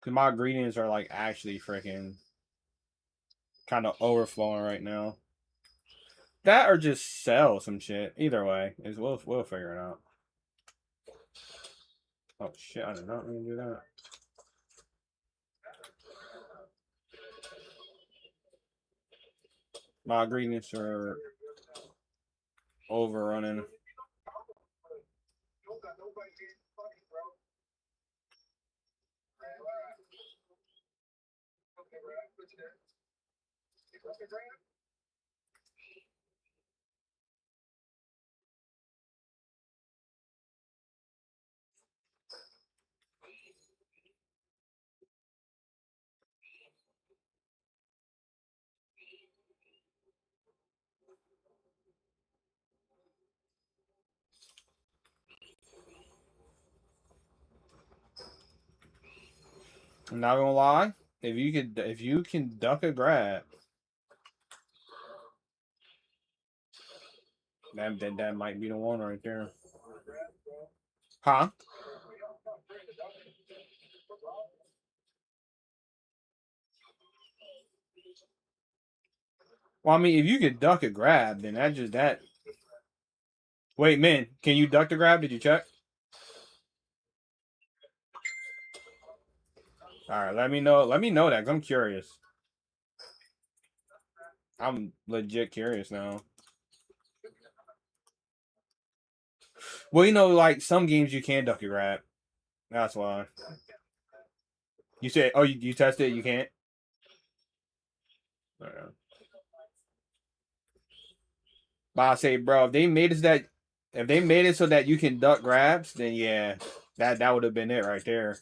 Cause my ingredients are like actually freaking kind of overflowing right now. That or just sell some shit. Either way, is we'll figure it out. Oh shit! I did not mean to do that. My ingredients are overrunning. I'm not gonna lie. If you can duck a grab, that might be the one right there. Huh? Well, I mean, if you could duck a grab, then that just that. Wait, man, can you duck the grab? Did you check? All right, let me know. Let me know that. 'Cause I'm curious. I'm legit curious now. Well, you know, like some games you can duck a grab. That's why. You said, oh, you tested it. You can't. Okay. But I say, bro, if they made it so that you can duck grabs, then yeah, that would have been it right there.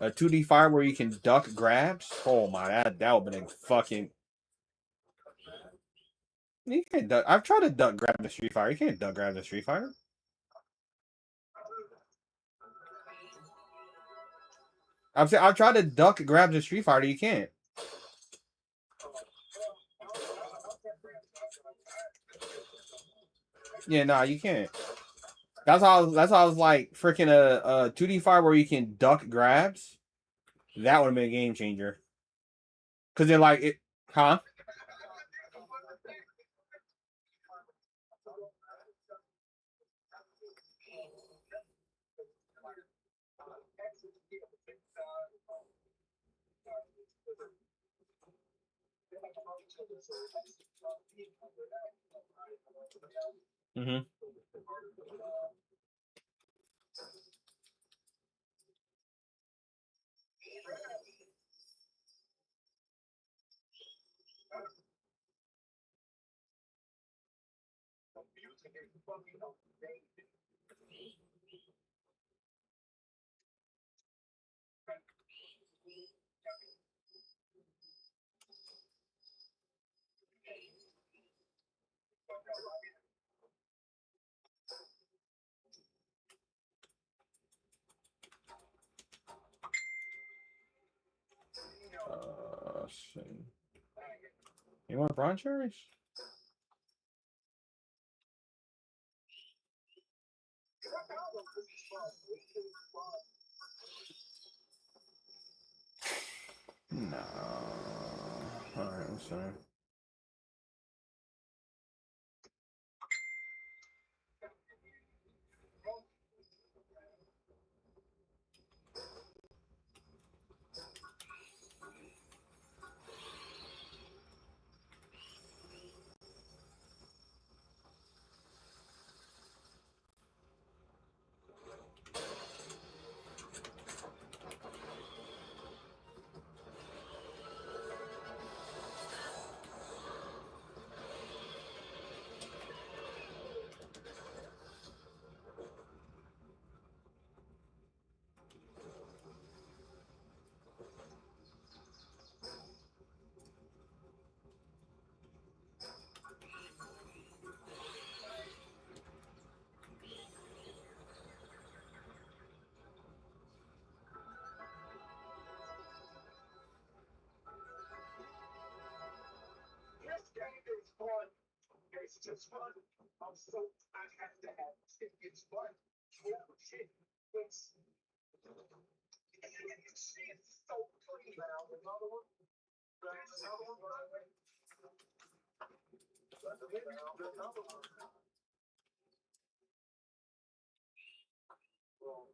A 2D fire where you can duck grabs. Oh my, that would have been fucking. You can't duck. I've tried to duck grab the Street Fighter. You can't duck grab the Street Fighter. I'm saying I've tried to duck grab the Street Fighter. You can't. Yeah, nah, you can't. That's how I was like freaking a 2D fire where you can duck grabs. That would have been a game changer. Cause then like it, huh? Mm-hmm. See. You want brown cherries? No. All right, I'm sorry. just fun. I have to have tickets, but oh shit, it's so pretty. Now another one. Another one. Another one. Well,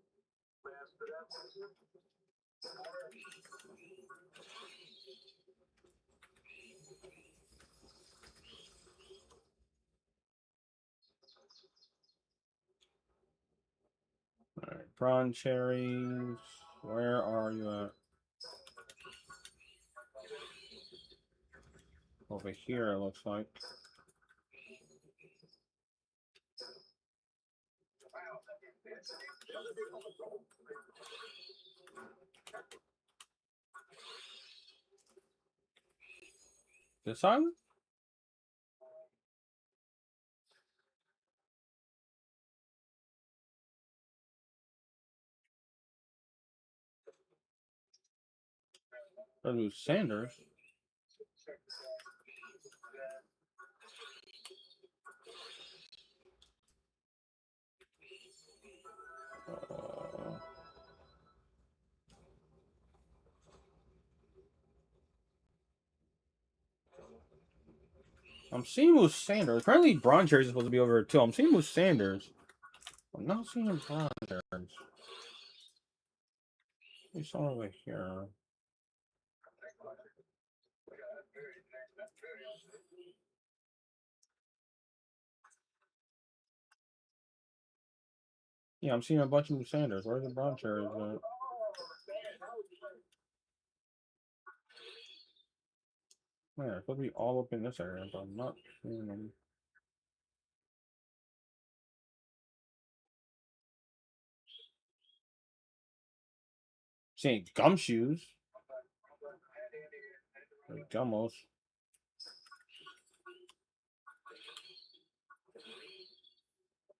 master that. All right, prawn cherries. Where are you at? Over here, it looks like. This island? There's Sanders. I'm seeing Moose Sanders. Apparently, Braun Cherry is supposed to be over here too. I'm seeing Moose Sanders. I'm not seeing Braun Cherries. He's over here. Yeah, I'm seeing a bunch of Moose Sanders. Where's the Braun Cherries at? Man, they're supposed to be all up in this area, but I'm not seeing them. Seeing gumshoes. Gummos.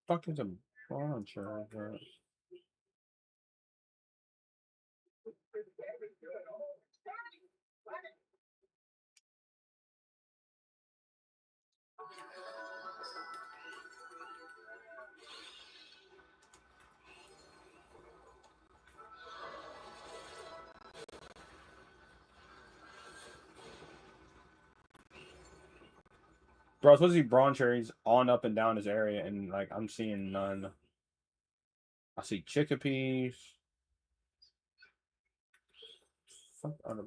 Fuck is a Braun Cherry? Bro, it's supposed to be Braun Cherries on up and down this area, and like I'm seeing none. I see chickpeas. Fuck are the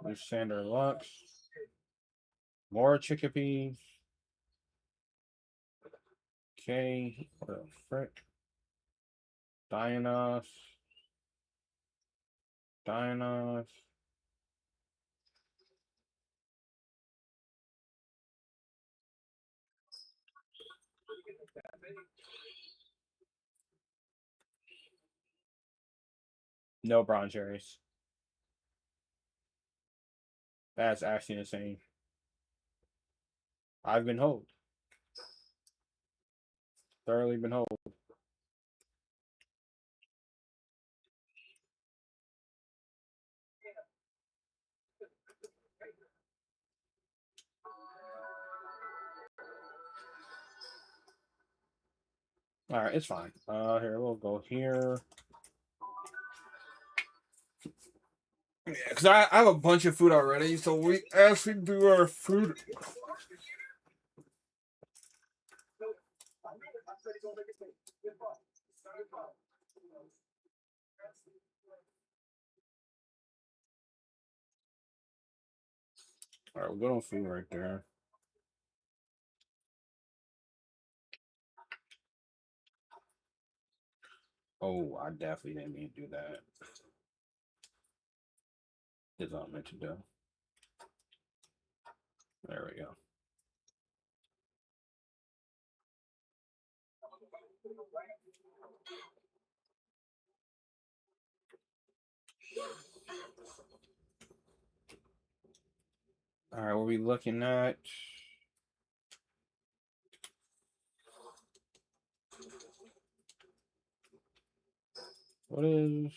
There's Sander Lux. More chickpeas. Okay, what the frick? Dianos. Dianos. No Braun Cherries. That's actually insane. I've been hold. Thoroughly been hold. All right, it's fine. Here we'll go here. Yeah, because I have a bunch of food already, so we actually do our food. All right, we're good on food right there. Oh, I definitely didn't mean to do that. Is what I meant to do. There we go. All right, what are we looking at? What is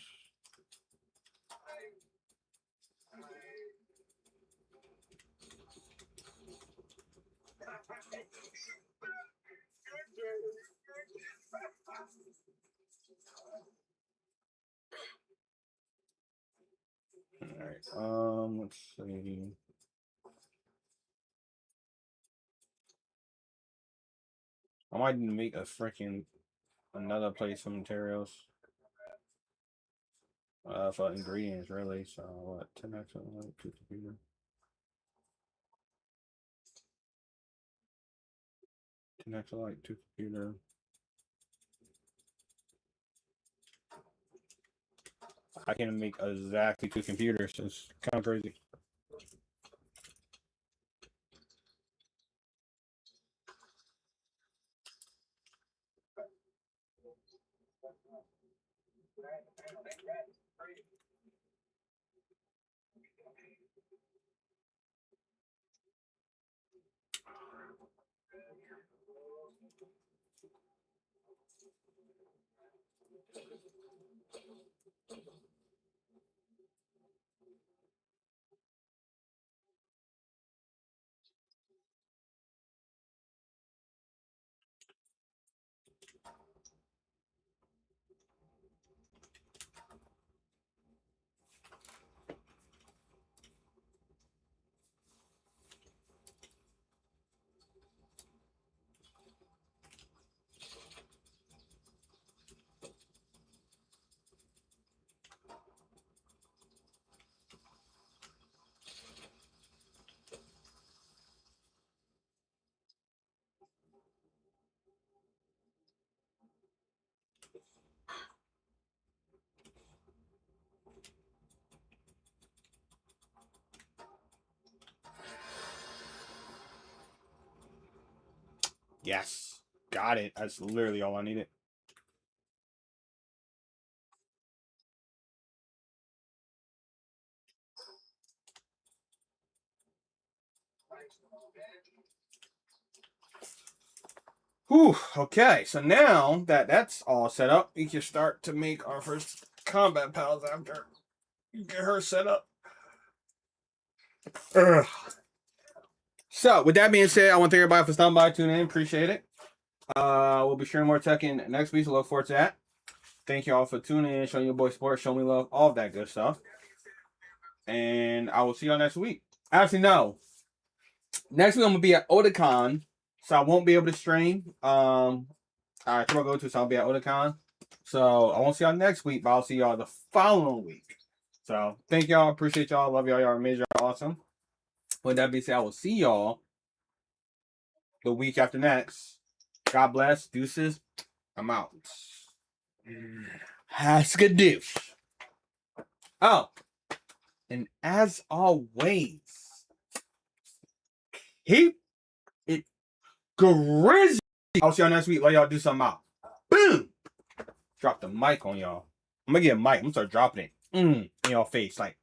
Let's see. I might need to make a freaking another place for materials. For ingredients, really. So what? 10x like 2 computer. 10x like 2 computer. I can make exactly 2 computers. It's kind of crazy. Yes. Got it. That's literally all I needed. Whew. Okay. So now that that's all set up, we can start to make our first combat pals after get her set up. Ugh. So, with that being said, I want to thank everybody for stopping by, tuning in. Appreciate it. We'll be sharing more Tekken next week, so look forward to that. Thank you all for tuning in, showing your boy support, showing me love, all of that good stuff. And I will see y'all next week. Actually, no. Next week I'm gonna be at Otakon, so I won't be able to stream. All right, so I'll go to, so I'll be at Otakon. So I won't see y'all next week, but I'll see y'all the following week. So thank y'all, appreciate y'all, love y'all, y'all are amazing, y'all awesome. With that being said, I will see y'all the week after next. God bless, deuces. I'm out. Haskadoosh. Oh, and as always, keep it grizzly. I'll see y'all next week. Let y'all do something out. Boom. Drop the mic on y'all. I'm gonna get a mic. I'm gonna start dropping it in y'all face. Like,